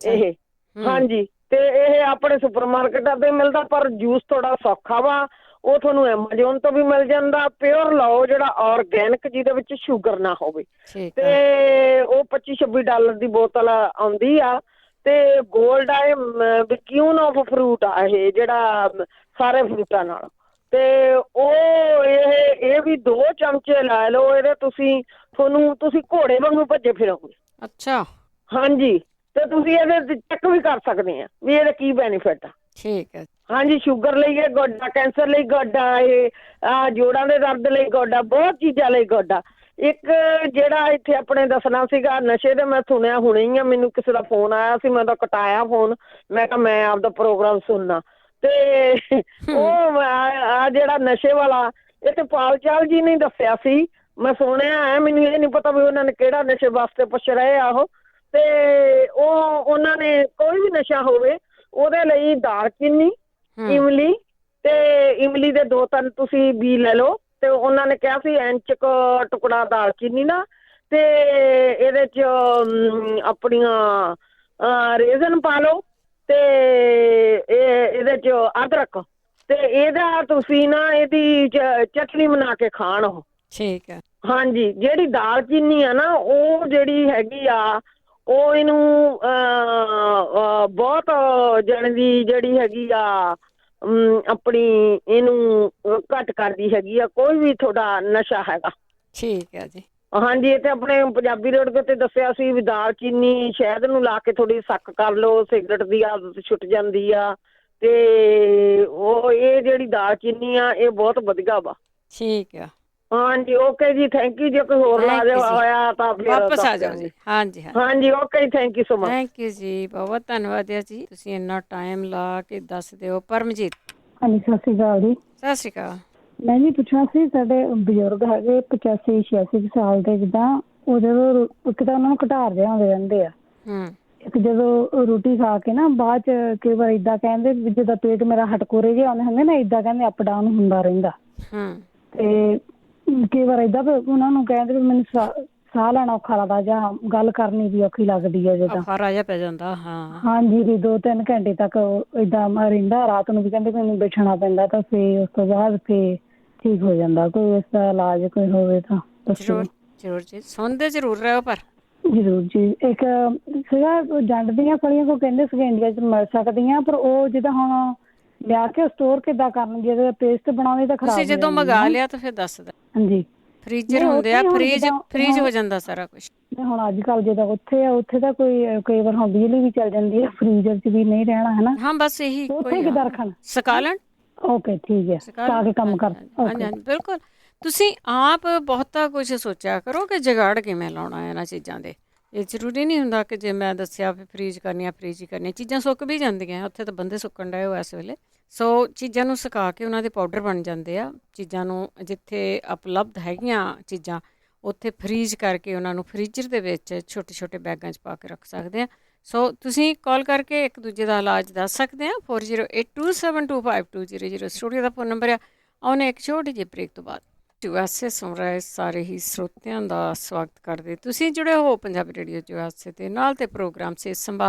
ਇਹ। ਹਾਂਜੀ। ਤੇ ਇਹ ਆਪਣੇ ਸੁਪਰਮਾਰਕੀਟਾਂ ਤੇ ਮਿਲਦਾ, ਪਰ ਜੂਸ ਥੋੜਾ ਸੌਖਾ ਵਾ। ਉਹ ਤੁਹਾਨੂੰ ਐਮਾਜੋਨ ਤੋਂ ਵੀ ਮਿਲ ਜਾਂਦਾ। ਪਿਓਰ ਲਓ ਜਿਹੜਾ ਆਰਗੈਨਿਕ, ਜਿਹਦੇ ਵਿੱਚ ਸ਼ੂਗਰ ਨਾ ਹੋਵੇ। ਤੇ ਉਹ $25-26 ਦੀ ਬੋਤਲ ਆਉਂਦੀ ਆ। ਤੇ ਗੋਲਡ ਆ ਇਹ ਕਿਊਨ ਆਫ ਫਰੂਟ ਆ ਇਹ, ਜਿਹੜਾ ਸਾਰੇ ਫਰੂਟਾਂ ਨਾਲ। ਤੇ ਉਹ ਇਹ ਵੀ 2 ਚਮਚੇ ਲੈ ਲਓ ਇਹਦੇ, ਤੁਸੀਂ ਘੋੜੇ ਵਾਂਗੂ ਭੱਜੇ ਫਿਰੋਗੇ। ਅੱਛਾ। ਹਾਂਜੀ। ਤੇ ਤੁਸੀਂ ਇਹਦੇ ਚੈੱਕ ਵੀ ਕਰ ਸਕਦੇ ਆ ਵੀ ਇਹਦੇ ਕੀ ਬੈਨੀਫਿਟ ਆ। ਠੀਕ ਹੈ। ਹਾਂਜੀ। ਸ਼ੂਗਰ ਲਈ ਇਹ ਗੁੱਡ ਆ, ਕੈਂਸਰ ਲਈ ਗੁੱਡ ਆ, ਇਹ ਜੋੜਾਂ ਦੇ ਦਰਦ ਲਈ ਗੁੱਡ ਆ, ਬਹੁਤ ਚੀਜ਼ਾਂ ਲਈ ਗੁੱਡ ਆ। ਇੱਕ ਜਿਹੜਾ ਇੱਥੇ ਆਪਣੇ ਦੱਸਣਾ ਸੀਗਾ ਨਸ਼ੇ ਦੇ, ਮੈਂ ਸੁਣਿਆ ਹੁਣੇ ਹੀ ਆ, ਮੈਨੂੰ ਕਿਸੇ ਦਾ ਫੋਨ ਆਇਆ ਸੀ, ਮੈਂ ਤਾਂ ਕਟਾਇਆ ਫੋਨ। ਮੈਂ ਕਿਹਾ ਮੈਂ ਆਪਦਾ ਪ੍ਰੋਗਰਾਮ ਸੁਣਨਾ। ਤੇ ਉਹ ਆ ਜਿਹੜਾ ਨਸ਼ੇ ਵਾਲਾ, ਇਹ ਤੇ ਪਾਲ ਚਾਲ ਜੀ ਨੇ ਦੱਸਿਆ ਸੀ, ਮੈਂ ਸੁਣਿਆ ਹੈ। ਮੈਨੂੰ ਇਹ ਨਹੀਂ ਪਤਾ ਵੀ ਉਹਨਾਂ ਨੇ ਕਿਹੜਾ ਨਸ਼ੇ ਵਾਸਤੇ ਪੁੱਛ ਰਹੇ ਆ ਉਹ। ਤੇ ਉਹਨਾਂ ਨੇ ਕੋਈ ਵੀ ਨਸ਼ਾ ਹੋਵੇ ਉਹਦੇ ਲਈ ਦਾਲਚੀਨੀ, ਇਮਲੀ, ਤੇ ਇਮਲੀ ਦੇ 2-3 ਤੁਸੀਂ ਬੀ ਲੈ ਲਓ। ਤੇ ਉਹਨਾਂ ਨੇ ਕਿਹਾ ਸੀ ਇੰਚ ਟੁਕੜਾ ਦਾਲਚੀਨੀ ਦਾ, ਤੇ ਇਹਦੇ 'ਚ ਆਪਣੀਆਂ ਰੇਜ਼ਨ ਪਾ ਲਓ, ਤੇ ਇਹਦੇ 'ਚ ਅਦਰਕ, ਤੇ ਇਹਦਾ ਤੁਸੀਂ ਨਾ ਇਹਦੀ ਚਟਨੀ ਬਣਾ ਕੇ ਖਾਣ ਉਹ। ਠੀਕ ਹੈ। ਹਾਂਜੀ। ਜਿਹੜੀ ਦਾਲਚੀਨੀ ਆ ਨਾ, ਉਹ ਜਿਹੜੀ ਹੈਗੀ ਆ, ਉਹ ਇਹਨੂੰ ਬਹੁਤ ਜਾਣੀ ਦੀ ਜਿਹੜੀ ਹੈਗੀ ਆ ਆਪਣੀ ਇਹਨੂੰ ਘੱਟ ਕਰਦੀ ਹੈਗੀ ਆ, ਕੋਈ ਵੀ ਤੁਹਾਡਾ ਨਸ਼ਾ ਹੈਗਾ। ਠੀਕ ਹੈ ਜੀ। ਹਾਂਜੀ। ਇਹ ਤੇ ਆਪਣੇ ਪੰਜਾਬੀ ਰੇਡੀਓ ਤੇ ਦੱਸਿਆ ਸੀ ਵੀ ਦਾਲਚੀਨੀ ਸ਼ਹਿਦ ਨੂੰ ਲਾ ਕੇ ਥੋੜੀ ਸੱਕ ਕਰ ਲਓ, ਸਿਗਰਟ ਦੀ ਆਦਤ ਛੁੱਟ ਜਾਂਦੀ ਆ। ਤੇ ਉਹ ਇਹ ਜਿਹੜੀ ਦਾਲਚੀਨੀ ਆ ਇਹ ਬਹੁਤ ਵਧੀਆ ਵਾ। ਠੀਕ ਆ। ਹਾਂਜੀ। ਓਕੇ ਜੀ, ਥੈਂਕ ਯੂ। ਜੇ ਕੋਈ ਹੋਰ ਲਾਜ ਹੋਇਆ ਤਾਂ ਫਿਰ ਵਾਪਸ ਆ ਜਾਓ ਜੀ। ਹਾਂਜੀ ਹਾਂਜੀ। ਓਕੇ ਜੀ, thank you so much. Thank you ਜੀ, ਬਹੁਤ ਧੰਨਵਾਦ ਹੈ ਜੀ, ਤੁਸੀਂ ਇੰਨਾ ਟਾਈਮ ਲਾ ਕੇ ਦੱਸ ਦਿਓ। ਪਰਮਜੀਤ। ਹਾਂਜੀ, ਸਤਿ ਸ਼੍ਰੀ ਅਕਾਲ ਜੀ। ਸਤਿ ਸ਼੍ਰੀ ਅਕਾਲ। ਮੈਂ ਜੀ ਪੁੱਛਣਾ ਸੀ, ਸਾਡੇ ਬਜ਼ੁਰਗ ਹੈਗੇ 85-86 ਸਾਲ ਦੇ, ਜਿੱਦਾਂ ਉਹ ਜਦੋਂ ਇੱਕ ਤਾਂ ਉਹਨਾਂ ਨੂੰ ਘਟਾਰ ਜਿਹਾ ਆਉਂਦੇ ਰਹਿੰਦੇ ਆ, ਇੱਕ ਜਦੋਂ ਰੋਟੀ ਖਾ ਕੇ ਨਾ ਬਾਅਦ ਚ ਕਈ ਵਾਰ ਏਦਾਂ ਕਹਿੰਦੇ ਵੀ ਜਿੱਦਾਂ ਪੇਟ ਮੇਰਾ ਹਟਕੋਰੇ ਜਿਹੇ ਆਉਂਦੇ ਹੁੰਦੇ ਨਾ, ਏਦਾਂ ਕਹਿੰਦੇ ਅਪ ਡਾਊਨ ਹੁੰਦਾ ਰਹਿੰਦਾ। ਤੇ ਕਈ ਵਾਰ ਏਦਾਂ ਉਹਨਾਂ ਨੂੰ ਕਹਿੰਦੇ ਵੀ ਮੈਨੂੰ ਸਾਹ ਲੈਣਾ ਔਖਾ ਲੱਗਦਾ, ਜਾਂ ਗੱਲ ਕਰਨੀ ਵੀ ਔਖੀ ਲੱਗਦੀ ਹੈ ਜਿੱਦਾਂ ਖਾਰਾ ਪੈ ਜਾਂਦਾ। ਹਾਂਜੀ। ਵੀ 2-3 ਘੰਟੇ ਤੱਕ ਏਦਾਂ ਰਹਿੰਦਾ। ਰਾਤ ਨੂੰ ਵੀ ਕਹਿੰਦੇ ਮੈਨੂੰ ਬੈਠਣਾ ਪੈਂਦਾ, ਤਾਂ ਫਿਰ ਉਸ ਤੋਂ ਬਾਅਦ ਫਿਰ ਠੀਕ ਹੋ ਜਾਂਦਾ। ਕੋਈ ਇਸ ਦਾ ਇਲਾਜ ਕੋਈ ਹੋਵੇ ਤਾਂ ਜ਼ਰੂਰ ਜੀ, ਸੁਣਦੇ ਜ਼ਰੂਰ ਰਹੋ। ਪਰ ਜ਼ਰੂਰ ਜੀ। ਇੱਕ ਸੀਗਾ ਜੰਡ ਦੀਆਂ ਫਲੀਆਂ ਕੋ ਕਹਿੰਦੇ ਸੀਗੇ ਇੰਡੀਆ 'ਚ ਮਿਲ ਸਕਦੀਆਂ, ਪਰ ਉਹ ਜਿੱਦਾਂ ਹੁਣ ਲਿਆ ਕੇ ਸਟੋਰ ਕਿੱਦਾਂ ਕਰਨ, ਜੇ ਪੇਸਟ ਬਣਾਉਣੀ ਤਾਂ ਖਰਾਬ। ਤੁਸੀਂ ਜਦੋਂ ਮੰਗਾ ਲਿਆ ਤਾਂ ਫਿਰ ਦੱਸ ਦਿਓ। ਹਾਂਜੀ। ਫਰੀਜ਼ਰ ਹੁੰਦੇ ਆ, ਫਰੀਜ਼ ਹੋ ਜਾਂਦਾ ਸਾਰਾ ਕੁਝ। ਹੁਣ ਅੱਜ ਕੱਲ੍ਹ ਜਿੱਦਾਂ ਉੱਥੇ ਤਾਂ ਕਈ ਵਾਰ ਹੁਣ ਬਿਜਲੀ ਵੀ ਚੱਲ ਜਾਂਦੀ ਹੈ, ਫਰੀਜ਼ਰ 'ਚ ਵੀ ਨਹੀਂ ਰਹਿਣਾ, ਹੈ ਨਾ। ਹਾਂ, ਬਸ ਇਹੀ। ਉੱਥੇ ਕਿੱਦਾਂ ਰੱਖਣ? ਸੁਕਾ ਲੈਣ। ਓਕੇ, ਠੀਕ ਹੈ। ਸੁਕਾ ਕੇ ਕੰਮ ਕਰ। ਹਾਂਜੀ, ਬਿਲਕੁਲ। ਤੁਸੀਂ ਆਪ ਬਹੁਤਾ ਕੁਝ ਸੋਚਿਆ ਕਰੋ ਕਿ ਜੁਗਾੜ ਕਿਵੇਂ ਲਾਉਣਾ ਇਹਨਾਂ ਚੀਜ਼ਾਂ ਦੇ। ਇਹ ਜ਼ਰੂਰੀ ਨਹੀਂ ਹੁੰਦਾ ਕਿ ਜੇ ਮੈਂ ਦੱਸਿਆ ਵੀ ਫਰੀਜ਼ ਕਰਨੀਆਂ, ਚੀਜ਼ਾਂ ਸੁੱਕ ਵੀ ਜਾਂਦੀਆਂ। ਉੱਥੇ ਤਾਂ ਬੰਦੇ ਸੁੱਕਣ ਡਏ ਹੋ ਇਸ ਵੇਲੇ। ਸੋ ਚੀਜ਼ਾਂ ਨੂੰ ਸੁਕਾ ਕੇ ਉਹਨਾਂ ਦੇ ਪਾਊਡਰ ਬਣ ਜਾਂਦੇ ਆ। ਚੀਜ਼ਾਂ ਨੂੰ ਜਿੱਥੇ ਉਪਲਬਧ ਹੈਗੀਆਂ ਚੀਜ਼ਾਂ, ਉੱਥੇ ਫਰੀਜ਼ ਕਰਕੇ ਉਹਨਾਂ ਨੂੰ ਫਰੀਜ਼ਰ ਦੇ ਵਿੱਚ ਛੋਟੇ ਬੈਗਾਂ 'ਚ ਪਾ ਕੇ ਰੱਖ ਸਕਦੇ ਆ। ਸੋ ਤੁਸੀਂ ਕਾਲ ਕਰਕੇ ਇੱਕ ਦੂਜੇ ਦਾ ਇਲਾਜ ਦੱਸ ਸਕਦੇ ਆ। 4082725200 ਸਟੂਡੀਓ ਦਾ ਫੋਨ ਨੰਬਰ ਆ। ਉਹਨੇ ਇੱਕ ਛੋਟੀ ਜਿਹੀ ਬ੍ਰੇਕ ਤੋਂ ਬਾਅਦ USA ਸੁਣ ਰਹੇ ਸਾਰੇ ਹੀ ਸਰੋਤਿਆਂ ਦਾ ਸਵਾਗਤ ਕਰਦੇ। ਤੁਸੀਂ ਜੁੜੇ ਹੋ ਪੰਜਾਬੀ ਰੇਡੀਓ USA ਦੇ ਨਾਲ, ਤੇ ਪ੍ਰੋਗਰਾਮ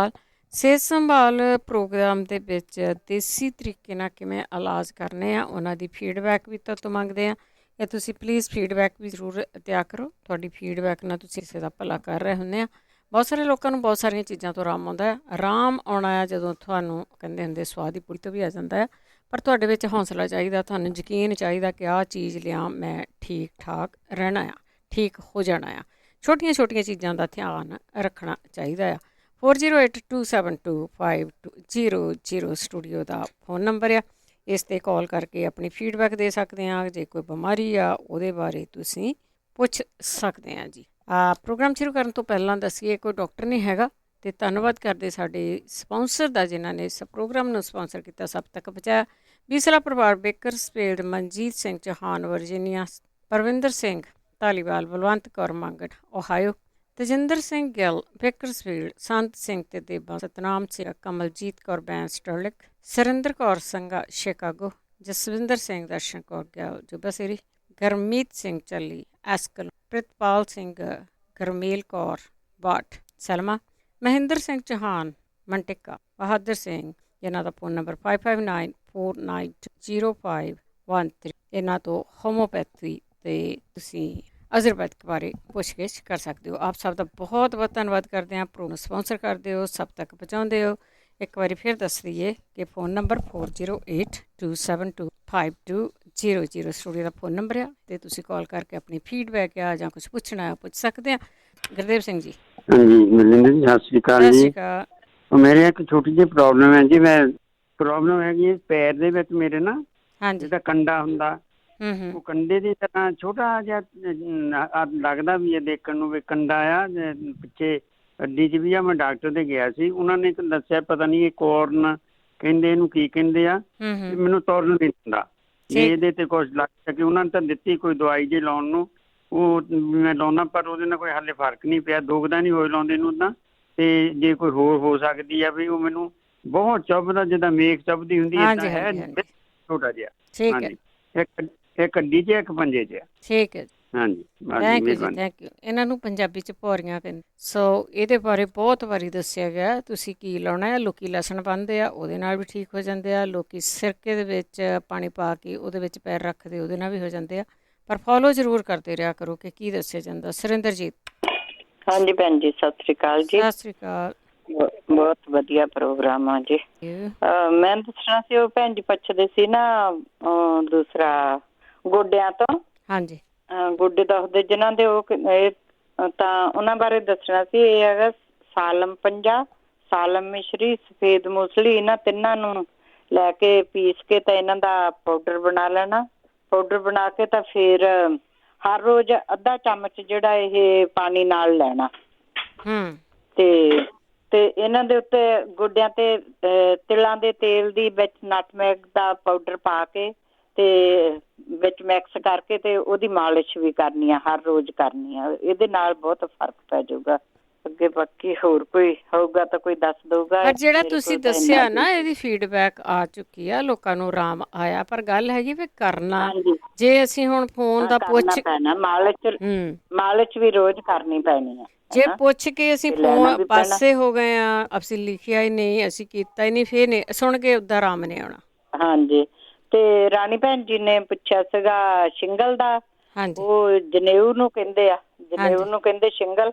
ਸਿਹਤ ਸੰਭਾਲ ਪ੍ਰੋਗਰਾਮ ਦੇ ਵਿੱਚ ਦੇਸੀ ਤਰੀਕੇ ਨਾਲ ਕਿਵੇਂ ਇਲਾਜ ਕਰਨੇ ਆ, ਉਹਨਾਂ ਦੀ ਫੀਡਬੈਕ ਵੀ ਤੋਂ ਮੰਗਦੇ ਆ। ਜਾਂ ਤੁਸੀਂ ਪਲੀਜ਼ ਫੀਡਬੈਕ ਵੀ ਜ਼ਰੂਰ ਦਿਆ ਕਰੋ। ਤੁਹਾਡੀ ਫੀਡਬੈਕ ਨਾਲ ਤੁਸੀਂ ਕਿਸੇ ਦਾ ਭਲਾ ਕਰ ਰਹੇ ਹੁੰਦੇ ਆ। ਬਹੁਤ ਸਾਰੇ ਲੋਕਾਂ ਨੂੰ ਬਹੁਤ ਸਾਰੀਆਂ ਚੀਜ਼ਾਂ ਤੋਂ ਆਰਾਮ ਆਉਂਦਾ ਹੈ। ਆਰਾਮ ਆਉਣਾ ਆ ਜਦੋਂ ਤੁਹਾਨੂੰ ਕਹਿੰਦੇ ਹੁੰਦੇ ਸਵਾਦ ਦੀ ਪੁੜੀ ਤੋਂ ਵੀ ਆ ਜਾਂਦਾ ਹੈ, ਪਰ ਤੁਹਾਡੇ ਵਿੱਚ ਹੌਸਲਾ ਚਾਹੀਦਾ, ਤੁਹਾਨੂੰ ਯਕੀਨ ਚਾਹੀਦਾ ਕਿ ਆਹ ਚੀਜ਼ ਲਿਆ ਮੈਂ ਠੀਕ ਠਾਕ ਰਹਿਣਾ ਆ, ਠੀਕ ਹੋ ਜਾਣਾ ਆ। ਛੋਟੀਆਂ ਚੀਜ਼ਾਂ ਦਾ ਧਿਆਨ ਰੱਖਣਾ ਚਾਹੀਦਾ ਆ। 4082725200 ਸਟੂਡੀਓ ਦਾ ਫੋਨ ਨੰਬਰ ਆ। ਇਸ 'ਤੇ ਕਾਲ ਕਰਕੇ ਆਪਣੀ ਫੀਡਬੈਕ ਦੇ ਸਕਦੇ ਹਾਂ। ਜੇ ਕੋਈ ਬਿਮਾਰੀ ਆ ਉਹਦੇ ਬਾਰੇ ਤੁਸੀਂ ਪੁੱਛ ਸਕਦੇ ਹਾਂ ਜੀ। ਪ੍ਰੋਗਰਾਮ ਸ਼ੁਰੂ ਕਰਨ ਤੋਂ ਪਹਿਲਾਂ ਦੱਸੀਏ ਕੋਈ ਡਾਕਟਰ ਨਹੀਂ ਹੈਗਾ, ਅਤੇ ਧੰਨਵਾਦ ਕਰਦੇ ਸਾਡੇ ਸਪਾਂਸਰ ਦਾ ਜਿਨ੍ਹਾਂ ਨੇ ਇਸ ਪ੍ਰੋਗਰਾਮ ਨੂੰ ਸਪਾਂਸਰ ਕੀਤਾ, ਸਭ ਤੱਕ ਪਹੁੰਚਾਇਆ। ਬੀਸਲਾ ਪਰਿਵਾਰ, Bakersfield, Manjit Singh Chauhan Virginia, Parvinder Singh Dhaliwal, Balwant Kaur Mangar Ohio, Tajinder Singh Gill Bakersfield, Sant Singh ਤੇ ਦੇਬਾ, ਸਤਨਾਮ ਸਿੰਘ, ਕਮਲਜੀਤ ਕੌਰ ਬੈਂਸ ਸਟਰਲਿਕ, ਸੁਰਿੰਦਰ ਕੌਰ ਸੰਘਾ ਸ਼ਿਕਾਗੋ, ਜਸਵਿੰਦਰ ਸਿੰਘ, ਦਰਸ਼ਨ ਕੌਰ ਗਿੱਲ ਜੁਬਾਸੇਰੀ, ਗਰਮੀਤ ਸਿੰਘ ਚੱਲੀ ਐਸਕਲ, ਪ੍ਰਿਤਪਾਲ ਸਿੰਘ, ਗਰਮੇਲ ਕੌਰ ਬਾਟ ਸਲਮਾ, ਮਹਿੰਦਰ ਸਿੰਘ ਚੌਹਾਨ ਮੰਟਿਕਾ, ਬਹਾਦਰ ਸਿੰਘ, ਇਹਨਾਂ ਦਾ ਫੋਨ ਨੰਬਰ 5594920513। ਇਹਨਾਂ ਤੋਂ ਹੋਮੋਪੈਥੀ ਅਤੇ ਤੁਸੀਂ ਆਯੁਰਵੈਦਿਕ ਬਾਰੇ ਪੁੱਛਗਿੱਛ ਕਰ ਸਕਦੇ ਹੋ। ਆਪ ਸਭ ਦਾ ਬਹੁਤ ਬਹੁਤ ਧੰਨਵਾਦ ਕਰਦੇ ਹਾਂ। ਪ੍ਰੋਗਰਾਮ ਸਪਾਂਸਰ ਕਰਦੇ ਹੋ, ਸਭ ਤੱਕ ਪਹੁੰਚਾਉਂਦੇ ਹੋ। ਇੱਕ ਵਾਰੀ ਫਿਰ ਦੱਸ ਦਈਏ ਕਿ ਫੋਨ ਨੰਬਰ 4082725200 ਸਟੂਡੀਓ ਦਾ ਫੋਨ ਨੰਬਰ ਆ, ਅਤੇ ਤੁਸੀਂ ਕਾਲ ਕਰਕੇ ਆਪਣੀ ਫੀਡਬੈਕ ਆ ਜਾਂ ਕੁਛ ਪੁੱਛਣਾ ਆ ਪੁੱਛ ਸਕਦੇ ਆ। ਗੁਰਦੇਵ ਸਿੰਘ ਜੀ। ਹਾਂਜੀ ਮਨਿੰਦਰ ਜੀ, ਸਤਿ ਸ਼੍ਰੀ ਅਕਾਲ ਜੀ। ਮੇਰੇ ਇੱਕ ਛੋਟੀ ਜਿਹੀ ਪ੍ਰੋਬਲਮ ਹੈ ਜੀ। ਮੈਂ ਪ੍ਰੋਬਲਮ ਹੈਗੀ ਪੈਰ ਦੇ ਵਿੱਚ ਮੇਰੇ ਨਾ ਜਿਹੜਾ ਕੰਡਾ ਹੁੰਦਾ, ਉਹ ਕੰਡੇ ਦੀ ਤਰ੍ਹਾਂ ਛੋਟਾ ਜਿਹਾ ਲੱਗਦਾ ਵੀ ਹੈ ਦੇਖਣ ਨੂੰ, ਵੀ ਕੰਡਾ ਆ ਪਿੱਛੇ ਅੱਡੀ 'ਚ ਵੀ ਆ। ਮੈਂ ਡਾਕਟਰ ਦੇ ਗਿਆ ਸੀ, ਉਹਨਾਂ ਨੇ ਦੱਸਿਆ ਪਤਾ ਨਹੀਂ ਇਹ ਕੋਰਨ ਕਹਿੰਦੇ, ਇਹਨੂੰ ਕੀ ਕਹਿੰਦੇ ਆ, ਮੈਨੂੰ ਤੁਰਨ ਨਹੀਂ ਦਿੰਦਾ। ਜੇ ਇਹਦੇ ਤੇ ਕੁਛ ਲੱਗ ਸਕੇ, ਉਹਨਾਂ ਨੇ ਤਾਂ ਦਿੱਤੀ ਕੋਈ ਦਵਾਈ ਜੇ ਲਾਉਣ ਨੂੰ, ਉਹ ਮੈਂ ਲਾਉਣਾ ਪਰ ਉਹਦੇ ਨਾਲ ਕੋਈ ਹਾਲੇ ਫਰਕ ਨਹੀਂ ਪਿਆ, ਦੁਖਦਾ ਨਹੀਂ ਹੋਏ ਲਾਉਂਦੇ ਨੂੰ ਤਾਂ। ਤੇ ਜੇ ਕੋਈ ਹੋਰ ਹੋ ਸਕਦੀ ਆ ਵੀ ਉਹ ਮੈਨੂੰ ਬਹੁਤ ਚੁੱਭਦਾ, ਜਿੱਦਾਂ ਮੇਖ ਚੁੱਭਦੀ ਹੁੰਦੀ ਹੈ ਛੋਟਾ ਜਿਹਾ। ਹਾਂਜੀ, ਇੱਕ ਅੱਡੀ 'ਚ ਇੱਕ ਪੰਜੇ 'ਚ। ਠੀਕ ਹੈ, ਹਾਂਜੀ, ਥੈਂਕ ਯੂ। ਇਹਨਾਂ ਨੂੰ ਪੰਜਾਬੀ 'ਚ ਭੌਰੀਆਂ ਕਹਿੰਦੇ। ਸੋ ਇਹਦੇ ਬਾਰੇ ਬਹੁਤ ਵਾਰੀ ਦੱਸਿਆ ਗਿਆ। ਤੁਸੀਂ ਕੀ ਲਾਉਣਾ ਹੈ? ਲੋਕੀ ਲਸਣ ਪਾਉਂਦੇ ਆ, ਉਹਦੇ ਨਾਲ ਵੀ ਠੀਕ ਹੋ ਜਾਂਦੇ ਆ। ਲੋਕੀ ਸਿਰਕੇ ਦੇ ਵਿੱਚ ਪਾਣੀ ਪਾ ਕੇ ਉਹਦੇ ਵਿੱਚ ਪੈਰ ਰੱਖਦੇ, ਉਹਦੇ ਨਾਲ ਵੀ ਹੋ ਜਾਂਦੇ ਆ। ਪਰ ਫੋਲੋ ਜ਼ਰੂਰ ਕਰਦੇ ਰਿਹਾ ਕਰੋ ਕਿ ਕੀ ਦੱਸਿਆ ਜਾਂਦਾ। ਸੁਰਿੰਦਰਜੀਤ। ਹਾਂਜੀ ਭੈਣ ਜੀ, ਸਤਿ ਸ੍ਰੀ ਅਕਾਲ ਜੀ। ਸਤਿ ਸ੍ਰੀ ਅਕਾਲ। ਬਹੁਤ ਵਧੀਆ ਪ੍ਰੋਗਰਾਮ ਆ ਜੀ। ਮੈਂ ਦੱਸਣਾ ਸੀ, ਉਹ ਭੈਣ ਜੀ ਪੁੱਛਦੇ ਸੀ ਨਾ ਦੂਸਰਾ ਗੋਡਿਆਂ ਤੋਂ। ਹਾਂਜੀ, ਗੋਡੇ ਦੁਖਦੇ ਜਿਨ੍ਹਾਂ ਦੇ, ਉਹ ਤਾਂ ਉਹਨਾਂ ਬਾਰੇ ਦੱਸਣਾ ਸੀ। ਇਹ ਹੈਗਾ ਸਾਲਮ ਪੰਜਾ, ਸਾਲਮ ਮਿਸ਼ਰੀ, ਸਫੇਦ ਮੂਸਲੀ, ਇਹਨਾਂ ਤਿੰਨਾਂ ਨੂੰ ਲੈ ਕੇ ਪੀਸ ਕੇ ਤਾਂ ਇਹਨਾਂ ਦਾ ਪਾਊਡਰ ਬਣਾ ਲੈਣਾ। ਪਾਊਡਰ ਬਣਾ ਕੇ ਤਾਂ ਫਿਰ ਹਰ ਰੋਜ਼ ਅੱਧਾ ਚਮਚ ਜਿਹੜਾ ਇਹ ਪਾਣੀ ਨਾਲ ਲੈਣਾ। ਤੇ ਇਹਨਾਂ ਦੇ ਉੱਤੇ ਗੋਡਿਆਂ ਤੇ ਤਿਲਾਂ ਦੇ ਤੇਲ ਦੀ ਵਿੱਚ ਨਟਮੈਗ ਦਾ ਪਾਊਡਰ ਪਾ ਕੇ ਤੇ ਵਿੱਚ ਮਿਕਸ ਕਰਕੇ ਤੇ ਉਹਦੀ ਮਾਲਿਸ਼ ਵੀ ਕਰਨੀ ਆ, ਹਰ ਰੋਜ਼ ਕਰਨੀ ਆ। ਇਹਦੇ ਨਾਲ ਬਹੁਤ ਫਰਕ ਪੈ ਜਾਊਗਾ। ਅੱਗੇ ਬਾਕੀ ਹੋਰ ਕੋਈ ਹੋਊਗਾ ਤਾਂ ਕੋਈ ਦੱਸ ਦਊਗਾ। ਪਰ ਜਿਹੜਾ ਤੁਸੀਂ ਦੱਸਿਆ ਨਾ, ਇਹਦੀ ਫੀਡਬੈਕ ਆ ਚੁੱਕੀ ਆ, ਲੋਕਾਂ ਨੂੰ ਆਰਾਮ ਆਇਆ। ਪਰ ਗੱਲ ਹੈਗੀ ਵੀ ਕਰਨਾ, ਜੇ ਅਸੀਂ ਹੁਣ ਫੋਨ ਦਾ ਪੁੱਛ ਮਾਲਿਸ਼ ਵੀ ਰੋਜ਼ ਕਰਨੀ ਪੈਣੀ ਆ। ਜੇ ਪੁੱਛ ਕੇ ਅਸੀਂ ਫੋਨ ਪਾਸੇ ਹੋ ਗਏ ਆ, ਅਸੀਂ ਲਿਖਿਆ ਹੀ ਨਹੀਂ, ਅਸੀਂ ਕੀਤਾ ਹੀ ਨਹੀਂ, ਫਿਰ ਨਹੀਂ ਸੁਣ ਕੇ ਉਦਾਂ ਆਰਾਮ ਨਹੀਂ ਆਉਣਾ। ਹਾਂਜੀ, ਤੇ ਰਾਣੀ ਭੈਣ ਜੀ ਨੇ ਪੁੱਛਿਆ ਸੀਗਾ ਸ਼ਿੰਗਲ ਦਾ। ਉਹ ਜਨੇਊ ਨੂੰ ਕਹਿੰਦੇ ਆ, ਜਨੇਊ ਨੂੰ ਕਹਿੰਦੇ ਸ਼ਿੰਗਲ।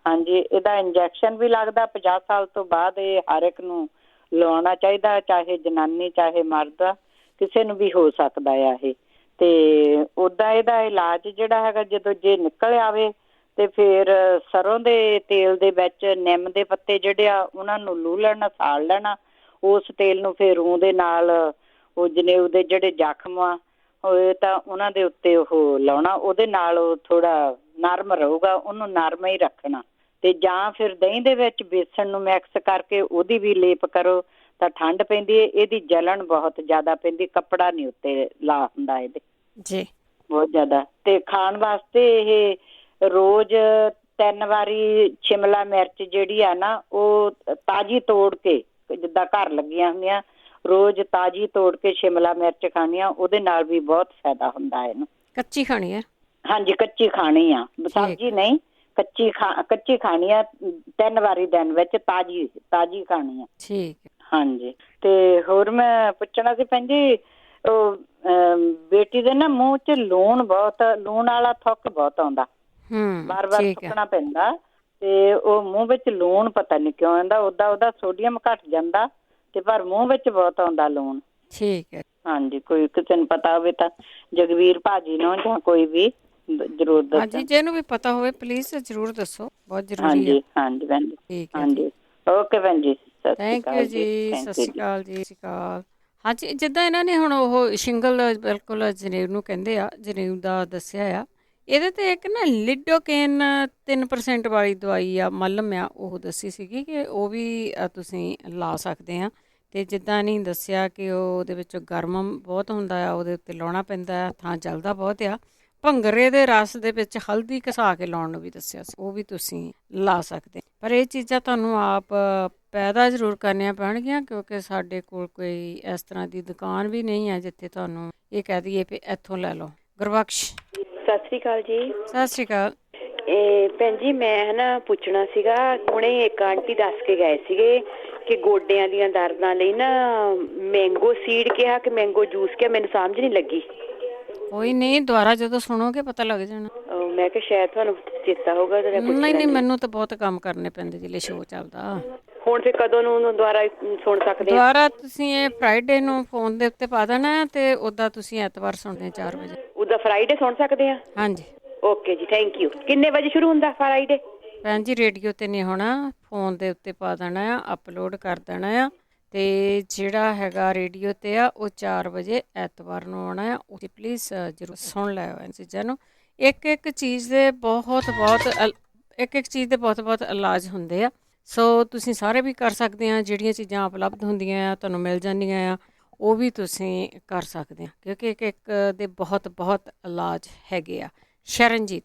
ਹਾਂਜੀ, ਇਹਦਾ ਇੰਜੈਕਸ਼ਨ ਵੀ ਲੱਗਦਾ 50 ਸਾਲ ਤੋਂ ਬਾਅਦ। ਇਹ ਹਰ ਇੱਕ ਨੂੰ ਲਵਾਉਣਾ ਚਾਹੀਦਾ, ਚਾਹੇ ਜਨਾਨੀ ਚਾਹੇ ਮਰਦ, ਕਿਸੇ ਨੂੰ ਵੀ ਹੋ ਸਕਦਾ ਆ ਇਹ। ਤੇ ਓਦਾਂ ਇਹਦਾ ਇਲਾਜ ਜਿਹੜਾ ਹੈਗਾ, ਜਦੋਂ ਜੇ ਨਿਕਲ ਆਵੇ ਤੇ ਫਿਰ ਸਰੋਂ ਦੇ ਤੇਲ ਦੇ ਵਿੱਚ ਨਿੰਮ ਦੇ ਪੱਤੇ ਜਿਹੜੇ ਆ ਉਹਨਾਂ ਨੂੰ ਲੂ ਲੈਣਾ, ਸਾੜ ਲੈਣਾ। ਉਸ ਤੇਲ ਨੂੰ ਫਿਰ ਉਹਦੇ ਨਾਲ ਉਹ ਜਨੇਊ ਦੇ ਜਿਹੜੇ ਜ਼ਖਮ ਆ ਹੋਏ ਤਾਂ ਉਹਨਾਂ ਦੇ ਉੱਤੇ ਉਹ ਲਾਉਣਾ। ਉਹਦੇ ਨਾਲ ਉਹ ਥੋੜਾ ਨਰਮ ਰਹੂਗਾ, ਉਹਨੂੰ ਨਰਮ ਹੀ ਰੱਖਣਾ। ਤੇ ਜਾਂ ਫਿਰ ਦਹੀਂ ਦੇ ਵਿੱਚ ਬੇਸਣ ਨੂੰ ਮਿਕਸ ਕਰਕੇ ਉਹਦੀ ਵੀ ਲੇਪ ਕਰੋ ਤਾਂ ਠੰਡ ਪੈਂਦੀ ਹੈ। ਇਹਦੀ ਜਲਣ ਬਹੁਤ ਜ਼ਿਆਦਾ ਪੈਂਦੀ, ਕੱਪੜਾ ਨਹੀਂ ਉੱਤੇ ਲਾ ਹੁੰਦਾ ਇਹਦੇ ਜੀ, ਬਹੁਤ ਜ਼ਿਆਦਾ। ਤੇ ਖਾਣ ਵਾਸਤੇ ਇਹ ਰੋਜ਼ 3 ਵਾਰੀ ਸ਼ਿਮਲਾ ਮਿਰਚ ਜਿਹੜੀ ਆ ਨਾ, ਉਹ ਤਾਜ਼ੀ ਤੋੜ ਕੇ, ਜਿੱਦਾਂ ਘਰ ਲੱਗੀਆਂ ਹੁੰਦੀਆਂ, ਰੋਜ਼ ਤਾਜ਼ੀ ਤੋੜ ਕੇ ਸ਼ਿਮਲਾ ਮਿਰਚ ਖਾਣੀ ਆ। ਉਹਦੇ ਨਾਲ ਵੀ ਬਹੁਤ ਫਾਇਦਾ ਹੁੰਦਾ ਇਹਨੂੰ। ਕੱਚੀ ਖਾਣੀ ਹੈ? ਹਾਂਜੀ, ਕੱਚੀ ਖਾਣੀ ਆ, ਸਬਜ਼ੀ ਨਹੀਂ, ਕੱਚੀ ਖਾਣੀ ਆ। 3 ਵਾਰੀ ਦਿਨ ਵਿੱਚ ਤਾਜ਼ੀ ਖਾਣੀ ਆ। ਠੀਕ। ਹਾਂਜੀ, ਤੇ ਹੋਰ ਮੈਂ ਪੁੱਛਣਾ ਸੀ ਭੈਣ ਜੀ, ਉਹ ਬੇਟੀ ਦੇ ਨਾ ਮੂੰਹ 'ਚ ਲੂਣ ਵਾਲਾ ਥੁੱਕ ਬਹੁਤ ਆਉਂਦਾ, ਵਾਰ-ਵਾਰ ਥੁੱਕਣਾ ਪੈਂਦਾ। ਤੇ ਉਹ ਮੂੰਹ ਵਿੱਚ ਲੂਣ ਪਤਾ ਨਹੀਂ ਕਿਉਂ ਆਉਂਦਾ। ਉਹਦਾ ਸੋਡੀਅਮ ਘੱਟ ਜਾਂਦਾ ਤੇ ਪਰ ਮੂੰਹ ਵਿੱਚ ਬਹੁਤ ਆਉਂਦਾ ਲੂਣ। ਠੀਕ ਹੈ। ਹਾਂਜੀ, ਕੋਈ ਕਿਸੇ ਨੂੰ ਪਤਾ ਹੋਵੇ ਤਾਂ ਜਗਵੀਰ ਭਾਜੀ ਨੂੰ ਜਾਂ ਕੋਈ ਵੀ ਜ਼ਰੂਰ ਦੱਸੋ। ਹਾਂਜੀ, ਜਿਹਨੂੰ ਵੀ ਪਤਾ ਹੋਵੇ ਪਲੀਜ਼ ਜ਼ਰੂਰ ਦੱਸੋ, ਬਹੁਤ ਜ਼ਰੂਰੀ ਹੈ। ਹਾਂਜੀ ਹਾਂਜੀ ਭੈਣ ਜੀ, ਠੀਕ ਹੈ। ਹਾਂਜੀ, ਓਕੇ ਭੈਣ ਜੀ, ਥੈਂਕ ਯੂ ਜੀ, ਸਤਿ ਸ਼੍ਰੀ ਅਕਾਲ ਜੀ। ਸਤਿ ਸ਼੍ਰੀ ਅਕਾਲ। ਹਾਂਜੀ, ਜਿੱਦਾਂ ਇਹਨਾਂ ਨੇ ਹੁਣ ਉਹ ਸ਼ਿੰਗਲ ਬਿਲਕੁਲ ਜਨੇਊ ਨੂੰ ਕਹਿੰਦੇ ਆ, ਜਨੇਊ ਦਾ ਦੱਸਿਆ ਆ। ਇਹਦੇ 'ਤੇ ਇੱਕ ਨਾ ਲਿਡੋਕੇਨ 3% ਵਾਲੀ ਦਵਾਈ ਆ, ਮੱਲਮ ਆ, ਉਹ ਦੱਸੀ ਸੀਗੀ ਕਿ ਉਹ ਵੀ ਤੁਸੀਂ ਲਾ ਸਕਦੇ ਆ। ਅਤੇ ਜਿੱਦਾਂ ਨਹੀਂ ਦੱਸਿਆ ਕਿ ਉਹਦੇ ਵਿੱਚ ਗਰਮ ਬਹੁਤ ਹੁੰਦਾ ਆ, ਉਹਦੇ ਉੱਤੇ ਲਾਉਣਾ ਪੈਂਦਾ ਆ, ਥਾਂ ਜਲਦਾ ਬਹੁਤ ਆ। ਭੰਗਰੇ ਦੇ ਰਸ ਦੇ ਵਿੱਚ ਹਲਦੀ ਘਸਾ ਕੇ ਲਾਉਣ ਨੂੰ ਵੀ ਦੱਸਿਆ ਸੀ, ਉਹ ਵੀ ਤੁਸੀਂ ਲਾ ਸਕਦੇ। ਪਰ ਇਹ ਚੀਜ਼ਾਂ ਤੁਹਾਨੂੰ ਆਪ ਪੈਦਾ ਜ਼ਰੂਰ ਕਰਨੀਆਂ ਪੈਣਗੀਆਂ, ਕਿਉਂਕਿ ਸਾਡੇ ਕੋਲ ਕੋਈ ਇਸ ਤਰ੍ਹਾਂ ਦੀ ਦੁਕਾਨ ਵੀ ਨਹੀਂ ਹੈ ਜਿੱਥੇ ਤੁਹਾਨੂੰ ਇਹ ਕਹਿ ਦਈਏ ਵੀ ਇੱਥੋਂ ਲੈ ਲਓ। ਗੁਰਬਖਸ਼, ਸਤਿ ਸ੍ਰੀ ਅਕਾਲ ਜੀ। ਸਤਿ ਸ਼੍ਰੀ ਅਕਾਲ। ਭੈਣ ਜੀ, ਮੈਂ ਨਾ ਪੁੱਛਣਾ ਸੀਗਾ, ਹੁਣੇ ਇੱਕ ਆਂਟੀ ਦੱਸ ਕੇ ਗਏ ਸੀਗੇ ਕਿ ਗੋਡਿਆਂ ਦੀਆਂ ਦਰਦਾਂ ਲਈ ਨਾ ਮੈਂਗੋ ਸੀਡ ਕਿਹਾ ਕਿ ਮੈਂਗੋ ਜੂਸ ਕਿਹਾ, ਮੈਨੂੰ ਸਮਝ ਨਹੀਂ ਲੱਗੀ। ਕੋਈ ਨਹੀਂ, ਦੁਬਾਰਾ ਜਦੋਂ ਸੁਣੋਗੇ ਪਤਾ ਲੱਗ ਜਾਣਾ। ਮੈਂ ਕਿਹਾ ਸ਼ਾਇਦ ਤੁਹਾਨੂੰ ਚੇਤਾ ਹੋਊਗਾ। ਨਹੀਂ, ਮੈਨੂੰ ਤਾਂ ਬਹੁਤ ਕੰਮ ਕਰਨੇ ਪੈਂਦੇ ਜਿਲੇ ਸ਼ੋਅ ਚੱਲਦਾ। ਹੁਣ ਫਿਰ ਕਦੋਂ ਨੂੰ ਦੁਬਾਰਾ ਸੁਣ ਸਕਦੇ? ਦੁਬਾਰਾ ਤੁਸੀਂ ਇਹ ਫਰਾਈਡੇ ਨੂੰ ਫੋਨ ਦੇ ਉੱਤੇ ਪਾ ਦੇਣਾ ਤੇ ਉੱਦਾਂ ਤੁਸੀਂ ਐਤਵਾਰ ਸੁਣਦੇ 4 ਵਜੇ। ਉੱਦਾਂ ਫਰਾਈਡੇ ਸੁਣ ਸਕਦੇ ਆ? ਹਾਂਜੀ। ਓਕੇ ਜੀ, ਥੈਂਕ ਯੂ। ਕਿੰਨੇ ਵਜੇ ਸ਼ੁਰੂ ਹੁੰਦਾ ਫਰਾਈਡੇ? ਭੈਣ ਜੀ, ਰੇਡੀਓ 'ਤੇ ਨਹੀਂ ਹੋਣਾ, ਫੋਨ ਦੇ ਉੱਤੇ ਪਾ ਦੇਣਾ ਆ, ਅਪਲੋਡ ਕਰ ਦੇਣਾ ਆ। ਅਤੇ ਜਿਹੜਾ ਹੈਗਾ ਰੇਡੀਓ 'ਤੇ ਆ ਉਹ 4 ਵਜੇ ਐਤਵਾਰ ਨੂੰ ਆਉਣਾ ਆ। ਉਹ ਪਲੀਜ਼ ਜ਼ਰੂਰ ਸੁਣ ਲਿਓ ਇਹ ਚੀਜ਼ਾਂ ਨੂੰ। ਇੱਕ ਚੀਜ਼ ਦੇ ਬਹੁਤ ਚੀਜ਼ ਦੇ ਬਹੁਤ ਇਲਾਜ ਹੁੰਦੇ ਆ। ਸੋ ਤੁਸੀਂ ਸਾਰੇ ਵੀ ਕਰ ਸਕਦੇ ਆ, ਜਿਹੜੀਆਂ ਚੀਜ਼ਾਂ ਉਪਲਬਧ ਹੁੰਦੀਆਂ ਆ, ਤੁਹਾਨੂੰ ਮਿਲ ਜਾਂਦੀਆਂ ਆ, ਉਹ ਵੀ ਤੁਸੀਂ ਕਰ ਸਕਦੇ ਆ, ਕਿਉਂਕਿ ਇੱਕ ਦੇ ਬਹੁਤ ਇਲਾਜ ਹੈਗੇ ਆ। ਸ਼ਰਨਜੀਤ।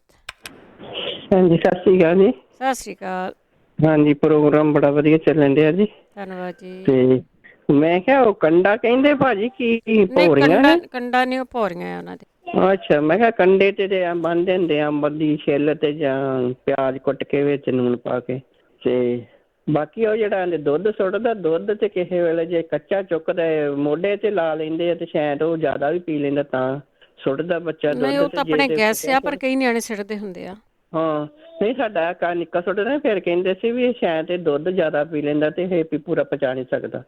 ਹਾਂਜੀ, ਸਤਿ ਸ਼੍ਰੀ ਅਕਾਲ ਜੀ। ਸਤਿ ਸ਼੍ਰੀ ਅਕਾਲ। ਹਾਂਜੀ, ਪ੍ਰੋਗਰਾਮ ਬੜਾ ਵਧੀਆ ਚੱਲਣ ਡਿਆ ਜੀ। ਧੰਨਵਾਦ ਜੀ। ਤੇ ਮੈਂ ਕਿਹਾ ਉਹ ਕੰਡਾ ਕਹਿੰਦੇ ਭਾਜੀ ਕੀ ਭੌਰੀਆਂ? ਕੰਡਾ ਨਹੀਂ, ਉਹ ਭੌਰੀਆਂ ਆ ਉਹਨਾਂ ਦੇ। ਅੱਛਾ, ਮੈਂ ਕਿਹਾ ਕੰਡੇ ਤੇ ਬੰਨ੍ਹ ਦਿੰਦੇ ਆ, ਅੰਬ ਦੀ ਛਿੱਲ ਤੇ ਜਾਂ ਪਿਆਜ਼ ਕੁੱਟ ਕੇ ਵਿੱਚ ਨੂਣ ਪਾ ਕੇ। ਤੇ ਬਾਕੀ ਉਹ ਜਿਹੜਾ ਦੁੱਧ ਸੁੱਟਦਾ, ਦੁੱਧ ਤੇ ਕਿਸੇ ਵੇਲੇ ਜੇ ਕੱਚਾ ਚੁੱਕਦਾ ਮੋਢੇ ਤੇ ਲਾ ਲੈਂਦੇ ਆ ਤੇ ਸ਼ਾਇਦ ਉਹ ਜ਼ਿਆਦਾ ਵੀ ਪੀ ਲੈਂਦਾ ਤਾਂ ਸੁੱਟਦਾ ਬੱਚਾ ਦੁੱਧ। ਨਹੀਂ, ਉਹ ਤਾਂ ਆਪਣੇ ਗੈਸ ਆ, ਪਰ ਕਈ ਨਿਆਣੇ ਸਿੱਟਦੇ ਹੁੰਦੇ ਆ। ਹਾਂ, ਨਹੀਂ ਸਾਡਾ ਨਿੱਕਾ ਸੁੱਟਦਾ, ਫਿਰ ਕਹਿੰਦੇ ਸੀ ਵੀ ਸ਼ਾਇਦ ਇਹ ਦੁੱਧ ਜ਼ਿਆਦਾ ਪੀ ਲੈਂਦਾ ਤੇ ਇਹ ਵੀ ਪੂਰਾ ਪਚਾ ਨਹੀਂ ਸਕਦਾ।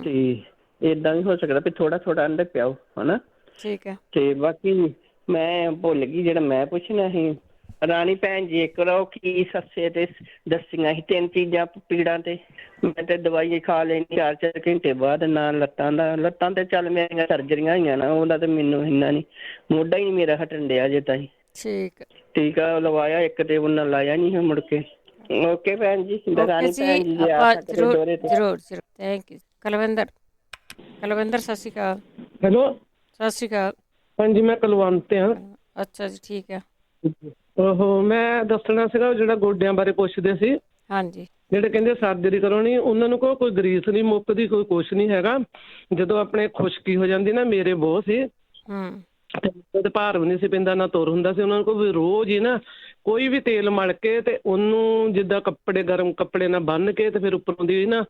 ਤੇ ਏਦਾਂ ਵੀ ਹੋ ਸਕਦਾ ਵੀ ਥੋੜਾ ਅੰਦਰ ਪਿਆਓ, ਹਨਾ। ਠੀਕ ਹੈ। ਤੇ ਬਾਕੀ ਮੈਂ ਭੁੱਲ ਗਈ ਜਿਹੜਾ ਮੈਂ ਪੁੱਛਣਾ ਸੀ, ਰਾਣੀ ਭੈਣ ਜੀ ਇੱਕ ਉਹ ਕੀ ਸੱਸੇ ਤੇ ਦੱਸੀਆਂ ਸੀ 3 ਚੀਜ਼ਾਂ ਪੀੜਾਂ ਤੇ। ਮੈਂ ਤੇ ਦਵਾਈ ਖਾ ਲੈਣੀ 4 ਘੰਟੇ ਬਾਅਦ। ਨਾ ਲੱਤਾਂ ਤੇ ਚੱਲ ਮੇਰੀਆਂ ਸਰਜਰੀਆਂ ਹੋਈਆਂ ਨਾ, ਉਹਦਾ ਤੇ ਮੈਨੂੰ ਇੰਨਾ ਨਹੀਂ, ਮੋਢਾ ਹੀ ਨਹੀਂ ਮੇਰਾ ਹਟਣ ਡਿਆ ਜੇ ਤਾਈ। ਠੀਕ। ਟੀਕਾ ਲਵਾਇਆ ਇੱਕ ਤੇ ਉਹਨਾਂ ਲਾਇਆ ਨਹੀਂ ਮੁੜ ਕੇ। ਓਕੇ ਭੈਣ ਜੀ। ਰਾਣੀ ਭੈਣ ਜੀ ਜ਼ਰੂਰ। Thank you. ਕੁਲਵਿੰਦਰ, ਸਤਿ ਸ਼੍ਰੀ ਅਕਾਲ। ਹੈਲੋ, ਸਤਿ ਸ਼੍ਰੀ ਅਕਾਲ। ਹਾਂਜੀ, ਮੈਂ ਕੁਲਵੰਤ ਆ। ਅੱਛਾ ਜੀ, ਠੀਕ ਹੈ। ਉਹ ਮੈਂ ਦੱਸਣਾ ਸੀਗਾ, ਜਿਹੜਾ ਗੋਡਿਆਂ ਬਾਰੇ ਪੁੱਛਦੇ ਸੀ। ਹਾਂਜੀ। ਜਿਹੜੇ ਕਹਿੰਦੇ ਸਰਜਰੀ ਕਰਾਉਣੀ, ਉਹਨਾਂ ਨੂੰ ਕੋਈ ਗਰੀਸ ਨਹੀਂ ਮੁੱਕਦੀ, ਕੋਈ ਕੁਛ ਨਹੀਂ ਹੈਗਾ। ਜਦੋਂ ਆਪਣੇ ਖੁਸ਼ਕੀ ਹੋ ਜਾਂਦੀ ਨਾ, ਮੇਰੇ ਬਹੁਤ ਸੀ ਤੇ ਭਾਰ ਵੀ ਨਹੀਂ ਸੀ ਪੈਂਦਾ, ਨਾ ਤੁਰ ਹੁੰਦਾ ਸੀ। ਉਹਨਾਂ ਨੂੰ ਕੋਈ ਰੋਜ਼ ਹੀ ਨਾ ਕੋਈ ਵੀ ਤੇਲ ਮਲ ਕੇ ਤੇ ਉਹਨੂੰ ਜਿੱਦਾਂ ਗਰਮ ਕੱਪੜੇ ਨਾਲ ਬੰਨ੍ਹ ਕੇ ਤੇ ਫਿਰ ਉੱਪਰੋਂ ਦੀ ਨਾ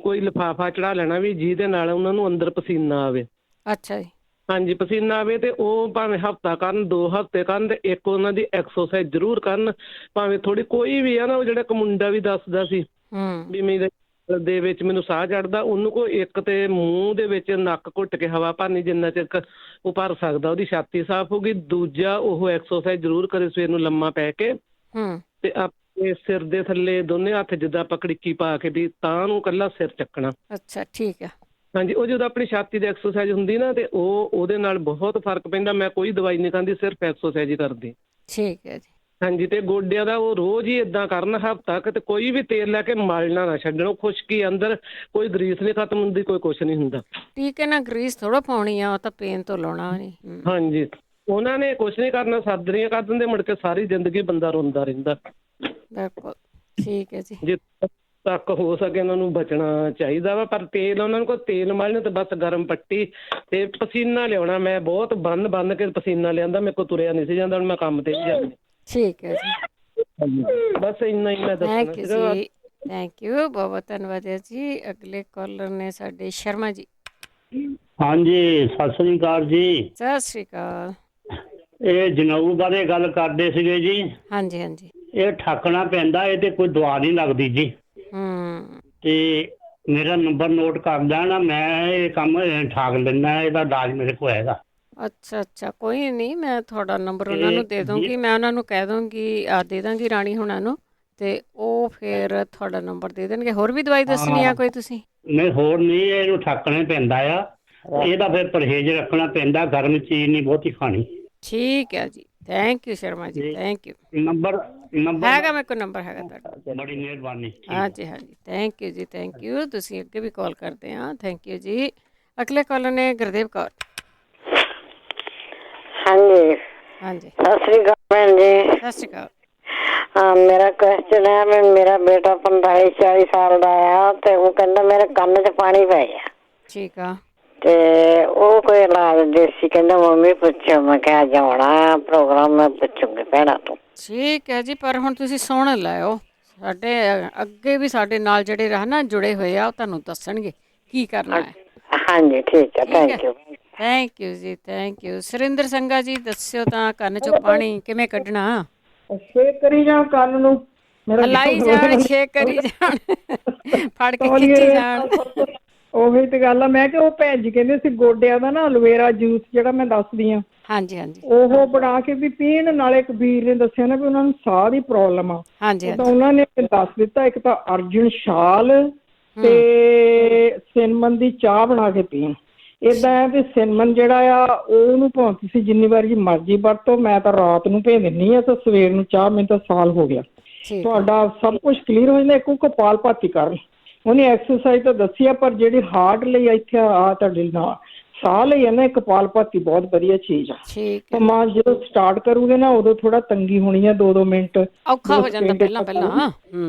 ਕੋਈ ਲਿਫਾਫਾ ਚੜਾ ਲੈਣਾ ਵੀ ਜਿਹਦੇ ਨਾਲ ਉਹਨਾਂ ਨੂੰ ਅੰਦਰ ਪਸੀਨਾ ਆਵੇ। ਅੱਛਾ ਜੀ। ਹਾਂਜੀ, ਪਸੀਨਾ ਆਵੇ ਤੇ ਉਹ ਭਾਵੇਂ ਹਫ਼ਤਾ ਕਰਨ, 2 ਹਫ਼ਤੇ ਕਰਨ, ਤੇ ਇੱਕ ਉਹਨਾਂ ਦੀ ਐਕਸਰਸਾਈਜ਼ ਜ਼ਰੂਰ ਕਰਨ। ਭਾਵੇਂ ਥੋੜੀ ਕੋਈ ਵੀ ਆ ਨਾ, ਉਹ ਜਿਹੜਾ ਇੱਕ ਮੁੰਡਾ ਵੀ ਦੱਸਦਾ ਸੀ ਵੀ ਮੇਰੇ ਦੇ ਵਿੱਚ ਮੈਨੂੰ ਸਾਹ ਚੜਦਾ, ਉਹਨੂੰ ਕੋਈ ਇੱਕ ਤੇ ਮੂੰਹ ਦੇ ਵਿੱਚ ਨੱਕ ਘੁੱਟ ਕੇ ਹਵਾ ਭਰਨੀ, ਜਿੰਨਾ ਚਿਰ ਉਹ ਭਰ ਸਕਦਾ, ਉਹਦੀ ਛਾਤੀ ਸਾਫ਼ ਹੋਊਗੀ। ਦੂਜਾ, ਉਹ ਐਕਸਰਸਾਈਜ਼ ਜ਼ਰੂਰ ਕਰੇ ਸਵੇਰ ਨੂੰ ਲੰਮਾ ਪੈ ਕੇ ਤੇ ਆਪਣੇ ਸਿਰ ਦੇ ਥੱਲੇ ਦੋਨੇ ਹੱਥ ਜਿੱਦਾਂ ਆਪਾਂ ਕੜਿੱਕੀ ਪਾ ਕੇ ਵੀ ਤਾਂ ਨੂੰ ਇਕੱਲਾ ਸਿਰ ਚੱਕਣਾ। ਅੱਛਾ, ਠੀਕ ਹੈ। ਹਾਂਜੀ, ਉਹ ਜਦੋਂ ਆਪਣੀ ਛਾਤੀ ਦੀ ਐਕਸਰਸਾਈਜ਼ ਹੁੰਦੀ ਨਾ ਤੇ ਉਹਦੇ ਨਾਲ ਬਹੁਤ ਫਰਕ ਪੈਂਦਾ। ਮੈਂ ਕੋਈ ਦਵਾਈ ਨਹੀਂ ਖਾਂਦੀ, ਸਿਰਫ ਐਕਸਰਸਾਈਜ਼ ਹੀ ਕਰਦੀ। ਠੀਕ ਹੈ ਜੀ। ਹਾਂਜੀ, ਤੇ ਗੋਡਿਆਂ ਦਾ ਉਹ ਰੋਜ਼ ਹੀ ਏਦਾਂ ਕਰਨ ਹਫ਼ਤਾ ਕੁ, ਤੇ ਕੋਈ ਵੀ ਤੇਲ ਲੈ ਕੇ ਮਲਣਾ ਨਾ ਛੱਡਣਾ। ਖੁਸ਼ਕੀ ਅੰਦਰ, ਕੋਈ ਗਰੀਸ ਨਹੀਂ ਖਤਮ ਹੁੰਦੀ, ਕੋਈ ਕੁਛ ਨਹੀਂ ਹੁੰਦਾ। ਠੀਕ ਹੈ ਨਾ, ਗਰੀਸ ਥੋੜਾ ਪਾਉਣੀ ਆ, ਉਹ ਤਾਂ ਪੇਨ ਤੋਂ ਲਾਉਣਾ ਨਹੀਂ। ਹਾਂਜੀ, ਉਹਨਾਂ ਨੇ ਕੁਛ ਨਹੀਂ ਕਰਨਾ, ਸਰਜਰੀਆਂ ਕਰ ਦਿੰਦੇ, ਮੁੜ ਕੇ ਸਾਰੀ ਜ਼ਿੰਦਗੀ ਬੰਦਾ ਰੋਂਦਾ ਰਹਿੰਦਾ। ਬਿਲਕੁਲ ਠੀਕ ਹੈ ਜੀ। ਜਿੱਥੇ ਤੱਕ ਹੋ ਸਕੇ ਉਹਨਾਂ ਨੂੰ ਬਚਣਾ ਚਾਹੀਦਾ ਵਾ। ਪਰ ਤੇਲ ਉਹਨਾਂ ਨੂੰ ਕੋਈ ਤੇਲ ਮਲਣ ਤੇ ਬਸ ਗਰਮ ਪੱਟੀ ਤੇ ਪਸੀਨਾ ਲਿਆਉਣਾ। ਮੈਂ ਬਹੁਤ ਬੰਨ ਕੇ ਪਸੀਨਾ ਲਿਆਂਦਾ, ਮੇਰੇ ਕੋਲ ਤੁਰਿਆ ਨਹੀਂ ਸੀ ਜਾਂਦਾ, ਹੁਣ ਮੈਂ ਕੰਮ ਤੇ ਵੀ ਜਾਂਦੀ। ਠੀਕ ਹੈ ਜੀ। ਬਸ ਇੰਨਾ ਹੀ ਮੈਂ ਦੱਸਣਾ ਸੀਗਾ। ਥੈਂਕ ਯੂ, ਬਹੁਤ ਧੰਨਵਾਦ ਹੈ ਜੀ। ਅਗਲੇ ਕਾਲਰ ਨੇ ਸਾਡੇ ਸ਼ਰਮਾ ਜੀ। ਹਾਂਜੀ, ਸਤਿ ਸ੍ਰੀ ਅਕਾਲ ਜੀ। ਸਤਿ ਸ਼੍ਰੀ ਅਕਾਲ। ਇਹ ਜਨੇਊ ਬਾਰੇ ਗੱਲ ਕਰਦੇ ਸੀਗੇ ਜੀ। ਹਾਂਜੀ ਹਾਂਜੀ। ਇਹ ਠੱਕਣਾ ਪੈਂਦਾ, ਇਹ ਤੇ ਕੋਈ ਦਵਾ ਨਹੀਂ ਲੱਗਦੀ ਜੀ। ਤੇ ਮੇਰਾ ਨੰਬਰ ਨੋਟ ਕਰ ਲੈਣਾ, ਮੈਂ ਇਹ ਕੰਮ ਠਾਕ ਲੈਂਦਾ, ਇਹਦਾ ਇਲਾਜ ਮੇਰੇ ਕੋਲ ਹੈਗਾ। ਅੱਛਾ, ਕੋਈ ਨਹੀਂ, ਮੈਂ ਤੁਹਾਡਾ ਨੰਬਰ ਉਹਨਾਂ ਨੂੰ ਦੇ ਦੂੰਗੀ। ਮੈਂ ਉਹਨਾਂ ਨੂੰ ਕਹਿ ਦੂੰਗੀ, ਦੇ ਦਾਂਗੀ ਰਾਣੀ ਹੋਣਾ ਨੂੰ, ਤੇ ਉਹ ਫਿਰ ਤੁਹਾਡਾ ਨੰਬਰ ਦੇ ਦੇਣਗੇ। ਹੋਰ ਵੀ ਦਵਾਈ ਦੱਸਣੀ ਆ ਕੋਈ ਤੁਸੀਂ? ਨਹੀਂ, ਹੋਰ ਨਹੀਂ, ਇਹਨੂੰ ਠੱਕਣਾ ਪੈਂਦਾ ਆ। ਇਹਦਾ ਫਿਰ ਪਰਹੇਜ਼ ਰੱਖਣਾ ਪੈਂਦਾ, ਗਰਮ ਚੀਜ਼ ਨਹੀਂ ਬਹੁਤੀ ਖਾਣੀ। ਠੀਕ ਹੈ ਜੀ, thank you Sharma ji, thank you. Number ਹੈਗਾ ਮੇਰੇ ਕੋਲ, ਨੰਬਰ ਹੈਗਾ ਤੁਹਾਡਾ। ਬੜੀ ਮਿਹਰਬਾਨੀ। ਹਾਂਜੀ ਹਾਂਜੀ, ਥੈਂਕ ਯੂ ਜੀ, ਥੈਂਕ ਯੂ। ਤੁਸੀਂ ਅੱਗੇ ਵੀ ਕਾਲ ਕਰਦੇ ਹਾਂ, ਥੈਂਕ ਯੂ ਜੀ। ਅਗਲੇ ਕਾਲਰ ਨੇ ਗੁਰਦੇਵ ਕੌਰ। ਹਾਂਜੀ ਹਾਂਜੀ, ਸਤਿ ਸ੍ਰੀ ਅਕਾਲ ਭੈਣ ਜੀ। ਸਤਿ ਸ਼੍ਰੀ ਅਕਾਲ। ਹਾਂ, ਮੇਰਾ ਕੁਐਸਚਨ ਹੈ ਵੀ ਮੇਰਾ ਬੇਟਾ 45-40 ਸਾਲ ਦਾ ਆ ਤੇ ਉਹ ਕਹਿੰਦਾ ਮੇਰੇ ਕੰਨ 'ਚ ਪਾਣੀ ਪੈ ਗਿਆ। ਠੀਕ ਆ। ਤੇ ਉਹ ਕੋਈ ਇਲਾਜ ਦੇਸੀ ਕਹਿੰਦਾ ਮੰਮੀ ਪੁੱਛੋ। ਮੈਂ ਕਿਹਾ ਅੱਜ ਆਉਣਾ ਪ੍ਰੋਗਰਾਮ, ਮੈਂ ਪੁੱਛੂਗੀ ਭੈਣਾਂ ਤੋਂ। ਠੀਕ ਹੈ ਜੀ, ਪਰ ਹੁਣ ਤੁਸੀਂ ਸੁਣ ਲਿਓ, ਸਾਡੇ ਅੱਗੇ ਵੀ ਸਾਡੇ ਨਾਲ ਜਿਹੜੇ ਰਹਿ ਨਾ ਜੁੜੇ ਹੋਏ ਆ, ਉਹ ਤੁਹਾਨੂੰ ਦੱਸਣਗੇ ਕੀ ਕਰਨਾ ਹੈ। ਹਾਂਜੀ ਠੀਕ ਹੈ, ਥੈਂਕ ਯੂ। ਥੈਂਕ ਯੂ ਜੀ, ਥੈਂਕ ਯੂ। ਸੁਰਿੰਦਰ ਸੰਘਾ ਜੀ ਦੱਸਿਓ ਤਾਂ, ਕੰਨ ਚੋਂ ਪਾਣੀ ਕਿਵੇਂ ਕੱਢਣਾ? ਛੇਕ ਕਰੀ ਜਾਣ ਕੰਨ ਨੂੰ, ਹਲਾਈ ਜਾਣ, ਛੇਕ ਕਰੀ ਜਾਣ, ਫੜ ਕੇ ਖਿੱਚੀ ਜਾਣ। ਉਹੀ ਤੇ ਗੱਲ ਆ। ਮੈਂ ਕਿਹਾ ਉਹ ਭੈਣ ਜੀ ਕਹਿੰਦੇ ਸੀ ਗੋਡਿਆਂ ਦਾ ਨਾ ਐਲੋਵੇਰਾ ਜੂਸ ਜਿਹੜਾ ਮੈਂ ਦੱਸਦੀ ਆ, ਹਾਂਜੀ ਹਾਂਜੀ, ਉਹ ਬਣਾ ਕੇ ਵੀ ਪੀਣ। ਨਾਲੇ ਇੱਕ ਵੀਰ ਨੇ ਦੱਸਿਆ ਨਾ ਵੀ ਉਹਨਾਂ ਨੂੰ ਸਾਹ ਦੀ ਪ੍ਰੋਬਲਮ ਆ, ਹਾਂਜੀ ਤਾਂ ਉਹਨਾਂ ਨੇ ਦੱਸ ਦਿੱਤਾ ਇੱਕ ਤਾਂ ਅਰਜੁਨ ਛਾਲ ਤੇ ਸਿਨਮਨ ਦੀ ਚਾਹ ਬਣਾ ਕੇ ਪੀਣ। ਏਦਾਂ ਹੈ ਵੀ ਸਿਨਮਨ ਜਿਹੜਾ ਆ ਉਹਨੂੰ ਭਾਵੇਂ ਤੁਸੀਂ ਜਿੰਨੀ ਵਾਰੀ ਮਰਜ਼ੀ ਵਰਤੋ, ਮੈਂ ਤਾਂ ਰਾਤ ਨੂੰ ਭੇਜ ਦਿੰਦੀ ਆ ਤੇ ਸਵੇਰ ਨੂੰ ਚਾਹ। ਮੈਨੂੰ ਤਾਂ ਸਾਲ ਹੋ ਗਿਆ, ਤੁਹਾਡਾ ਸਭ ਕੁਝ ਕਲੀਅਰ ਹੋ ਜਾਂਦਾ। ਇੱਕ ਕਪਾਲ ਭਾਤੀ ਕਰਨ, ਉਹਨੇ ਐਕਸਰਸਾਈਜ਼ ਤਾਂ ਦੱਸੀ ਆ, ਪਰ ਜਿਹੜੀ ਹਾਰਟ ਲਈ ਇੱਥੇ ਆ ਤੁਹਾਡੇ ਨਾਲ ਸਾਹ ਲਈ ਹੈ ਨਾ, ਕਪਾਲ ਭਾਤੀ ਬਹੁਤ ਵਧੀਆ ਚੀਜ਼ ਆ। ਠੀਕ ਮਾਂ ਜਦੋਂ ਸਟਾਰਟ ਕਰੂਗੇ ਨਾ ਉਦੋਂ ਥੋੜਾ ਤੰਗੀ ਹੋਣੀ ਆ, 2-2 ਮਿੰਟ ਔਖਾ ਹੋ ਜਾਂਦਾ ਪਹਿਲਾਂ।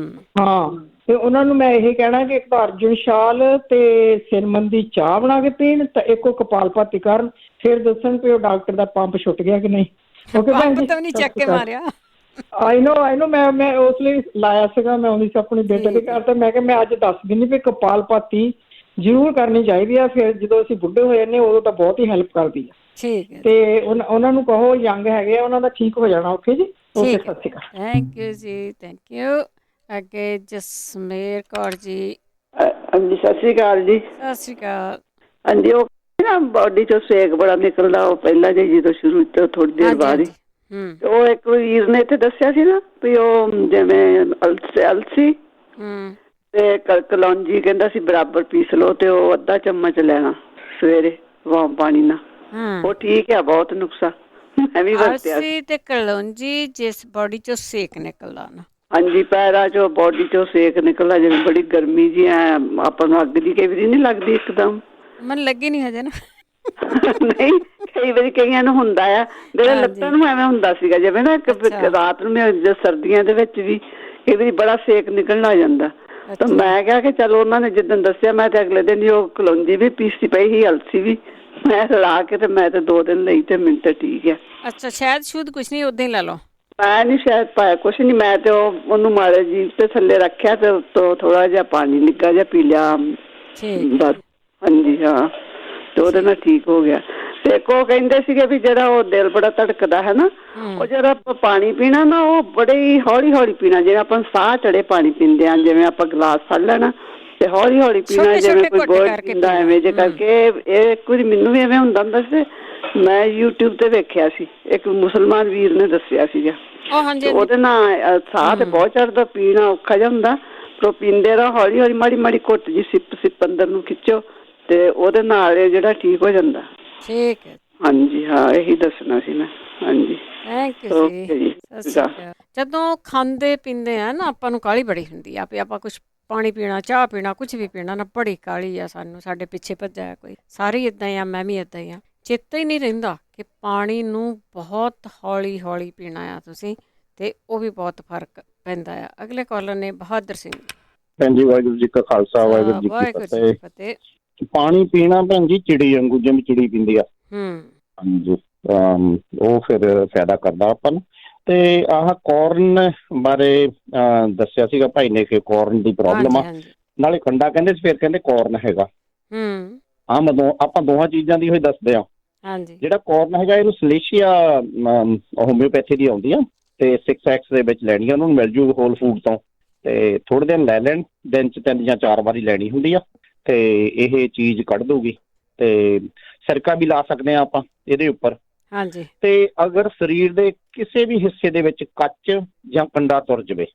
ਹਾਂ, ਤੇ ਉਹਨਾਂ ਨੂੰ ਮੈਂ ਇਹ ਕਹਿਣਾ ਕਿ ਇੱਕ ਤਾਂ ਅਰਜੁਨ ਛਾਲ ਤੇ ਸਿਨਮਨ ਦੀ ਚਾਹ ਬਣਾ ਕੇ ਪੀਣ, ਤੇ ਇੱਕੋ ਕਪਾਲ ਭਾਤੀ ਕਰਨ, ਫਿਰ ਦੱਸਣ ਕਿ ਉਹ ਡਾਕਟਰ ਦਾ ਪੰਪ ਛੁੱਟ ਗਿਆ ਕਿ ਨਹੀਂ। ਚੱਕ ਕੇ ਮਾਰਿਆ। ਆਈ ਨੋ ਮੈਂ ਉਸ ਲਈ ਲਾਇਆ ਸੀਗਾ। ਮੈਂ ਆਉਂਦੀ ਸੀ ਆਪਣੇ ਬੇਟੇ ਦੇ ਘਰ, ਤੇ ਮੈਂ ਕਿਹਾ ਮੈਂ ਅੱਜ ਦੱਸ ਦਿੰਦੀ ਵੀ ਕਪਾਲ ਭਾਤੀ ਜ਼ਰੂਰ ਕਰਨੀ ਚਾਹੀਦੀ ਆ। ਫਿਰ ਜਦੋਂ ਅਸੀਂ ਬੁੱਢੇ ਹੋ ਜਾਂਦੇ ਉਦੋਂ ਤਾਂ ਬਹੁਤ ਹੀ ਹੈਲਪ ਕਰਦੀ ਆ। ਠੀਕ ਹੈ, ਤੇ ਉਹਨਾਂ ਨੂੰ ਕਹੋ ਯੰਗ ਹੈਗੇ ਆ, ਉਹਨਾਂ ਦਾ ਠੀਕ ਹੋ ਜਾਣਾ। ਓਕੇ ਜੀ, ਓਕੇ, ਸਤਿ ਸ਼੍ਰੀ ਅਕਾਲ। ਥੈਂਕ ਯੂ ਜੀ, ਥੈਂਕ ਯੂ। ਅੱਗੇ ਜਸਮੇਰ ਕੌਰ ਜੀ। ਹਾਂਜੀ, ਸਤਿ ਸ਼੍ਰੀ ਅਕਾਲ ਜੀ। ਸਤਿ ਸ਼੍ਰੀ ਅਕਾਲ। ਹਾਂਜੀ, ਉਹ ਨਾ ਬਾਡੀ ਚੋਂ ਸੇਕ ਬੜਾ ਨਿਕਲਦਾ, ਉਹ ਪਹਿਲਾਂ ਜਦੋਂ ਸ਼ੁਰੂ ਤੋਂ ਥੋੜੀ ਦੇਰ ਬਾਅਦ ਹੀ। ਉਹ ਇੱਕ ਵੀਰ ਨੇ ਇੱਥੇ ਦੱਸਿਆ ਸੀ ਨਾ ਵੀ ਉਹ ਜਿਵੇਂ ਅਲਸੀ ਤੇ ਕਲੌਂਜੀ ਕਹਿੰਦਾ ਸੀ ਬਰਾਬਰ ਪੀਸ ਲਓ, ਤੇ ਉਹ ਅੱਧਾ ਚਮਚ ਲੈਣਾ ਸਵੇਰੇ ਵਾਰਮ ਪਾਣੀ ਨਾਲ। ਉਹ ਠੀਕ ਆ, ਬਹੁਤ ਨੁਕਸਾ। ਮੈਂ ਵੀ ਵਰਤਿਆ ਅਲਸੀ ਤੇ ਕਲੌਂਜੀ, ਜਿਸ ਬਾਡੀ ਚੋਂ ਸੇਕ ਨਿਕਲਦਾ ਨਾ। ਹਾਂਜੀ, ਪੈਰਾਂ ਚੋਂ ਬਾਡੀ ਚੋਂ ਸੇਕ ਨਿਕਲਦਾ, ਜਿਵੇਂ ਬੜੀ ਗਰਮੀ ਜੀ ਐ ਆਪਾਂ ਨੂੰ ਅੱਗ ਦੀ ਕਈ ਵਾਰੀ ਨਹੀਂ ਲੱਗਦੀ ਇੱਕਦਮ। ਮੈਨੂੰ ਲੱਗੀ ਨਹੀਂ ਹਜੇ ਨਾ। ਨਹੀਂ, ਕਈ ਵਾਰੀ ਕਈਆਂ ਨੂੰ ਹੁੰਦਾ ਆ, ਮੇਰੇ ਲੱਤਾਂ ਨੂੰ ਐਵੇਂ ਹੁੰਦਾ ਸੀਗਾ ਜਿਵੇਂ ਨਾ ਰਾਤ ਨੂੰ ਸਰਦੀਆਂ ਦੇ ਵਿੱਚ ਵੀ ਕਈ ਵਾਰੀ ਬੜਾ ਸੇਕ ਨਿਕਲਣ ਲੱਗ ਜਾਂਦਾ। ਤਾਂ ਮੈਂ ਕਿਹਾ ਕਿ ਚਲੋ ਉਹਨਾਂ ਨੇ ਜਿੱਦਣ ਦੱਸਿਆ, ਮੈਂ ਤੇ ਅਗਲੇ ਦਿਨ ਹੀ ਉਹ ਕਲੌਂਜੀ ਵੀ ਪੀਸੀ ਪਈ ਸੀ, ਅਲਸੀ ਵੀ ਮੈਂ ਲਾ ਕੇ ਤੇ ਮੈਂ ਤੇ 2 ਦਿਨ ਲਈ ਤੇ ਮੈਨੂੰ ਤਾਂ ਠੀਕ ਆ। ਅੱਛਾ, ਸ਼ਾਇਦ ਸ਼ੁੱਧ ਕੁਛ ਨਹੀਂ, ਉਦਾਂ ਹੀ ਲਾ ਲਓ। ਮੈਂ ਨਹੀਂ ਸ਼ਾਇਦ ਪਾਇਆ ਕੁਛ ਨਹੀਂ, ਮੈਂ ਤੇ ਉਹਨੂੰ ਮਾੜੇ ਜੀ ਤੇ ਥੱਲੇ ਰੱਖਿਆ ਤੇ ਉੱਤੋਂ ਥੋੜਾ ਜਿਹਾ ਪਾਣੀ ਨਿੱਘਾ ਜਿਹਾ ਪੀ ਲਿਆ ਬਸ। ਹਾਂਜੀ ਹਾਂ, ਤੇ ਉਹਦੇ ਨਾਲ ਠੀਕ ਹੋ ਗਿਆ। ਤੇ ਇੱਕ ਉਹ ਕਹਿੰਦੇ ਸੀਗੇ ਵੀ ਜਿਹੜਾ ਉਹ ਦਿਲ ਬੜਾ ਧੜਕਦਾ ਹੈ ਨਾ, ਉਹ ਜਿਹੜਾ ਆਪਾਂ ਪਾਣੀ ਪੀਣਾ ਨਾ, ਉਹ ਬੜੇ ਹੀ ਹੌਲੀ ਹੌਲੀ ਪੀਣਾ। ਜਿਵੇਂ ਆਪਾਂ ਸਾਹ ਚੜੇ ਪਾਣੀ ਪੀਂਦੇ ਹਾਂ, ਜਿਵੇਂ ਆਪਾਂ ਗਲਾਸ ਫੜ ਲੈਣਾ ਤੇ ਹੌਲੀ ਹੌਲੀ ਪੀਣਾ, ਜਿਵੇਂ ਕੋਈ ਬੋਝ ਪੀਂਦਾ ਐਵੇਂ ਜੇ ਕਰਕੇ। ਇਹ ਇੱਕ ਵਾਰੀ ਮੈਨੂੰ ਵੀ ਐਵੇਂ ਹੁੰਦਾ ਹੁੰਦਾ ਸੀ, ਮੈਂ YouTube ਤੇ ਵੇਖਿਆ ਸੀ, ਇੱਕ ਮੁਸਲਮਾਨ ਵੀਰ ਨੇ ਦੱਸਿਆ ਸੀਗਾ। ਉਹਦੇ ਨਾਲ ਸਾਹ ਤੇ ਬਹੁਤ ਚੜਦਾ, ਪੀਣਾ ਔਖਾ ਜਿਹਾ ਹੁੰਦਾ, ਪਰ ਪੀਂਦੇ ਰਹੋ ਹੌਲੀ ਹੌਲੀ, ਮਾੜੀ ਮਾੜੀ ਘੁੱਟ ਜੀ ਸਿਪ ਅੰਦਰ ਨੂੰ ਖਿੱਚੋ, ਤੇ ਉਹਦੇ ਨਾਲ ਇਹ ਜਿਹੜਾ ਠੀਕ ਹੋ ਜਾਂਦਾ। ਠੀਕ ਹੈ, ਹਾਂਜੀ ਹਾਂ, ਇਹੀ ਦੱਸਣਾ ਸੀ ਮੈਂ। ਹਾਂਜੀ, ਥੈਂਕ ਯੂ ਜੀ। ਜਦੋਂ ਖਾਂਦੇ ਪੀਂਦੇ ਆ ਨਾ, ਆਪਾਂ ਨੂੰ ਕਾਹਲੀ ਬੜੀ ਹੁੰਦੀ ਆ ਵੀ ਆਪਾਂ ਕੁਛ ਪਾਣੀ ਪੀਣਾ, ਚਾਹ ਪੀਣਾ, ਕੁਛ ਵੀ ਪੀਣਾ ਨਾ, ਬੜੀ ਕਾਹਲੀ ਆ ਸਾਨੂੰ। ਸਾਡੇ ਪਿੱਛੇ ਭੱਜਿਆ ਕੋਈ, ਸਾਰੇ ਏਦਾਂ ਹੀ ਆ, ਮੈਂ ਵੀ ਏਦਾਂ ਹੀ ਆ। ਚੇਤਾ ਹੀ ਨਹੀਂ ਰਹਿੰਦਾ ਕਿ ਪਾਣੀ ਨੂੰ ਬਹੁਤ ਹੌਲੀ ਹੌਲੀ ਪੀਣਾ ਆ ਤੁਸੀਂ, ਤੇ ਉਹ ਵੀ ਬਹੁਤ ਫਰਕ ਪੈਂਦਾ ਆ। ਅਗਲੇ ਕਾਲਰ ਨੇ ਬਹਾਦਰ ਸਿੰਘ। ਭੈਣ ਜੀ, ਵਾਹਿਗੁਰੂ ਜੀ ਕਾ ਖਾਲਸਾ, ਵਾਹਿਗੁਰੂ ਜੀ ਕੀ ਫਤਿਹ। ਪਾਣੀ ਪੀਣਾ ਭੈਣ ਜੀ ਚਿੜੀ ਵਾਂਗੂ, ਜਿਵੇਂ ਚਿੜੀ ਪੀਂਦੀ ਆ। ਹਾਂਜੀ, ਉਹ ਫਿਰ ਫਾਇਦਾ ਕਰਦਾ ਆਪਾਂ ਨੂੰ। ਤੇ ਆਹ ਕੋਰਨ ਬਾਰੇ ਦੱਸਿਆ ਸੀਗਾ ਭਾਈ ਨੇ ਕਿ ਕੋਰਨ ਦੀ ਪ੍ਰੋਬਲਮ ਆ, ਨਾਲੇ ਕੰਡਾ ਕਹਿੰਦੇ ਸੀ, ਫਿਰ ਕਹਿੰਦੇ ਕੋਰਨ ਹੈਗਾ। ਆਪਾਂ ਦੋਹਾਂ ਚੀਜ਼ਾਂ ਦੀ ਹੋਈ ਦੱਸਦੇ ਆ। ਜਿਹੜਾ ਕੋਰਨ ਹੈਗਾ, ਇਹਨੂੰ ਸਲੇਸ਼ੀਆ ਹੋਮਿਓਪੈਥੀ ਦੀ ਆਉਂਦੀ ਆ, ਤੇ 6X ਦੇ ਵਿੱਚ ਲੈਣੀ ਆ, ਉਹਨੂੰ ਮਿਲ ਜੂ ਹੋਲ ਫੂਡ ਤੋਂ। ਤੇ ਥੋੜੇ ਦਿਨ ਲੈ ਲੈਣ, ਦਿਨ 'ਚ 3 ਜਾਂ 4 ਵਾਰੀ ਲੈਣੀ ਹੁੰਦੀ ਆ, ਤੇ ਇਹ ਚੀਜ਼ ਕੱਢ ਦੂਗੀ। ਤੇ ਸਿਰਕਾ ਵੀ ਲਾ ਸਕਦੇ ਆ ਆਪਾਂ ਇਹਦੇ ਉੱਪਰ। ਹਾਂਜੀ, ਤੇ ਅਗਰ ਸਰੀਰ ਦੇ ਕਿਸੇ ਵੀ ਹਿੱਸੇ ਦੇ ਵਿੱਚ ਕੱਚ ਜਾਂ ਕੰਡਾ ਤੁਰ ਜਾਵੇ,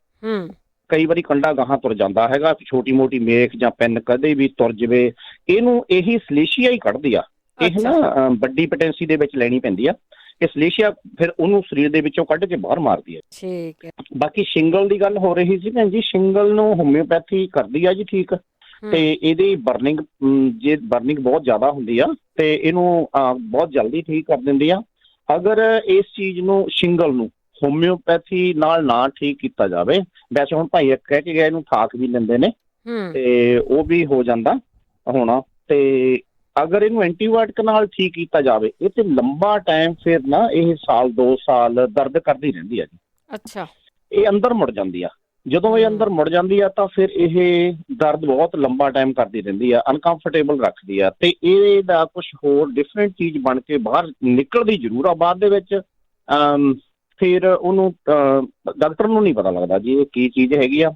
ਕਈ ਵਾਰੀ ਕੰਡਾ ਗਾਹਾਂ ਤੁਰ ਜਾਂਦਾ ਹੈਗਾ, ਛੋਟੀ ਮੋਟੀ ਮੇਖ ਜਾਂ ਪੈਨ ਕਦੇ ਵੀ ਤੁਰ ਜਾਵੇ, ਇਹਨੂੰ ਇਹੀ ਸਲੇਸ਼ੀਆ ਹੀ ਕੱਢਦੀ ਆ। ਇਹ ਨਾ ਵੱਡੀ ਪੋਟੈਂਸੀ ਦੇ ਵਿੱਚ ਲੈਣੀ ਪੈਂਦੀ ਆ। ਇਹ ਸਲੇਸ਼ੀਆ ਫਿਰ ਉਹਨੂੰ ਸਰੀਰ ਦੇ ਵਿੱਚੋਂ ਕੱਢ ਕੇ ਬਾਹਰ ਮਾਰਦੀ ਹੈ। ਠੀਕ ਹੈ। ਬਾਕੀ ਸ਼ਿੰਗਲ ਦੀ ਗੱਲ ਹੋ ਰਹੀ ਸੀ ਭੈਣ ਜੀ, ਸ਼ਿੰਗਲ ਨੂੰ ਹੋਮਿਓਪੈਥੀ ਕਰਦੀ ਆ ਜੀ ਠੀਕ, ਤੇ ਇਹਦੀ ਬਰਨਿੰਗ ਜੇ ਬਰਨਿੰਗ ਬਹੁਤ ਜ਼ਿਆਦਾ ਹੁੰਦੀ ਆ ਤੇ ਇਹਨੂੰ ਬਹੁਤ ਜਲਦੀ ਠੀਕ ਕਰ ਦਿੰਦੀ ਆ। ਅਗਰ ਇਸ ਚੀਜ਼ ਨੂੰ ਸ਼ਿੰਗਲ ਨੂੰ ਹੋਮਿਓਪੈਥੀ ਨਾਲ ਨਾ ਠੀਕ ਕੀਤਾ ਜਾਵੇ, ਵੈਸੇ ਹੁਣ ਭਾਈ ਕਹਿ ਕੇ ਗਿਆ ਇਹਨੂੰ ਠਾਕ ਵੀ ਲੈਂਦੇ ਨੇ ਤੇ ਉਹ ਵੀ ਹੋ ਜਾਂਦਾ ਹੋਣਾ, ਤੇ ਅਗਰ ਇਹਨੂੰ ਐਂਟੀਬਾਇਓਟਿਕ ਨਾਲ ਠੀਕ ਕੀਤਾ ਜਾਵੇ ਇਹ ਤੇ ਲੰਬਾ ਟਾਈਮ ਫਿਰ ਨਾ ਇਹ ਸਾਲ 2 ਸਾਲ ਦਰਦ ਕਰਦੀ ਰਹਿੰਦੀ ਆ ਜੀ। ਅੱਛਾ। ਇਹ ਅੰਦਰ ਮੁੜ ਜਾਂਦੀ ਆ, ਜਦੋਂ ਇਹ ਅੰਦਰ ਮੁੜ ਜਾਂਦੀ ਆ ਤਾਂ ਫਿਰ ਇਹ ਦਰਦ ਬਹੁਤ ਲੰਬਾ ਟਾਈਮ ਕਰਦੀ ਰਹਿੰਦੀ ਆ, ਅਨਕੰਫਰਟੇਬਲ ਰੱਖਦੀ ਆ, ਤੇ ਇਹਦਾ ਕੁਝ ਹੋਰ ਡਿਫਰੈਂਟ ਚੀਜ਼ ਬਣ ਕੇ ਬਾਹਰ ਨਿਕਲਦੀ ਜ਼ਰੂਰ ਆ ਬਾਅਦ ਦੇ ਵਿੱਚ। ਫਿਰ ਉਹਨੂੰ ਡਾਕਟਰ ਨੂੰ ਨਹੀਂ ਪਤਾ ਲੱਗਦਾ ਜੀ ਇਹ ਕੀ ਚੀਜ਼ ਹੈਗੀ ਆ,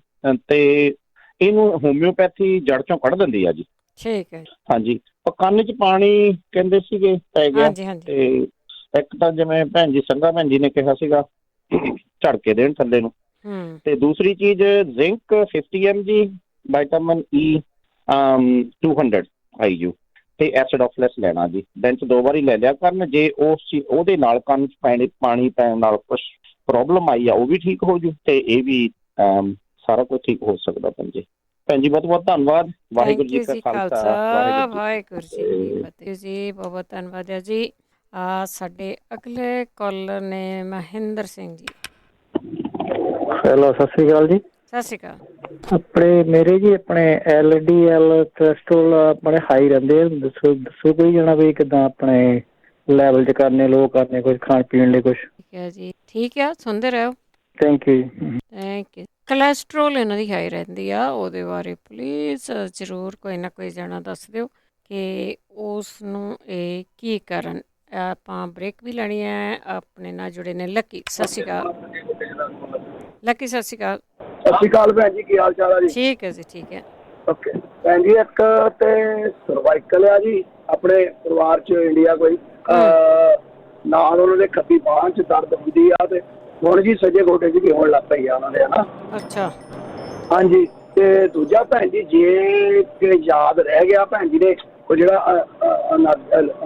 ਤੇ ਇਹਨੂੰ ਹੋਮਿਓਪੈਥੀ ਜੜ ਚੋਂ ਕੱਢ ਦਿੰਦੀ ਆ ਜੀ। ਠੀਕ ਹੈ। ਹਾਂਜੀ। ਕੰਨ 'ਚ ਪਾਣੀ ਕਹਿੰਦੇ ਸੀਗੇ ਪੈ ਗਿਆ, ਤੇ ਇੱਕ ਤਾਂ ਜਿਵੇਂ ਭੈਣ ਜੀ ਸੰਘਾ ਭੈਣ ਜੀ ਨੇ ਕਿਹਾ ਸੀਗਾ ਝੜਕੇ ਦੇਣ ਥੱਲੇ ਨੂੰ, ਤੇ ਦੂਸਰੀ ਚੀਜ਼ zinc 50 mg, vitamin E 200 IU ਤੇ ਐਸਿਡ ਆਫ ਲੈਸ ਲੈਣਾ ਜੀ। ਦਿਨ 'ਚ 2 ਵਾਰੀ ਲੈ ਲਿਆ ਕਰਨ। ਜੇ ਉਹਦੇ ਨਾਲ ਕੰਨ 'ਚ ਪਾਣੀ ਪੈਣ ਨਾਲ ਕੁਛ ਪ੍ਰੋਬਲਮ ਆਈ ਆ ਉਹ ਵੀ ਠੀਕ ਹੋ ਜੂ, ਤੇ ਇਹ ਵੀ ਸਾਰਾ ਕੁਝ ਠੀਕ ਹੋ ਸਕਦਾ। ਭੈਣ ਜੀ ਬਹੁਤ ਬਹੁਤ ਧੰਨਵਾਦ। ਵਾਹਿਗੁਰੂ ਜੀ ਕਾ ਖਾਲਸਾ, ਵਾਹਿਗੁਰੂ ਜੀ ਕੀ ਫਤਿਹ ਜੀ। ਬਹੁਤ ਬਹੁਤ ਧੰਨਵਾਦ ਹੈ ਜੀ। ਸਾਡੇ ਅਗਲੇ ਕਾਲਰ ਨੇ ਮਹਿੰਦਰ ਸਿੰਘ ਜੀ। ਹੈਲੋ, ਸਤਿ ਸ਼੍ਰੀ ਅਕਾਲ ਜੀ। ਸਤਿ ਸ਼੍ਰੀ ਅਕਾਲ। ਮੇਰੇ ਜੀ ਆਪਣੇ LDL ਕੋਲੇਸਟ੍ਰੋਲ ਆਪਣੇ ਹਾਈ ਰਹਿੰਦੇ ਆ, ਦੱਸੋ ਕੋਈ ਜਣਾ ਵੀ ਕਿੱਦਾਂ ਆਪਣੇ ਲੈਵਲ 'ਚ ਕਰਨੇ, ਲੋ ਕਰਨੇ, ਕੁਝ ਖਾਣ ਪੀਣ ਲਈ ਕੁਝ। ਠੀਕ ਹੈ ਜੀ, ਠੀਕ ਆ, ਸੁਣਦੇ ਰਹੋ। Thank you. Thank you. Cholesterol ਇਹਨਾਂ ਦੀ ਹਾਈ ਰਹਿੰਦੀ ਆ, ਉਹਦੇ ਬਾਰੇ ਪਲੀਜ਼ ਜ਼ਰੂਰ ਕੋਈ ਨਾ ਕੋਈ ਜਣਾ ਦੱਸ ਦਿਓ ਕਿ ਉਸ ਨੂੰ ਇਹ ਕੀ ਕਰਨ। ਆਪਾਂ ਬ੍ਰੇਕ ਵੀ ਲੈਣੀ ਹੈ। ਆਪਣੇ ਨਾਲ ਜੁੜੇ ਨੇ ਲੱਕੀ। ਸਤਿ ਸ਼੍ਰੀ ਅਕਾਲ ਲੱਕੀ। ਸਤਿ ਸ਼੍ਰੀ ਅਕਾਲ। ਸਤਿ ਸ਼੍ਰੀ ਅਕਾਲ ਭੈਣ ਜੀ, ਕੀ ਹਾਲ ਚਾਲ ਆ ਜੀ? ਠੀਕ ਹੈ ਜੀ, ਠੀਕ ਹੈ। ਓਕੇ ਭੈਣ ਜੀ, ਇੱਕ ਤੇ ਸਰਵਾਈਕਲ ਆ ਜੀ ਆਪਣੇ ਪਰਿਵਾਰ 'ਚ ਇੰਡੀਆ ਕੋਈ, ਨਾਲ ਉਹਨਾਂ ਦੇ ਖੱਬੀ ਬਾਂਹ 'ਚ ਦਰਦ ਹੁੰਦੀ ਆ, ਤੇ ਹੁਣ ਜੀ ਸੱਜੇ ਗੋਡੇ 'ਚ ਵੀ ਹੋਣ ਲੱਗ ਪਈ ਆ ਉਹਨਾਂ ਦੇ, ਹਨਾ। ਅੱਛਾ। ਹਾਂਜੀ। ਤੇ ਦੂਜਾ ਭੈਣ ਜੀ, ਜੇ ਯਾਦ ਰਹਿ ਗਿਆ ਭੈਣ ਜੀ ਨੇ ਉਹ ਜਿਹੜਾ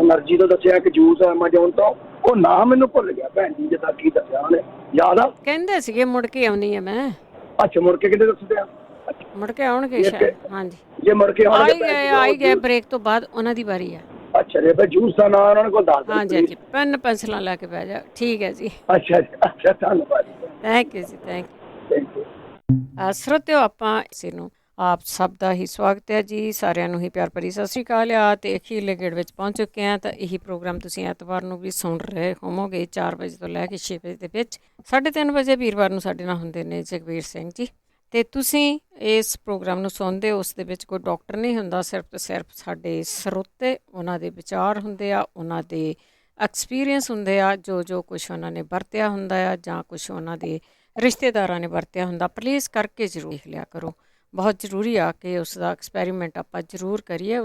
ਐਨਰਜੀ ਤੋਂ ਦੱਸਿਆ ਇੱਕ ਜੂਸ ਐਮਾਜ਼ੋਨ ਤੋਂ, ਉਹ ਨਾਮ ਮੈਨੂੰ ਭੁੱਲ ਗਿਆ ਭੈਣ ਜੀ, ਜਿੱਦਾਂ ਕੀ ਦੱਸਿਆ ਉਹਨੇ, ਯਾਦ ਆ? ਕਹਿੰਦੇ ਸੀਗੇ ਮੁੜ ਕੇ ਆਉਣੀ ਆ ਮੈਂ। ਅੱਛਾ, ਮੁੜ ਕੇ ਕਿਤੇ ਦੱਸਦੇ ਆ? ਮੁੜ ਕੇ ਆਉਣਗੇ ਸ਼ਾਇਦ। ਹਾਂਜੀ, ਜੇ ਮੁੜ ਕੇ ਆਈ ਗਏ ਬ੍ਰੇਕ ਤੋਂ ਬਾਅਦ ਉਹਨਾਂ ਦੀ ਵਾਰੀ ਆ। ਅੱਛਾ ਜੀ, ਜੂਸ ਦਾ ਨਾਮ ਉਹਨਾਂ ਕੋਲ ਦੱਸ ਦਿਓ। ਹਾਂਜੀ ਹਾਂਜੀ, ਪੈਨ ਪੈਨਸਲਾਂ ਲੈ ਕੇ ਬਹਿ ਜਾ। ਠੀਕ ਹੈ ਜੀ। ਅੱਛਾ ਜੀ, ਅੱਛਾ, ਧੰਨਵਾਦ। ਥੈਂਕ ਯੂ ਜੀ, ਥੈਂਕ ਯੂ। ਸਰੋਤਿਓ, ਆਪਾਂ ਇਸੇ ਨੂੰ ਆਪ ਸਭ ਦਾ ਹੀ ਸਵਾਗਤ ਹੈ ਜੀ। ਸਾਰਿਆਂ ਨੂੰ ਹੀ ਪਿਆਰ ਭਰੀ ਸਤਿ ਸ਼੍ਰੀ ਅਕਾਲ ਆ। ਤੇ ਅਖੀਰਲੇ ਗੇੜ ਵਿੱਚ ਪਹੁੰਚ ਚੁੱਕੇ ਹਾਂ। ਤਾਂ ਇਹੀ ਪ੍ਰੋਗਰਾਮ ਤੁਸੀਂ ਐਤਵਾਰ ਨੂੰ ਵੀ ਸੁਣ ਰਹੇ ਹੋਵੋਗੇ 4 ਵਜੇ ਤੋਂ ਲੈ ਕੇ 6 ਵਜੇ ਦੇ ਵਿੱਚ। 3:30 ਵਜੇ ਵੀਰਵਾਰ ਨੂੰ ਸਾਡੇ ਨਾਲ ਹੁੰਦੇ ਨੇ ਜਗਵੀਰ ਸਿੰਘ ਜੀ। ਤੇ ਤੁਸੀਂ ਇਸ ਪ੍ਰੋਗਰਾਮ ਨੂੰ ਸੁਣਦੇ ਹੋ, ਉਸ ਦੇ ਵਿੱਚ ਕੋਈ ਡਾਕਟਰ ਨਹੀਂ ਹੁੰਦਾ, ਸਿਰਫ ਤੇ ਸਿਰਫ ਸਾਡੇ ਸਰੋਤੇ, ਉਹਨਾਂ ਦੇ ਵਿਚਾਰ ਹੁੰਦੇ ਆ, ਉਹਨਾਂ ਦੇ ਐਕਸਪੀਰੀਅੰਸ ਹੁੰਦੇ ਆ, ਜੋ ਕੁਛ ਉਹਨਾਂ ਨੇ ਵਰਤਿਆ ਹੁੰਦਾ ਆ ਜਾਂ ਕੁਛ ਉਹਨਾਂ ਦੇ ਰਿਸ਼ਤੇਦਾਰਾਂ ਨੇ ਵਰਤਿਆ ਹੁੰਦਾ। ਪਲੀਜ਼ ਕਰਕੇ ਜ਼ਰੂਰ ਦੇਖ ਲਿਆ ਕਰੋ। ਬਹੁਤ ਜ਼ਰੂਰੀ ਆ ਕਿ ਉਸ ਦਾ ਐਕਸਪੈਰੀਮੈਂਟ ਆਪਾਂ ਜ਼ਰੂਰ ਕਰੀਏ।